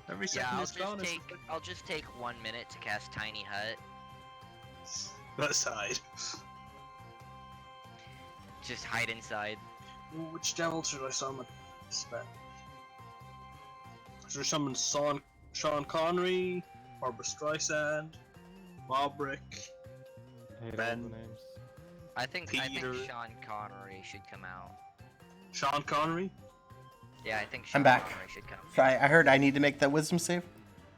Every Yeah, second is gone. I'll just take 1 minute to cast Tiny Hut. Aside. Just hide inside. Which devil should I summon? Should I summon Sean Connery, Barbara Streisand, Bobrick? I hate all Ben. the names. I think Peter. Sean Connery should come out. Sean Connery? Yeah, I think Sean I'm back. Connery should come. So I heard I need to make that wisdom save.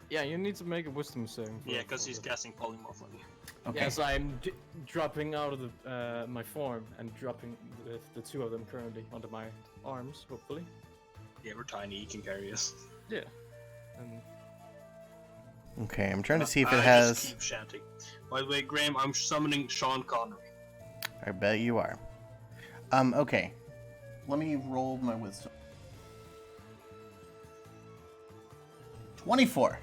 Yeah, you need to make a wisdom saving. Yeah, because he's casting polymorph on you. Okay. Yes, I'm dropping out of the my form and dropping the two of them currently onto my arms, hopefully. Yeah, we're tiny, he can carry us. Yeah. And Okay, I'm trying to see if I it just has. keep chanting. By the way, Graham, I'm summoning Sean Connery. I bet you are. Okay. Let me roll my wisdom. 24.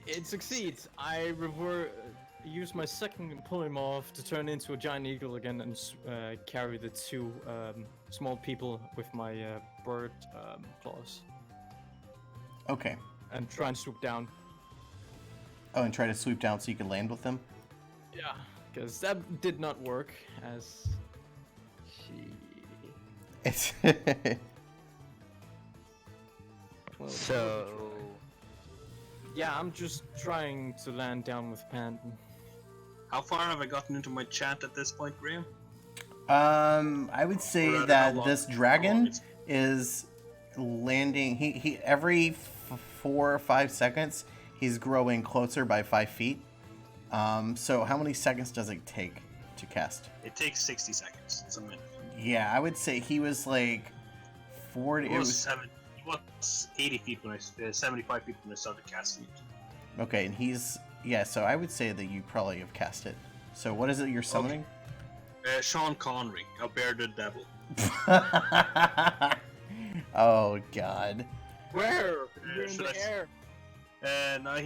it succeeds. I revert use my second polymorph to turn into a giant eagle again and carry the two small people with my bird claws Okay. and try and swoop down. Oh, and try to swoop down so you can land with them? Yeah, because that did not work as she. It's Well, So, yeah, I'm just trying to land down with Pant. How far have I gotten into my chant at this point, Graham? I would Or say rather, how that long- this how long dragon it's- is landing. He every 4 or 5 seconds, he's growing closer by 5 feet. So how many seconds does it take to cast? It takes 60 seconds. It's a minute. Yeah, I would say he was like 40. It was 80 feet when I 75 feet when I started casting it. Okay, and he's so I would say that you probably have cast it. So what is it you're summoning? Sean Connery, a bearded devil. Oh God. Where? You're in should the I- air. Now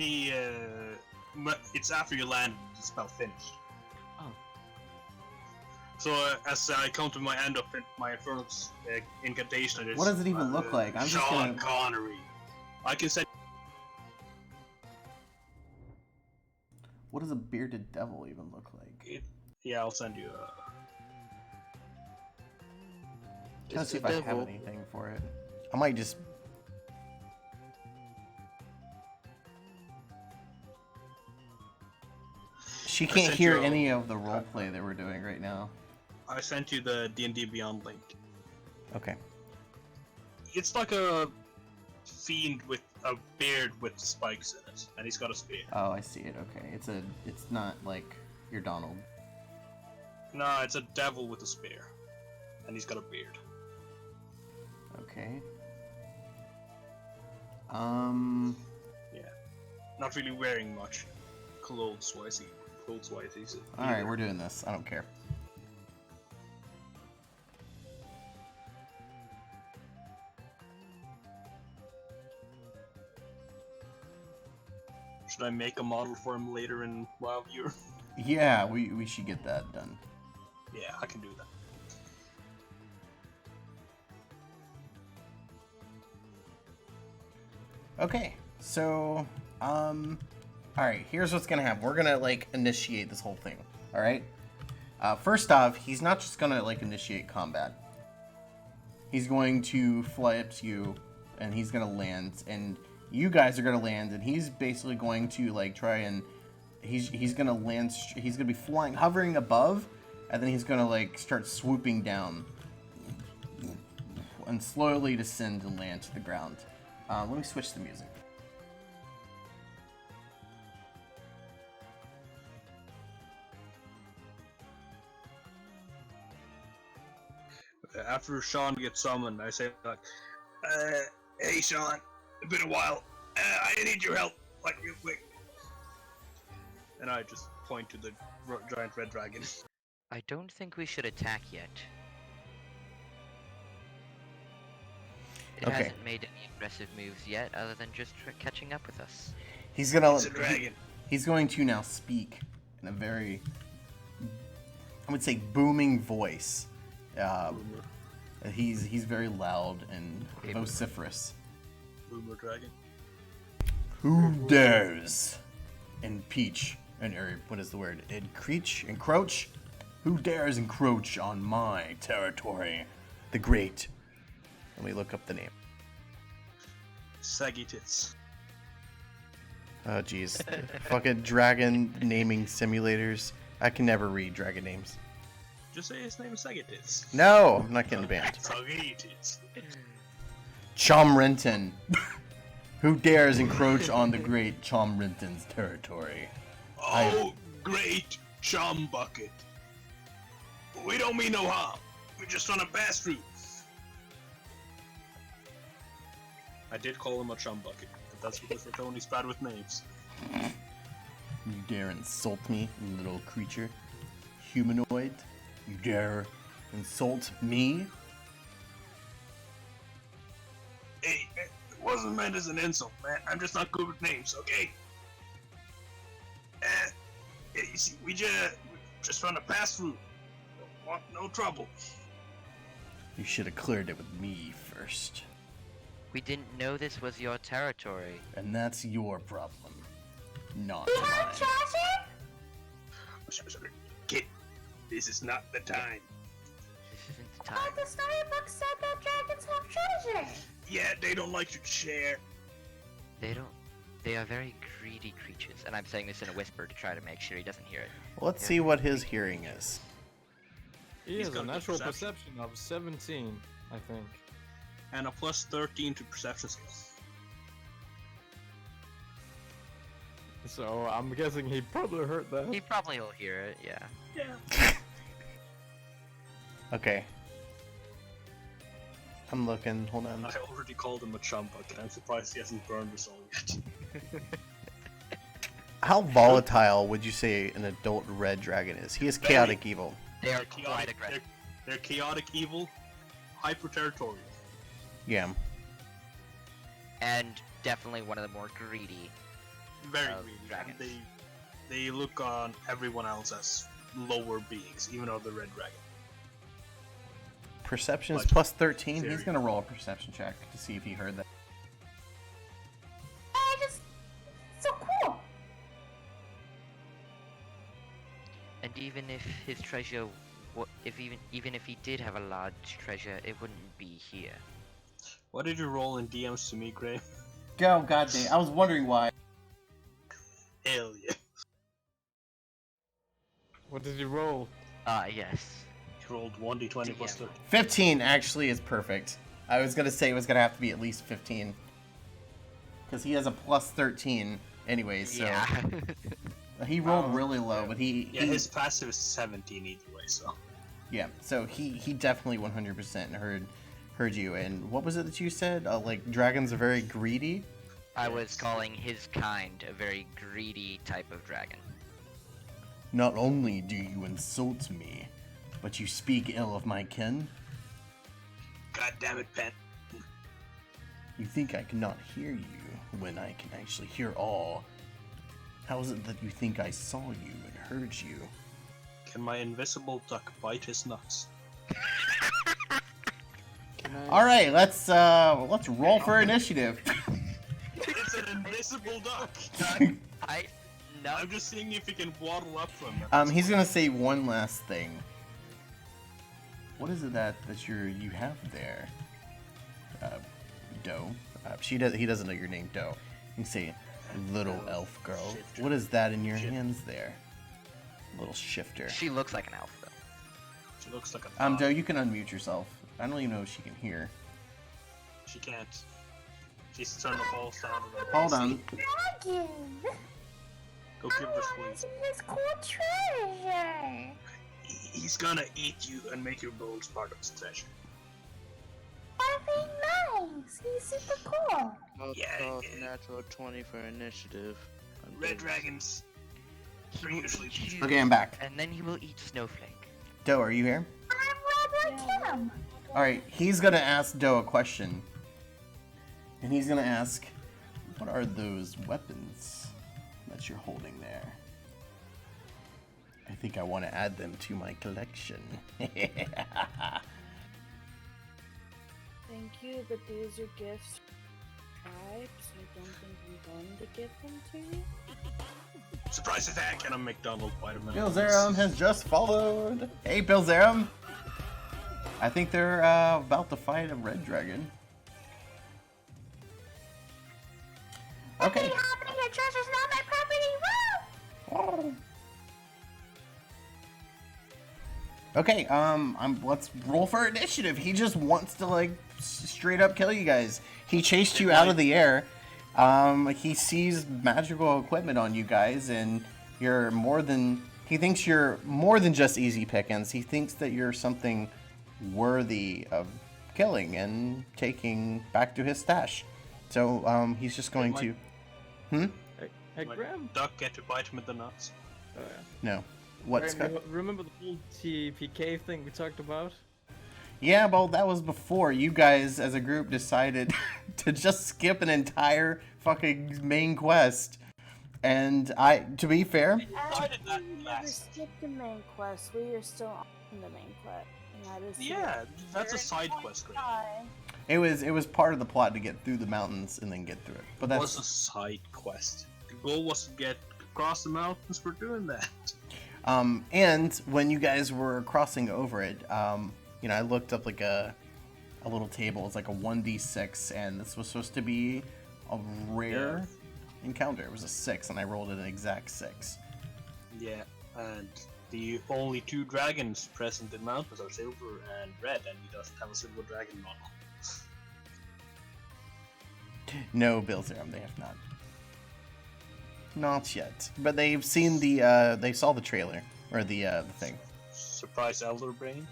it's after you land, the spell finished. Oh. So as I come to my end of my Infernal incantation, I just, What does it even look like? I'm just Sean gonna. Connery. I can send. What does a bearded devil even look like? Yeah, I'll send you. Let's It's see a if I have devil. anything for it. I might just. She can't sent hear you a- any of the roleplay that we're doing right now. I sent you the D&D Beyond link. Okay. It's like a fiend with a beard with spikes in it, and he's got a spear. Oh, I see it. Okay. It's not like your Donald. No, it's a devil with a spear, and he's got a beard. Okay. Not really wearing much clothes-wise. He's a All right, leader. we're doing this. I don't care. Should I make a model for him later in WoW Viewer? Yeah, we should get that done. Yeah, I can do that. Okay, so, alright, here's what's gonna happen. We're gonna, like, initiate this whole thing, alright? First off, he's not just gonna, like, initiate combat. He's going to fly up to you, and he's gonna land, and you guys are gonna land, and he's basically going to, like, try and, he's gonna land, he's gonna be flying, hovering above, and then he's gonna, like, start swooping down, and slowly descend and land to the ground. Let me switch the music. After Sean gets summoned, I say like, "Hey Sean, it's been a while. I need your help, like real quick." And I just point to the giant red dragon. I don't think we should attack yet. It Okay. hasn't made any aggressive moves yet, other than just catching up with us. He's gonna. It's a dragon. He's going to now speak in a very, I would say, booming voice. He's very loud and Okay, vociferous. Boomer dragon. Who dares impeach what is the word? Encroach? Who dares encroach on my territory? The great. Let me look up the name. Saggy tits. Oh jeez. Fucking dragon naming simulators. I can never read dragon names. Just say his name is Saggy tits. No, I'm not getting banned. Saggy tits. Chomrenton. Who dares encroach on the great Chomrenton's territory? Oh, great chum bucket. We don't mean no harm. We're just on a pass through. I did call him a chum bucket, but that's because Tony's bad with names. You dare insult me, you little creature? Humanoid? You dare insult me? Hey, it wasn't meant as an insult, man. I'm just not good with names, okay? Yeah, you see, we just want to pass through. Don't want no trouble. You should have cleared it with me first. We didn't know this was your territory. And that's your problem. Not We mine. have treasure? Kid, this is not the time. This isn't the But time. the storybook said that dragons have treasure. Yeah, they don't like to share. They don't. They are very greedy creatures, and I'm saying this in a whisper to try to make sure he doesn't hear it. Let's see what his hearing is. He He's has got a good natural perception. perception of 17, I think. And a plus 13 to perception skills. So I'm guessing he probably heard that. He probably will hear it, yeah. Yeah. Okay. I'm looking. Hold on. I already called him a chumpuk, and I'm surprised he hasn't burned us all yet. How volatile would you say an adult red dragon is? He is chaotic evil. They are They're quite chaotic, aggressive. they're chaotic evil, hyper territorial. Yeah. And definitely one of the more greedy. Very Of greedy. dragons. And they look on everyone else as lower beings, even though they're red dragon. Perception is Like, plus 13. He's serious. gonna roll a perception check to see if he heard that. I just so cool. And even if his treasure, even if he did have a large treasure, it wouldn't be here. What did you roll in DMs to me, Gray? Go, goddamn! I was wondering why. Hell yeah. What did you roll? Yes. You rolled 1d20 plus 13. 15 actually is perfect. I was gonna say it was gonna have to be at least 15. Because he has a plus 13 anyway, so. Yeah. He rolled really low, but he. Yeah, his passive is 17 either way, so. Yeah, so he definitely 100% heard you. And what was it that you said? Like, dragons are very greedy? I was calling his kind a very greedy type of dragon. Not only do you insult me, but you speak ill of my kin? God damn it, Pen. You think I cannot hear you when I can actually hear all? How is it that you think I saw you and heard you? Can my invisible duck bite his nuts? Alright, let's roll for initiative. It's an invisible duck! No. I'm just seeing if he can waddle up from it. He's gonna say one last thing. What is it that you have there? Doe. He doesn't know your name, Doe. You can say, little elf girl. Shifter. What is that in your Shifter. hands there? Little shifter. She looks like an elf, though. She looks like a dog. Doe, you can unmute yourself. I don't even know if she can hear. She can't. She's turned the whole sound of her. Hold on. Dragon. Go give her I squeeze. want this cool treasure. He's gonna eat you and make your bones part of his treasure. That'd be nice. He's super cool. Yeah, yeah. Natural 20 for initiative. Red dragons. He Are will usually eat you, Okay, I'm back. and then he will eat Snowflake. Doe, are you here? I'm red like him. Alright, he's gonna ask Doe a question. And he's gonna ask, what are those weapons that you're holding there? I think I want to add them to my collection. Thank you, but these are gifts. Tribes. I don't think I'm going to give them to you. Surprise attack and a McDonald vitamin. Bill Zerum has just followed. Hey, Bill Zerum. I think they're about to fight a red dragon. Okay. Nothing happening here. Treasure's not my property. Woo! Okay, let's roll for initiative. He just wants to, like, straight up kill you guys. He chased you out of the air. He sees magical equipment on you guys, and he thinks you're more than just easy pickings. He thinks that you're something worthy of killing and taking back to his stash. So, he's just going to... Hey, Like, Graham? duck get to bite him in the nuts. Oh, yeah. No. What's... Graham, you remember the whole TPK thing we talked about? Yeah, well, that was before you guys as a group decided to just skip an entire fucking main quest And to be fair, Why did that We never last? skipped the main quest. We are still on the main quest. And that is Yeah, that's a side quest, right? it was part of the plot to get through the mountains and then get through it. But It was a that's side quest. The goal was to get across the mountains. We're doing that. and when you guys were crossing over it, you know, I looked up like a little table. It's like a 1d6, and this was supposed to be a rare encounter. It was a 6, and I rolled an exact 6. Yeah, and the only 2 dragons present in mountains are silver and red, and he doesn't have a silver dragon model. No, Bilzerum, they have not. Not yet, but they've seen the they saw the trailer or the thing. Surprise Elder Brain.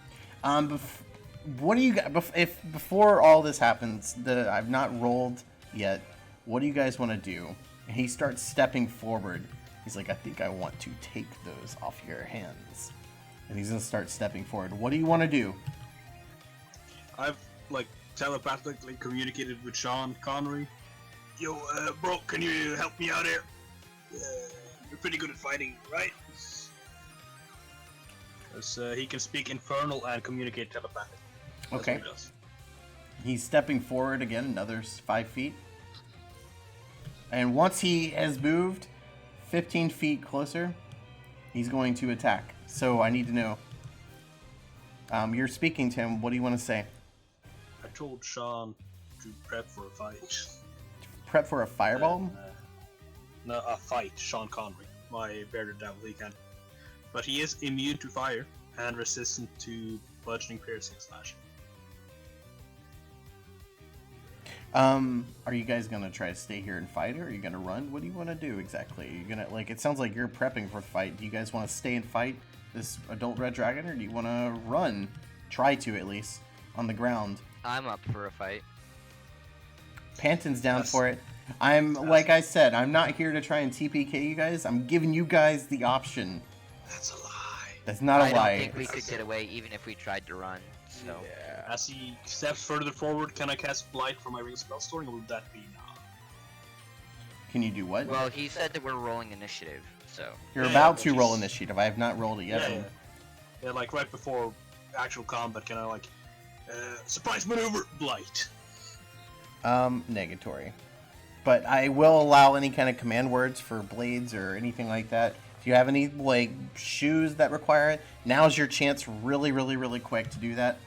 What do you guys if before all this happens? I've not rolled yet. What do you guys want to do? And he starts stepping forward. He's like, I think I want to take those off your hands. And he's gonna start stepping forward. What do you want to do? I've like telepathically communicated with Sean Connery. Yo, bro, can you help me out here? You're pretty good at fighting, right? Because he can speak infernal and communicate telepathically. That's Okay. what he does. He's stepping forward again, another 5 feet. And once he has moved 15 feet closer, he's going to attack. So I need to know. You're speaking to him. What do you want to say? I told Sean to prep for a fight. Prep for a fireball? No, a fight, Sean Connery. My bearded devil, he can. But he is immune to fire and resistant to bludgeoning, piercing, slashing. Are you guys gonna try to stay here and fight, or are you gonna run? What do you want to do exactly? Are you gonna it sounds like you're prepping for the fight. Do you guys want to stay and fight this adult red dragon, or do you want to run? Try to at least on the ground. I'm up for a fight. Panton's down Yes. for it. Like I said, I'm not here to try and TPK you guys. I'm giving you guys the option. That's a lie. That's not a I lie. don't think we could get away even if we tried to run. So As he steps further forward, can I cast Blight from my ring spell storing, or will that be now? Can you do what? well, he said that we're rolling initiative. So You're yeah, about but to roll just- initiative. I have not rolled it yet. Yeah, like right before actual combat, can I like surprise maneuver Blight? Negatory. But I will allow any kind of command words for blades or anything like that. If you have any like shoes that require it, now's your chance really, really, really quick to do that.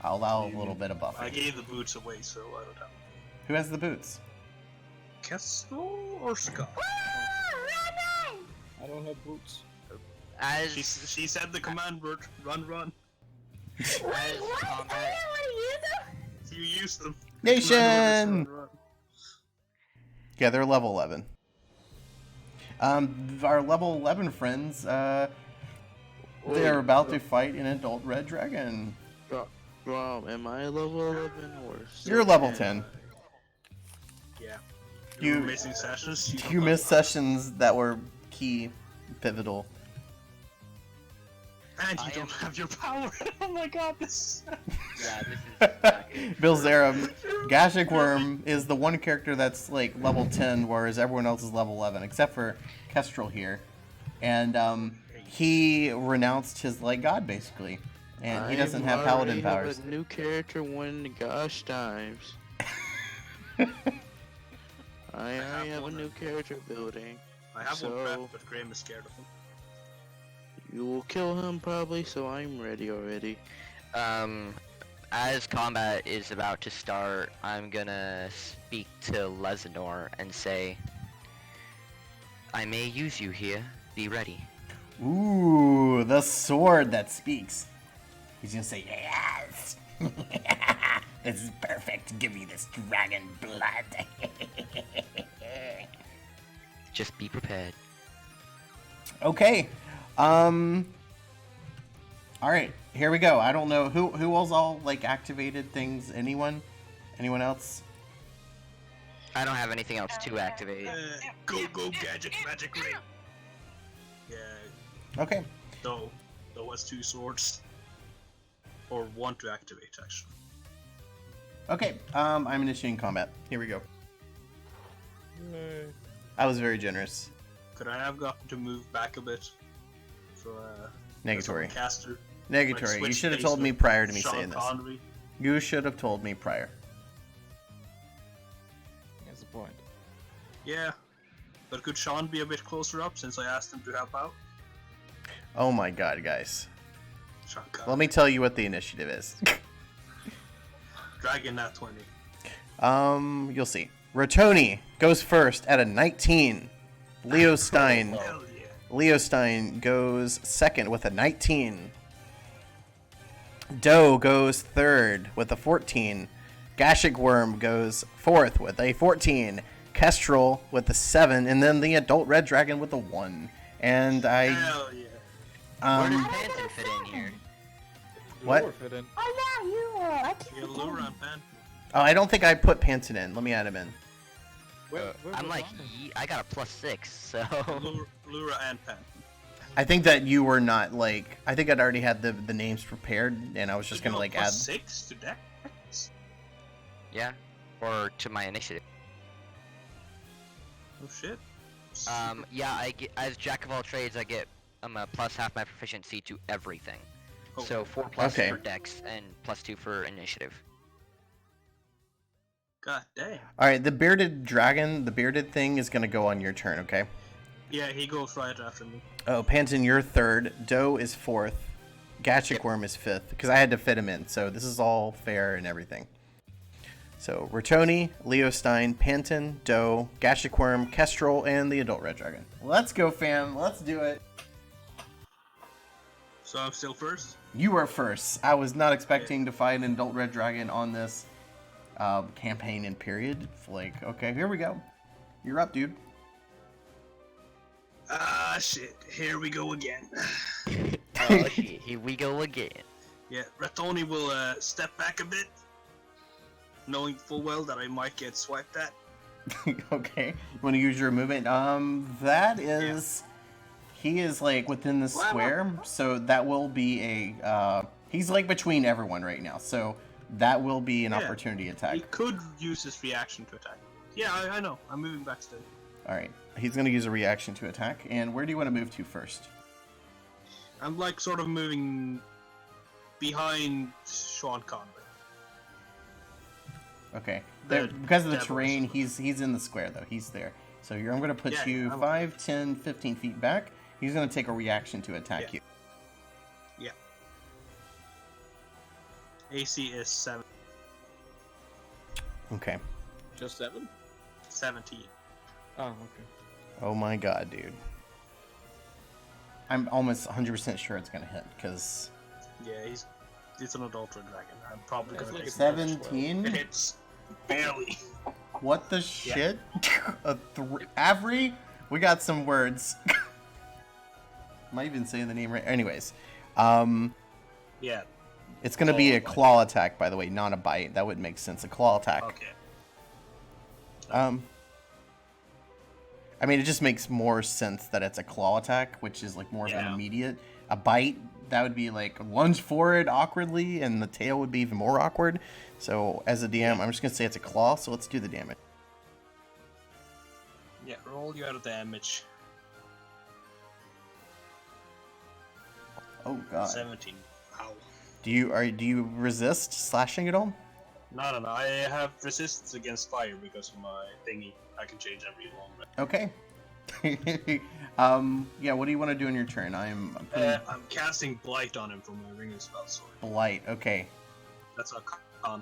I'll allow a little bit of buffer. I gave the boots away, so I don't have. Who has the boots? Kessel or Scott? I don't have boots. as She said the command word. Run, run. as combat, You used them. Nation! Command word is run, run. Yeah, they're level 11. Our level 11 friends, they are about to fight an adult red dragon. Rob, am I level 11 or? You're level 10. Yeah. You- You were missing sessions. You missed sessions that were key, pivotal. And you I don't am- have your power. Oh my god, this. yeah, this is not good. Bill Zarum, Gashik Worm is the one character that's like level 10, whereas everyone else is level 11, except for Kestrel here. And he renounced his like god basically, and he doesn't have paladin powers. Have a new character when gosh times. I already have a new character building. I have one So- prep, but Graham is scared of him. You will kill him probably, so I'm ready already. As combat is about to start, I'm gonna speak to Lesinor and say, I may use you here. Be ready. Ooh, the sword that speaks. He's gonna say yes. This is perfect. Give me this dragon blood. Just be prepared. Okay. All right, here we go. I don't know who else all like activated things. Anyone else? I don't have anything else to activate. Go gadget magic ring. Yeah. Okay. Though has 2 swords. Or 1 to activate actually. Okay. I'm initiating combat. Here we go. I was very generous. Could I have gotten to move back a bit? For Negatory. Caster. Negatory. You switch should have base told me with prior to me Sean saying this. Connery. You should have told me prior. That's the point. Yeah. But could Sean be a bit closer up since I asked him to help out? Oh my god, guys. Sean Connery. Let me tell you what the initiative is. Dragon Nat 20. You'll see. Rotoni goes first at a 19. Leo Stein. Hell yeah. Leo Stein goes second with a 19. Doe goes third with a 14. Gashik Worm goes fourth with a 14. Kestrel with a 7. And then the adult red dragon with a 1. And Hell yeah. Where does um, Panton fit in here? What? Lure fit in. Oh yeah, you. I keep Yeah, forgetting. Lure on Pan. oh, I don't think I put Panton in. Let me add him in. Where I'm was like, I? I got a +6, so. Lure and Pan. I think that you were not like. I think I'd already had the names prepared, and I was just Did you gonna go like add. +6 to Dex? Yeah. Or to my initiative. Oh shit. Yeah, I get, as Jack of all trades, I get a +half my proficiency to everything. Oh. So 4+ Okay. for Dex and +2 for initiative. God damn. All right, the bearded dragon, the bearded thing is gonna go on your turn, okay? Yeah, he goes right after me. Oh, Panton, you're third. Doe is fourth. Gachik Yep. Worm is fifth because I had to fit him in, so this is all fair and everything. So Rotoni, Leo Stein, Panton, Doe, Gachik Worm, Kestrel, and the adult red dragon. Let's go, fam. Let's do it. So I'm still first? You are first. I was not expecting to fight an adult red dragon on this campaign and period. Like, okay, here we go. You're up, dude. Ah, shit. Here we go again. Oh shit, here we go again. Yeah, Ratoni will step back a bit, knowing full well that I might get swiped at. Okay. You want to use your movement? That is... He is, like, within the square, so that will be a... he's, like, between everyone right now, so that will be an Yeah. opportunity attack. He could use his reaction to attack. Yeah, I know. I'm moving back still. Alright. He's going to use a reaction to attack, and where do you want to move to first? I'm, like, sort of moving behind Sean Conway. Okay. The Because of the devil terrain, is- he's in the square, though. He's there. So I'm going to put Yeah, you yeah, I'm- 5, 10, 15 feet back. He's going to take a reaction to attack you. Yeah. AC is 7. Okay. Just 7? 17. Oh, okay. Oh my god, dude. I'm almost 100% sure it's going to hit, because... Yeah, it's an adult red dragon. I'm probably It's gonna like take a 17? It hits. Barely. What the shit? Avery? We got some words. Am I even saying the name right? Anyways. Yeah. It's going to be a Claw claw attack, by the way, not a bite. That would make sense. A claw attack. Okay. I mean, it just makes more sense that it's a claw attack, which is like more of an Yeah. immediate. A bite, that would be like lunge forward awkwardly, and the tail would be even more awkward. So as a DM, I'm just gonna say it's a claw. So let's do the damage. Yeah, roll you out of damage. Oh god. 17. Ow. Do you resist slashing at all? No. I have resistance against fire because of my thingy. I can change every long rest. Okay. Yeah. What do you want to do in your turn? I'm putting I'm casting Blight on him from my ringing spell sword. blight. Okay. That's a con.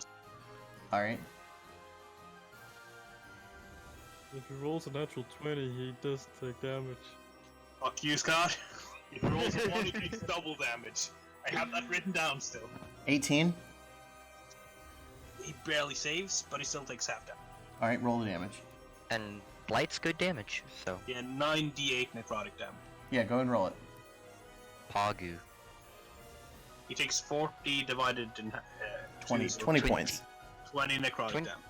All right. If he rolls a natural 20, he does take damage. Fuck you, Scott. If he rolls a 1, he takes double damage. I have that written down still. 18. He barely saves, but he still takes half damage. All right. Roll the damage. And Blight's good damage, so. Yeah, 9d8 necrotic damage. Yeah. Go and roll it. Pagu. He takes 40 divided in 20 so 20 points. 20 necrotic 20. damage.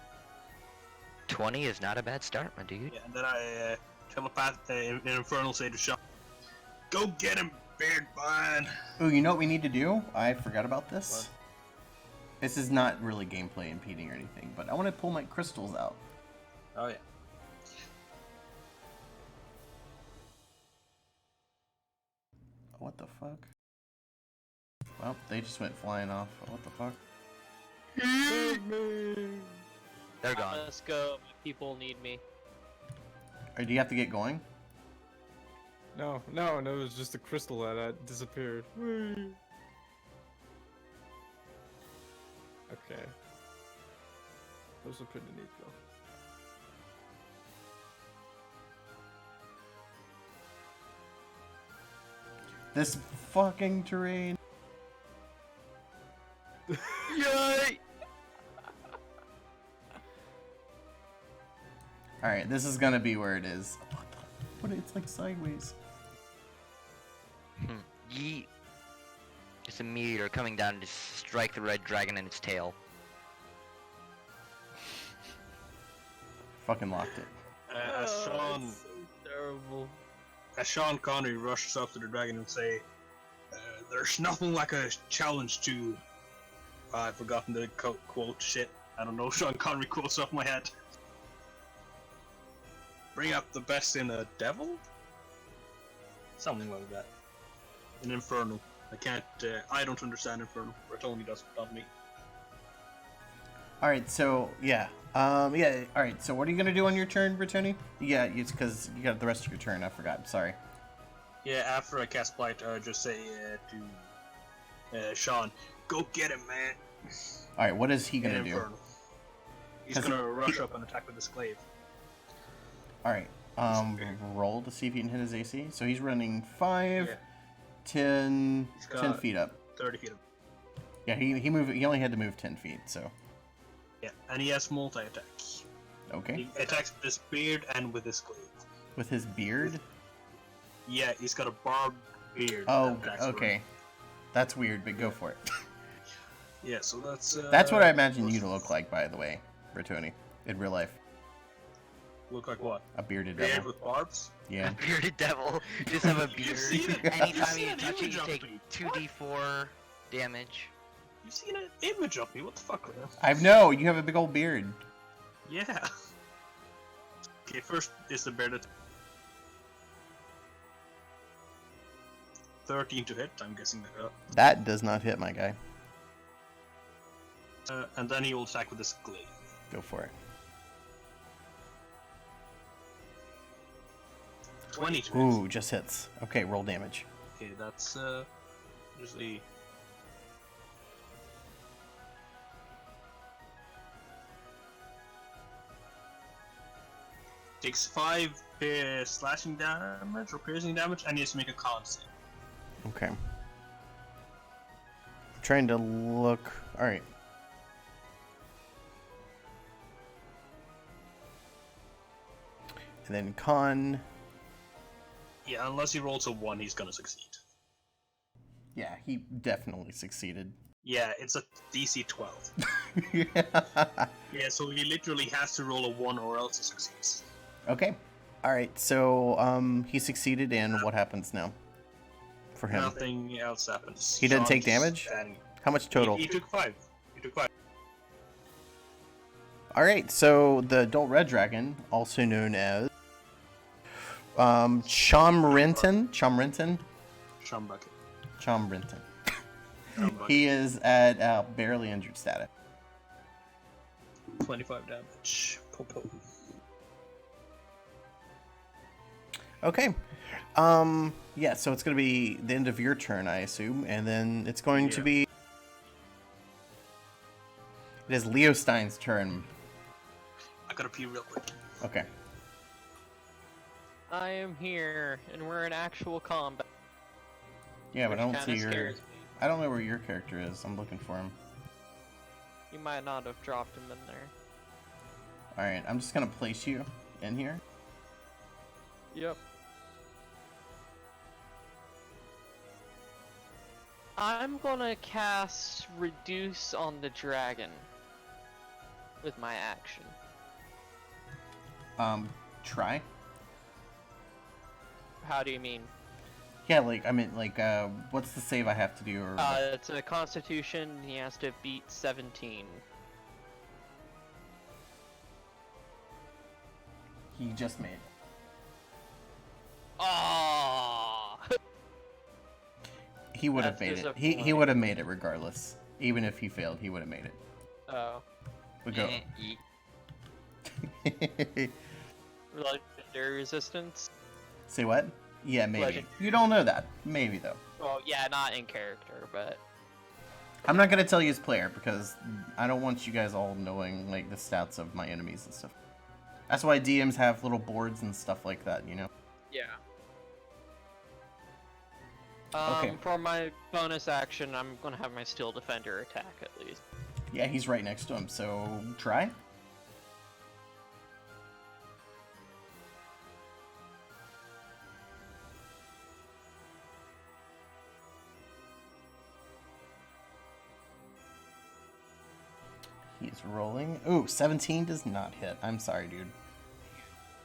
20 is not a bad start, my dude. Yeah, and then I telepath in Infernal say to Sean, "Go get him, Beard Vine." Ooh, you know what we need to do? I forgot about this. This is not really gameplay impeding or anything, but I want to pull my crystals out. Oh yeah. What the fuck? Well, they just went flying off. What the fuck? They're gone. Let's go. People need me. Or do you have to get going? No, it was just a crystal that disappeared. Whee! Okay. Those are pretty neat though. This fucking terrain. Yay! Alright, this is gonna be where it is. What? It's like sideways. Yeet. It's a meteor coming down to strike the red dragon in its tail. Fucking locked it. As Sean, Terrible. as Sean Connery rushes up to the dragon and say, "There's nothing like a challenge to." I've forgotten the quote. Shit, I don't know Sean Connery quotes off my head. Bring up the best in a devil? Something like that. An Inferno. I don't understand Inferno. Bertoni does, not me. Alright, so, yeah. Alright, so what are you gonna do on your turn, Bertoni? Yeah, it's because you got the rest of your turn, I forgot, sorry. Yeah, after I cast Blight, just say to Sean, go get him, man. Alright, what is he gonna An do? Inferno. He's 'Cause gonna rush up and attack with his glaive. Alright, roll to see if he can hit his AC. So he's running 5, Yeah. 10, He's 10 got- feet up. 30 feet up. Yeah, he only had to move 10 feet, so. Yeah, and he has multi-attacks. Okay. He attacks with his beard and with his glaive. With his beard? Yeah, he's got a barbed beard. Oh, that attacks okay. That's weird, but go for it. Yeah, so that's... That's what I imagine you to look like, by the way, Bertoni, in real life. Look like what? A bearded Beard devil. with barbs? Yeah. Bearded devil. Just have a You've seen beard. it. Anytime You've you seen touch it, image you of take me. 2d4 damage. You've seen an image of me, what the fuck, man? I know, you have a big old beard. Yeah. Okay, first is the bearded... 13 to hit, I'm guessing that. That does not hit my guy. And then he will attack with his glaive. Go for it. 20 to hit. Ooh, just hits. Okay, roll damage. Okay, that's usually... Takes 5 slashing damage or piercing damage, and he has to make a con save. Okay. I'm trying to look. Alright. And then con. Yeah, unless he rolls a 1, he's gonna succeed. Yeah, he definitely succeeded. Yeah, it's a DC 12. Yeah. Yeah, so he literally has to roll a 1 or else he succeeds. Okay. Alright, so he succeeded, and what happens now? For him. Nothing else happens. He didn't take Sean's damage? standing- How much total? He took 5. He took 5. Alright, so the adult red dragon, also known as Chomrenton. Shumbucket. Chomrenton. Shumbucket. He is at barely injured status. 25 damage. Po-po. Okay. Yeah, so it's gonna be the end of your turn, I assume, and then it's going to Yeah. be. It is Leo Stein's turn. I gotta pee real quick. Okay. I am here, and we're in actual combat. Yeah, but I which don't see kinda your. scares me. I don't know where your character is. I'm looking for him. You might not have dropped him in there. Alright, I'm just gonna place you in here. Yep. I'm gonna cast Reduce on the dragon with my action. Try. How do you mean? Yeah, I mean, what's the save I have to do? Or It's a Constitution. He has to beat 17. he just made. Ah. He would have That's made it. He disappointing. would have made it regardless. Even if he failed, he would have made it. Oh. We go. Legendary resistance? Say what? Yeah, maybe. Legend. You don't know that. Maybe though. Well, yeah, not in character, but I'm not gonna tell you as player because I don't want you guys all knowing like the stats of my enemies and stuff. That's why DMs have little boards and stuff like that, you know. yeah. Okay. For my bonus action, I'm gonna have my Steel Defender attack at least. Yeah, he's right next to him, so try. He's rolling. Ooh, 17 does not hit. I'm sorry, dude.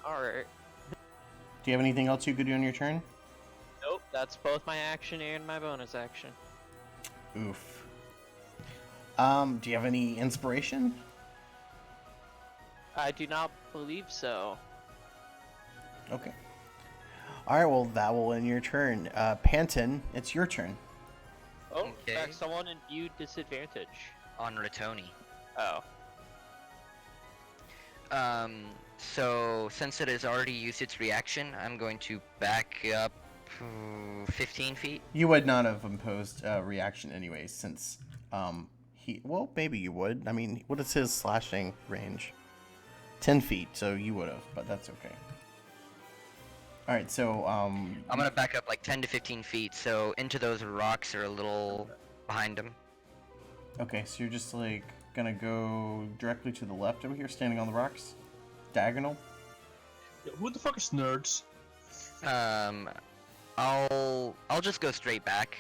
Alright. Do you have anything else you could do on your turn? Nope, that's both my action and my bonus action. Oof. Do you have any inspiration? I do not believe so. Okay. Alright, well, that will end your turn. Panton, it's your turn. Oh, Okay. in fact, someone imbued disadvantage. On Ratoni. Oh. So since it has already used its reaction, I'm going to back up 15 feet. You would not have imposed a reaction anyway, since, well, maybe you would. I mean, what is his slashing range? 10 feet, so you would have, but that's okay. Alright, so, I'm gonna back up like 10 to 15 feet, so into those rocks are a little behind him. okay, so you're just, like, gonna go directly to the left over here, standing on the rocks? Diagonal? Yeah, who the fuck is nerds? I'll just go straight back.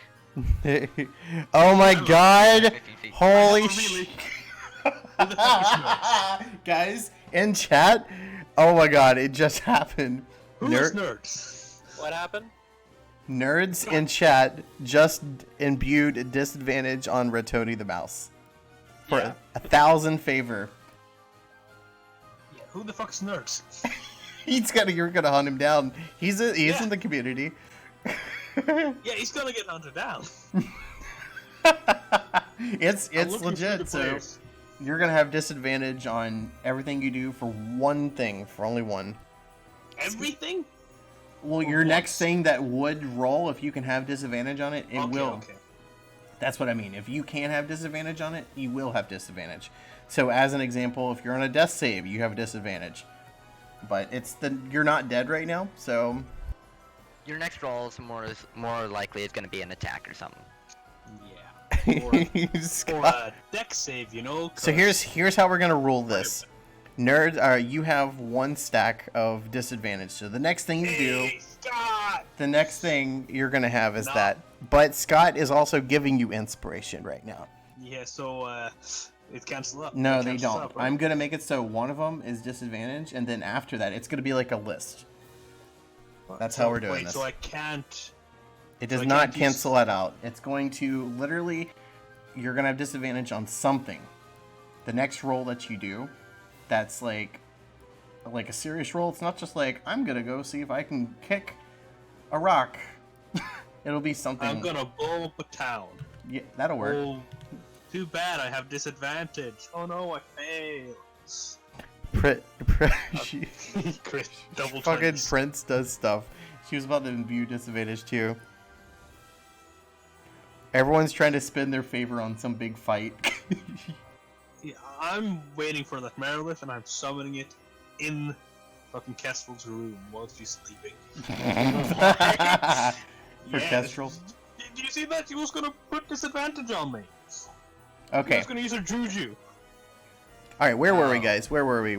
Oh my god! 15 feet. Holy Really? shit! Who the fuck is nerds? Guys, in chat, oh my god, it just happened. Who is nerds? What happened? Nerds in chat just imbued disadvantage on Ratoni the mouse. For Yeah. 1,000 favor. Yeah, who the fuck is nerds? You're gonna hunt him down. He's Yeah. in the community. Yeah, he's gonna get hunted down. it's I'm looking through legit, the so players. you're gonna have disadvantage on everything you do for one thing, for only one. Everything? Well, Or your once? next thing that would roll, if you can have disadvantage on it, it Okay, will. okay. That's what I mean. If you can have disadvantage on it, you will have disadvantage. So, as an example, if you're on a death save, you have a disadvantage. But you're not dead right now, so Your next roll is more likely is gonna be an attack or something. Yeah. Or Scott. a deck save, you know? So 'cause- here's how we're gonna rule this. Nerds, you have one stack of disadvantage. So the next thing you do, Hey, Scott! the next thing you're gonna have is No. that. But Scott is also giving you inspiration right now. Yeah, so, it cancels up. No, It they cancels don't. up, right? I'm gonna make it so one of them is disadvantage, and then after that, it's gonna be like a list. That's how we're doing wait, this. so I can't... It does I not can't use- cancel that out. It's going to literally, you're gonna have disadvantage on something. The next roll that you do, that's like a serious roll. It's not just like I'm gonna go see if I can kick a rock. It'll be something. I'm gonna blow up a town. Yeah, that'll work. Oh, too bad, I have disadvantage. Oh no, I failed. Chris, double Fucking 20s. Prince does stuff. She was about to imbue disadvantage too. Everyone's trying to spin their favor on some big fight. Yeah, I'm waiting for that Merilith, and I'm summoning it in fucking Kestrel's room while she's sleeping. For Yeah, Kestrel. Did you see that? She was gonna put disadvantage on me. She Okay. was gonna use her Juju. All right. Where were we, guys? Where were we?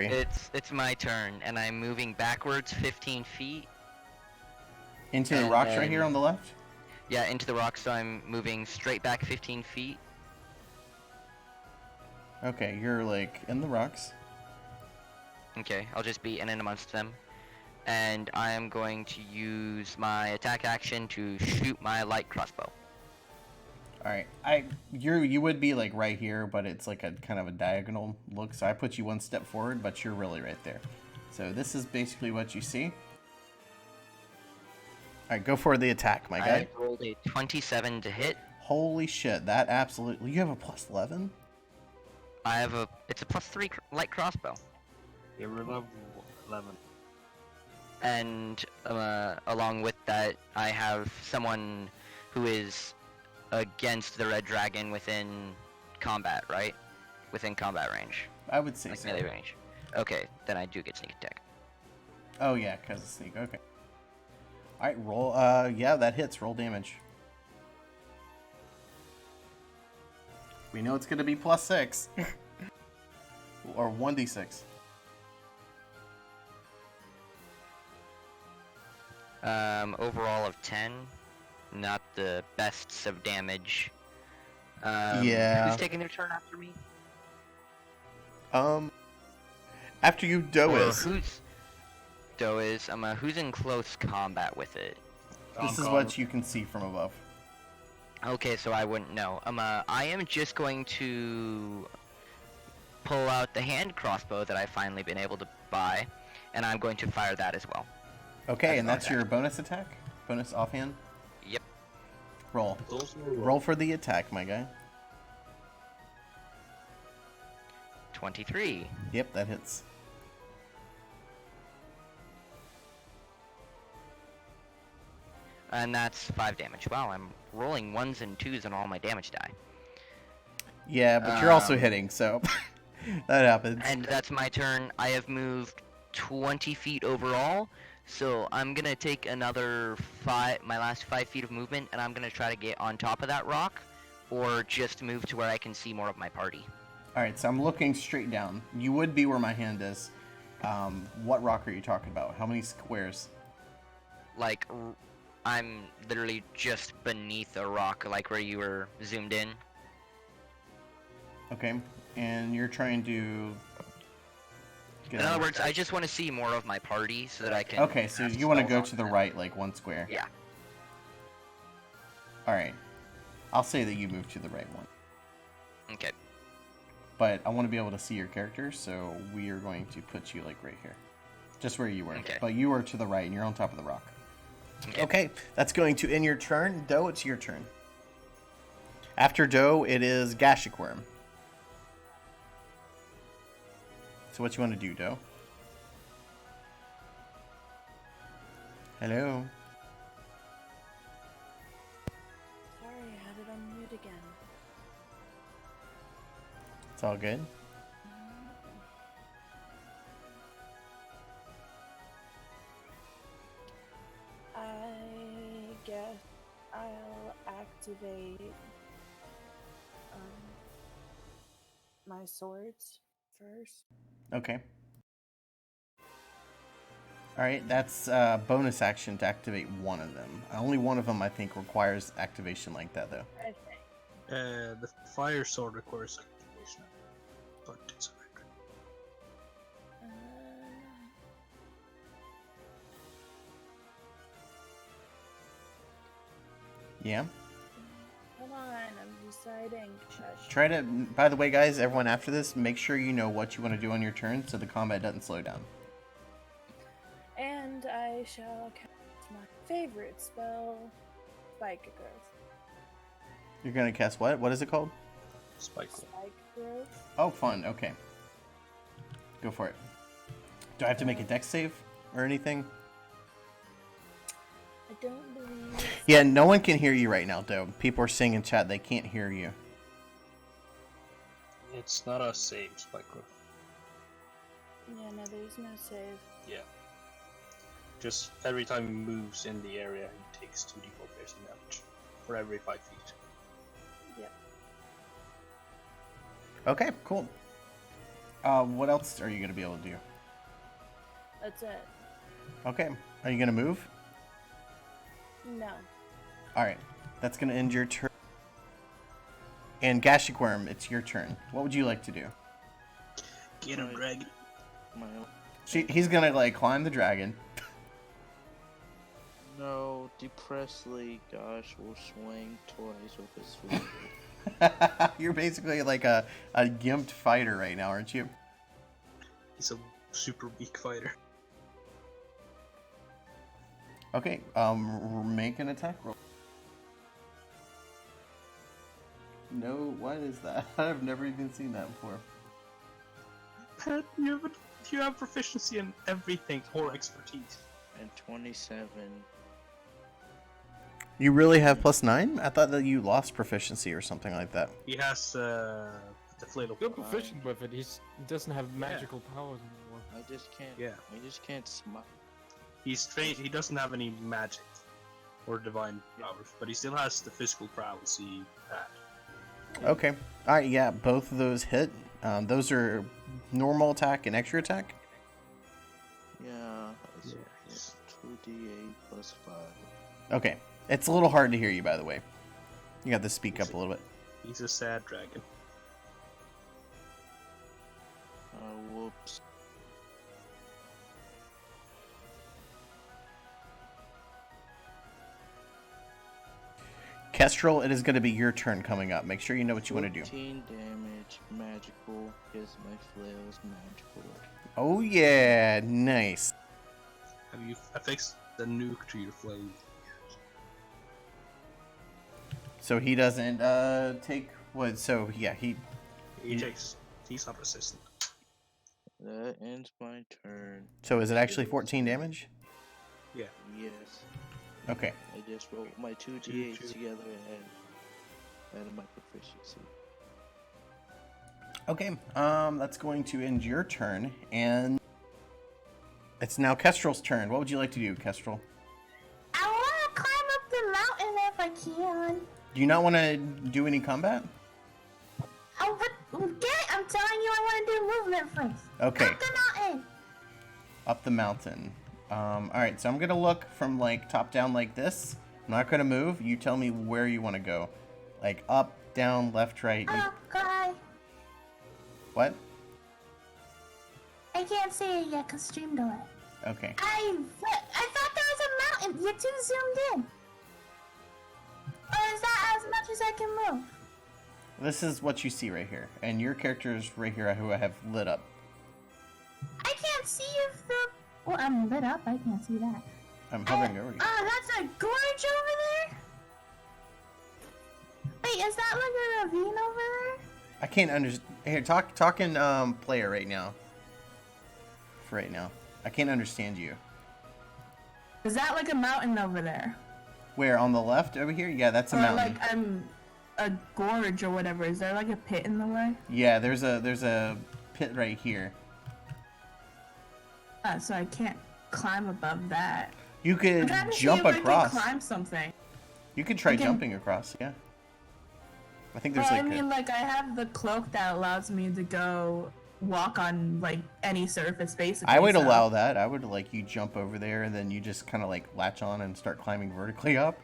It's my turn, and I'm moving backwards 15 feet. Into the and rocks right then- here on the left. Yeah, into the rocks, so I'm moving straight back 15 feet. Okay, you're like in the rocks. Okay, I'll just be in and amongst them. And I am going to use my attack action to shoot my light crossbow. All right. You would be like right here, but it's like a kind of a diagonal look. So I put you one step forward, but you're really right there. So this is basically what you see. Alright, go for the attack, my guy. I rolled a 27 to hit. Holy shit, that absolutely... You have a plus 11? I have a... It's a +3 light crossbow. You're level 11. And along with that, I have someone who is against the red dragon within combat, right? Within combat range. I would say Like so. melee range. Okay, then I do get sneak attack. Oh yeah, because of sneak, okay. Alright, roll, yeah, that hits, roll damage. We know it's gonna be +6. Or 1d6. Overall of 10. Not the best of damage. Yeah. Who's taking their turn after me? After you, Doe Or is. who's in close combat with it? This is what you can see from above. Okay, so I wouldn't know. I am just going to pull out the hand crossbow that I've finally been able to buy, and I'm going to fire that as well. Okay, That's and my that's your bonus attack? Bonus offhand? Yep. Roll. Those Roll for the attack, my guy. 23. Yep, that hits. And that's 5 damage. Wow, I'm rolling 1s and 2s on all my damage die. Yeah, but you're also Um, hitting, so that happens. And that's my turn. I have moved 20 feet overall, so I'm gonna take another my last 5 feet of movement, and I'm gonna try to get on top of that rock, or just move to where I can see more of my party. Alright, so I'm looking straight down. You would be where my hand is. What rock are you talking about? How many squares? Like, I'm literally just beneath a rock, like where you were zoomed in. Okay, and you're trying to... In other words, I just want to see more of my party so that I can... Okay, so you want to go to the right, like 1 square. Yeah. Alright. I'll say that you move to the right one. Okay. But I want to be able to see your character, so we are going to put you, like, right here. Just where you were. Okay. But you are to the right, and you're on top of the rock. Okay. Okay, that's going to end your turn. Doe, it's your turn. After Doe, it is Gashik Worm. So what you want to do, Doe? Hello? Sorry, I had it on mute again. It's all good? I guess I'll activate my swords first. Okay. Alright, that's bonus action to activate one of them. Only one of them, I think, requires activation like that, though. Okay. The fire sword requires activation. But it's alright. Yeah? Hold on, I'm deciding. Shush. Try to, by the way, guys, everyone after this, make sure you know what you want to do on your turn so the combat doesn't slow down. And I shall cast my favorite spell, Spike Growth. You're going to cast what? What is it called? Spike. Spike Growth. Oh, fun. Okay. Go for it. Do I have to make a dex save or anything? I don't believe. Yeah, no one can hear you right now, though. People are saying in chat they can't hear you. It's not a save, Spike growth. Yeah, no, there's no save. Yeah. Just every time he moves in the area, he takes 2d4 piercing damage for every 5 feet. Yeah. Okay, cool. What else are you going to be able to do? That's it. Okay. Are you going to move? No. Alright. That's going to end your turn. And Gashik Worm, it's your turn. What would you like to do? Get him, dragon. My He's going to, like, climb the dragon. No, Depressedly, gosh, will swing twice with his sword. You're basically like a gimped fighter right now, aren't you? He's a super weak fighter. Okay, make an attack roll. No, what is that? I've never even seen that before. Pet, you have proficiency in everything or expertise. And 27. You really have +9? I thought that you lost proficiency or something like that. He has the flail. You're proficient with it. He doesn't have magical powers anymore. I just can't. Yeah. I just can't smite. He's trained. He doesn't have any magic or divine powers, but he still has the physical prowess he had. Okay. Alright, yeah, both of those hit. Those are normal attack and extra attack? Yeah. Yes. 2d8 plus 5. Okay. It's a little hard to hear you, by the way. You got to speak up a little bit. He's a sad dragon. Whoops. Kestrel, it is going to be your turn coming up. Make sure you know what you want to do. 14 damage, magical, because my flail is magical. Oh yeah, nice. Have you affixed the nuke to your flame? So he doesn't take what? So yeah, He takes. He's not resistant. That ends my turn. So is it actually 14 damage? Yeah. Yes. Okay. I just rolled my 2d8s together and added my proficiency. Okay. That's going to end your turn, and it's now Kestrel's turn. What would you like to do, Kestrel? I want to climb up the mountain if I can. Do you not want to do any combat? Oh, but I'm telling you, I want to do movement first. Okay. Up the mountain. Up the mountain. Alright, so I'm gonna look from like top down like this. I'm not gonna move. You tell me where you want to go. Like up, down, left, right. Oh, God. What? I can't see it yet because stream delay. Okay. I thought there was a mountain. You're too zoomed in. Or is that as much as I can move? This is what you see right here. And your character is right here who I have lit up. I can't see if the... Well, I'm lit up. I can't see that. I'm hovering over you. Oh, that's a gorge over there? Wait, is that like a ravine over there? I can't understand. Here, talk in player right now. For right now. I can't understand you. Is that like a mountain over there? Where, on the left over here? Yeah, that's a Or mountain. like a gorge or whatever. Is there like a pit in the way? Yeah, there's a pit right here. So I can't climb above that. You could I'm trying to jump see if across. I can climb something. You could try I can- jumping across, yeah. I think there's Well, like I mean, like I have the cloak that allows me to go walk on like any surface basically. I would so- allow that. I would like you jump over there and then you just kind of like latch on and start climbing vertically up.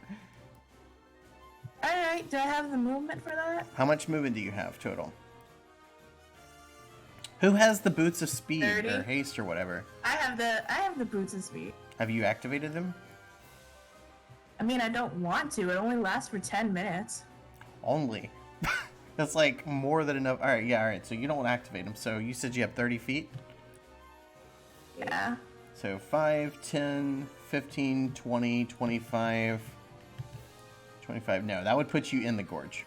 Alright, do I have the movement for that? How much movement do you have total? Who has the boots of speed 30. or haste or whatever? I have the boots of speed. Have you activated them? I mean, I don't want to. It only lasts for 10 minutes. Only. That's like more than enough. Alright, yeah, alright. So you don't want to activate them. So you said you have 30 feet? Yeah. So 5, 10, 15, 20, 25... 25. No, that would put you in the gorge.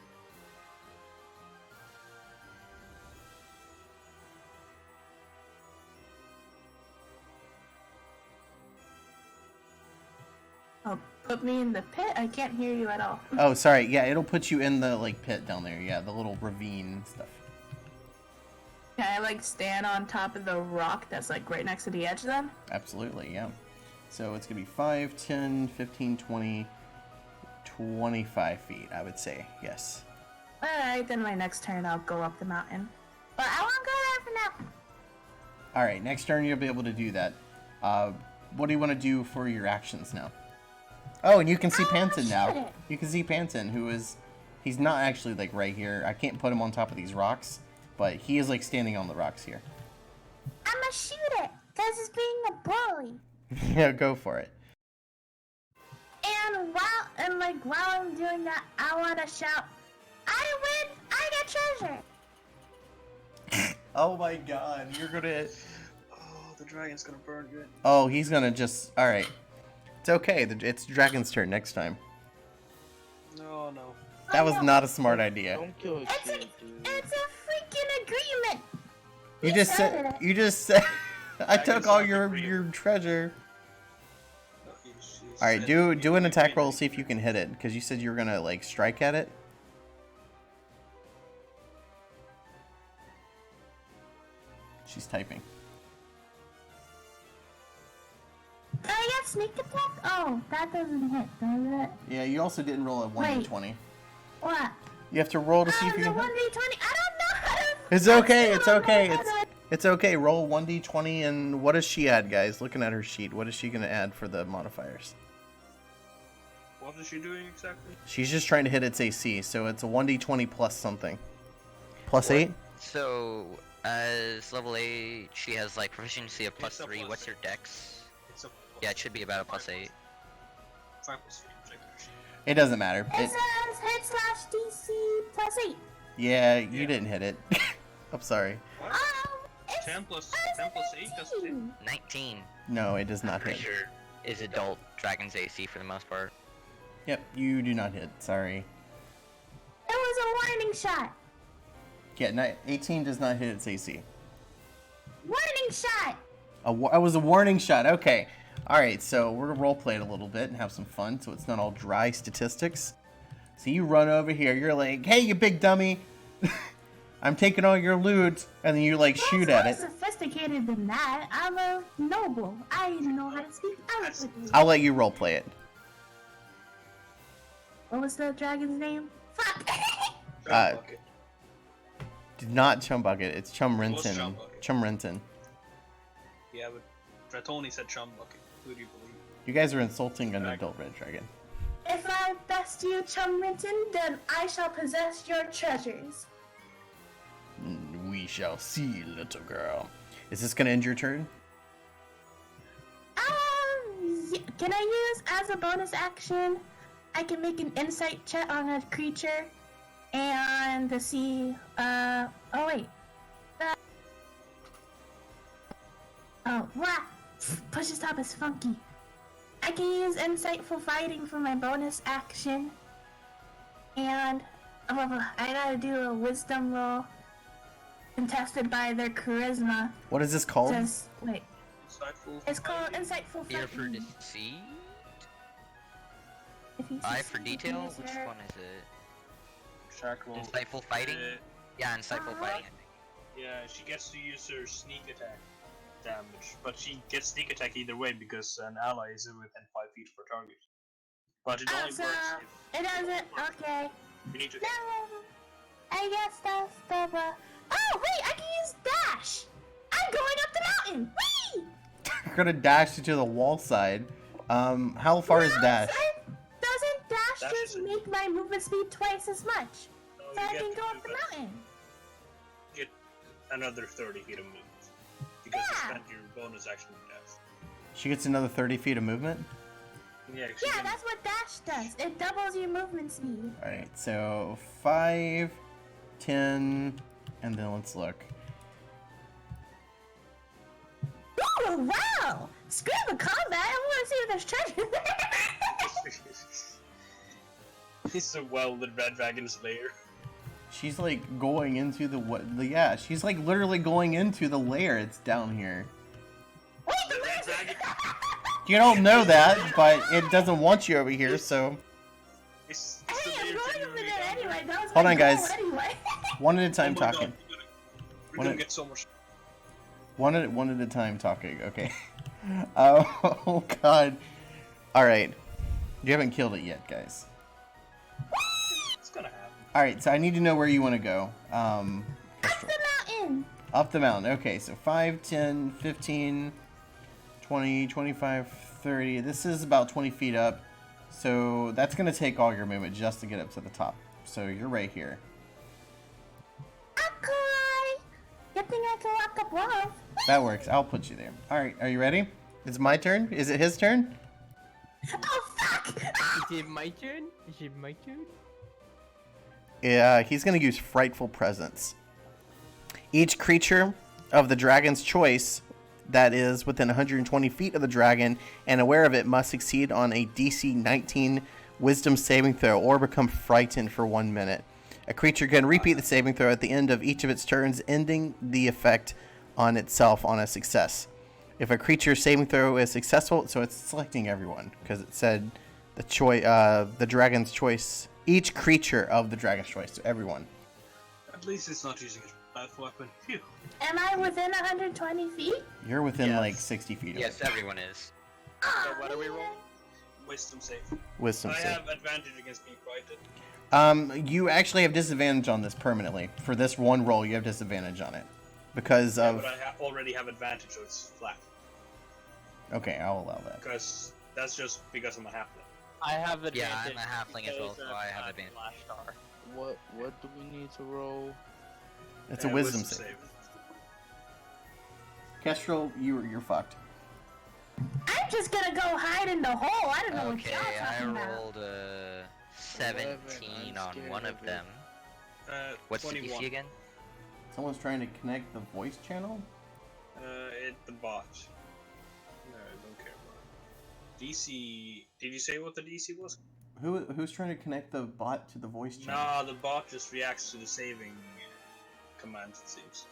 Oh, put me in the pit? I can't hear you at all. Oh, sorry. Yeah, it'll put you in the like pit down there. Yeah, the little ravine and stuff. Can I like stand on top of the rock that's like right next to the edge then? Absolutely, yeah. So it's going to be 5, 10, 15, 20, 25 feet, I would say. Yes. Alright, then my next turn I'll go up the mountain. But I won't go there for now. All right, next turn you'll be able to do that. What do you want to do for your actions now? Oh, and you can see Panton now. shoot it. You can see Panton, who is... He's not actually, like, right here. I can't put him on top of these rocks, but he is, like, standing on the rocks here. I'ma shoot it, cause it's being a bully. Yeah, go for it. And while I'm doing that, I wanna shout, I win! I get treasure! Oh my god, you're gonna... Oh, the dragon's gonna burn good. Oh, he's gonna just... Alright. It's okay. It's Dragon's turn next time. No, no. That was not a smart idea. Don't kill a It's a, kid, dude. it's a freaking agreement. You We just started said. it. You just said. I took Dragon's all not your agreeable. treasure. She's All right, said do an you attack can roll. make See if you can hit it, because you said you were gonna like strike at it. She's typing. I got sneak attack? Oh, that doesn't hit, does it? Yeah, you also didn't roll a Wait. 1d20. What? You have to roll to see if Oh, you the can hit. 1d20? I don't know how to... It's I'm okay. still It's on okay. my It's head. it's okay. Roll 1d20, and what does she add, guys? Looking at her sheet, what is she gonna add for the modifiers? What is she doing exactly? She's just trying to hit its AC, so it's a 1d20 plus something. Plus 8? So, as level 8, she has like proficiency of It's a +3. plus What's your 8. dex? It's a Yeah, it should be about a +8. 5 plus 3. Check her sheet. It doesn't matter. It says hit slash DC plus 8. Yeah, you Yeah. didn't hit it. I'm sorry. What? It's 10 plus it's 10 plus 8 doesn't hit. 19. No, it does not hit. Pretty sure is adult dragon's AC for the most part. Yep, you do not hit. Sorry. It was a warning shot. Yeah, 18 does not hit its AC. Warning shot. It was a warning shot. Okay. All right, so we're gonna roleplay it a little bit and have some fun, so it's not all dry statistics. So you run over here. You're like, "Hey, you big dummy! I'm taking all your loot," and then you like shoot at It's it. more sophisticated than that. I'm a noble. I know how to speak eloquently. I'll let you roleplay it. What was the dragon's name? Fuck. Uh, Bucket. Not Chumbucket. It's Chum It was Renton. Chumbucket. Chum Renton. Yeah, but Dratoni said Chum Bucket. Who do you believe? You guys are insulting an adult red dragon. If I best you, Chum Minton, then I shall possess your treasures. We shall see, little girl. Is this gonna end your turn? Can I use as a bonus action? I can make an insight check on a creature, and to see. Oh wait. Oh, wow. Push to stop is funky. I can use insightful fighting for my bonus action, and I gotta do a wisdom roll contested by their charisma. What is this called? Just wait. Insightful. It's called fighting. insightful Ear for fighting. deceit? If you Eye for succeed, detail? use Which your- one is it? Shark roll. Insightful fighting? Yeah, insightful fighting. Yeah, she gets to use her sneak attack damage, but she gets sneak attack either way because an ally is within 5 feet of her target. But it only so works if it doesn't. Okay. you need to hit. No, I guess that's the. Oh wait, I can use dash. I'm going up the mountain. Whee! You're gonna dash to the wall side. How far is No, dash? Doesn't dash Dash just is a- make my movement speed twice as much? No, So you I get can to go do up the that. mountain. Get another 30 feet of movement because you Yeah. spent your bonus action with dash. She gets another 30 feet of movement. Yeah, she Yeah, can- that's what dash does. It doubles your movement speed. Alright, so 5, 10, and then let's look. Ooh, wow! Screw the combat. I want to see if there's treasure there. It's a welded red dragon's lair. She's like going into the what? Yeah, she's like literally going into the lair. It's down here. Wait, The red dragon. You don't know that, but it doesn't want you over here, so It's Hey, the I'm lair going over genuinely there down there. anyway. That was Hold my on, goal guys. Anyway. one at a time Oh my talking. God, we're One gonna at- get so much. One at a time talking. Okay. Oh God. All right. You haven't killed it yet, guys. It's gonna happen. All right. So I need to know where you want to go. Up the mountain. Up the mountain. Okay, so 5, 10, 15, 20, 25, 30. This is about 20 feet up. So that's going to take all your movement just to get up to the top. So you're right here. Okay. Good thing I can walk up above. That works. I'll put you there. All right, are you ready? It's my turn? Is it his turn? Oh fuck! Is it my turn? Is it my turn? Yeah, he's going to use Frightful Presence. Each creature of the dragon's choice that is within 120 feet of the dragon and aware of it must succeed on a DC 19 Wisdom saving throw or become frightened for 1 minute. A creature can repeat the saving throw at the end of each of its turns, ending the effect on itself on a success. If a creature's saving throw is successful, so it's selecting everyone because it said the dragon's choice, each creature of the dragon's choice, so everyone. At least it's not using a bad weapon. Phew. Am I within 120 feet? You're within Yes. like 60 feet of Yes, it. everyone is. Oh, So what are we rolling? Wisdom save. Wisdom I save. have advantage against being frightened. You actually have disadvantage on this permanently. For this one roll, you have disadvantage on it. Because Yeah, of... but I already have advantage, so it's flat. Okay, I'll allow that. Because that's just because I'm a halfling. I have advantage. Yeah, I'm a halfling as well, because so I have of advantage. Flash Star. What do we need to roll? It's a wisdom save. Kestrel, you're fucked. I'm just gonna go hide in the hole. I don't know what Okay, y'all I talking about. rolled a 17 on scared one of of it. them. What's the 21. DC again? Someone's trying to connect the voice channel? It's the bot. No, I don't care about it. DC... Did you say what the DC was? Who's trying to connect the bot to the voice channel? No, the bot just reacts to the saving commands, it seems.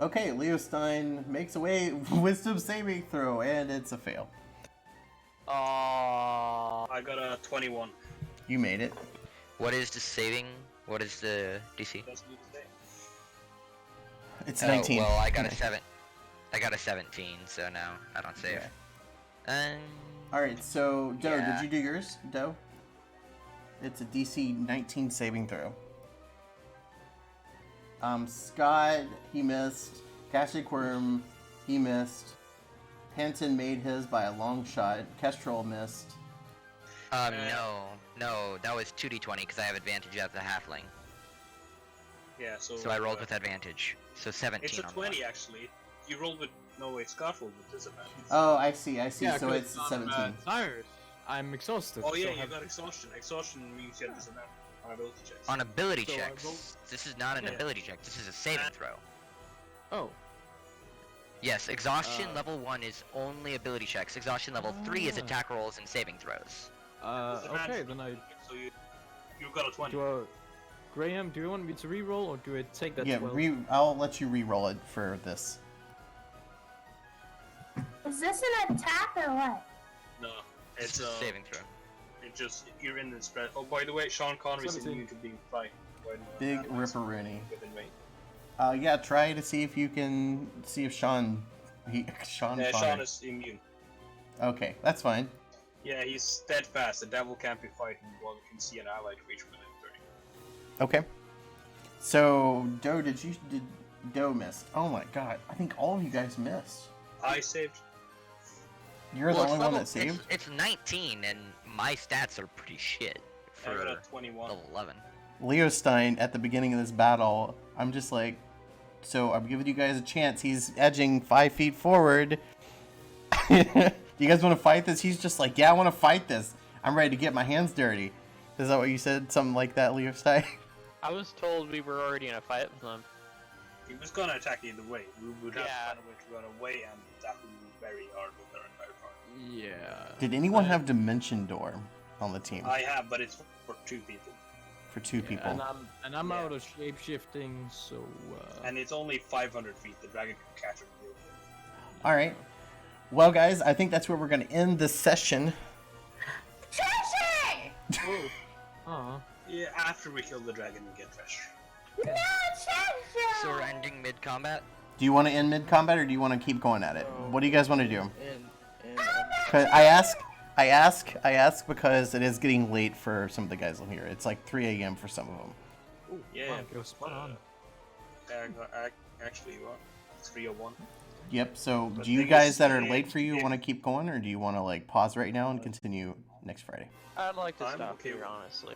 Okay, Leo Stein makes away wisdom saving throw, and it's a fail. Aww. I got a 21. You made it. What is the saving? What is the DC? Doesn't need to say. It's Oh, 19. well, I got a 7. I got a 17, so no, I don't save. Okay. Alright, so, Doe, Yeah. did you do yours? Doe? It's a DC 19 saving throw. Scott, he missed. Cashic Worm, he missed. Panton made his by a long shot. Kestrel missed. No, that was 2d20 because I have advantage as a halfling. Yeah, so... So I rolled with advantage. So 17 It's a on 20, one. actually. You rolled with... No, wait, Scott rolled with disadvantage. Oh, I see. Yeah, So 'cause it's I'm, 17. tired. I'm exhausted. Oh yeah, so you have- got exhaustion. Exhaustion means you have disadvantage on ability checks. On ability So I checks. rolled- This is not an Yeah. ability check. This is a saving throw. Oh. Yes, exhaustion level 1 is only ability checks. Exhaustion level 3 is attack rolls and saving throws. Okay, then I So you got a 20. Graham, do you want me to re-roll or do I take that? Yeah, 12? I'll let you re-roll it for this. Is this an attack or what? No, It's it's a saving throw. It just you're in the spread. Oh, by the way, Sean Connery's 17. immune to being frightened. Big ripperoonie. Within range. Yeah, try to see if you can see if Sean Sean Connery. is immune. Okay, that's fine. Yeah, he's steadfast. The devil can't be frightened while you can see an allied creature within 30. Okay. So, Doe, did Doe missed? Oh my god, I think all of you guys missed. I saved. You're Well, the only it's one level- that saved? It's 19, and my stats are pretty shit I got for a 21. level 11. Leo Stein, at the beginning of this battle, I'm just like, so I'm giving you guys a chance. He's edging 5 feet forward. Do you guys want to fight this? He's just like, yeah, I want to fight this. I'm ready to get my hands dirty. Is that what you said? Something like that, Leo Stein? I was told we were already in a fight with them. He was gonna attack either way. We would have Yeah. to find a way to run away, and that would be very hard with our entire party. Yeah. Did anyone have Dimension Door on the team? I have, but it's for 2 people. For 2 people. And I'm Yeah. out of shape shifting, so And it's only 500 feet. The dragon can catch him real quick. Alright. Well, guys, I think that's where we're going to end this session. Treasure! Aw. Yeah, after we kill the dragon, we get treasure. No treasure! So we're ending mid-combat? Do you want to end mid-combat, or do you want to keep going at it? What do you guys want to do? And 'Cause I ask because it is getting late for some of the guys on here. It's like 3 a.m. for some of them. Yeah. You're spot on. Actually, you are. It's 301. Yep, so But do you thing guys is, that are yeah, late for you yeah. want to keep going, or do you want to like pause right now and continue next Friday? I'd like to I'm stop okay here, with it. honestly.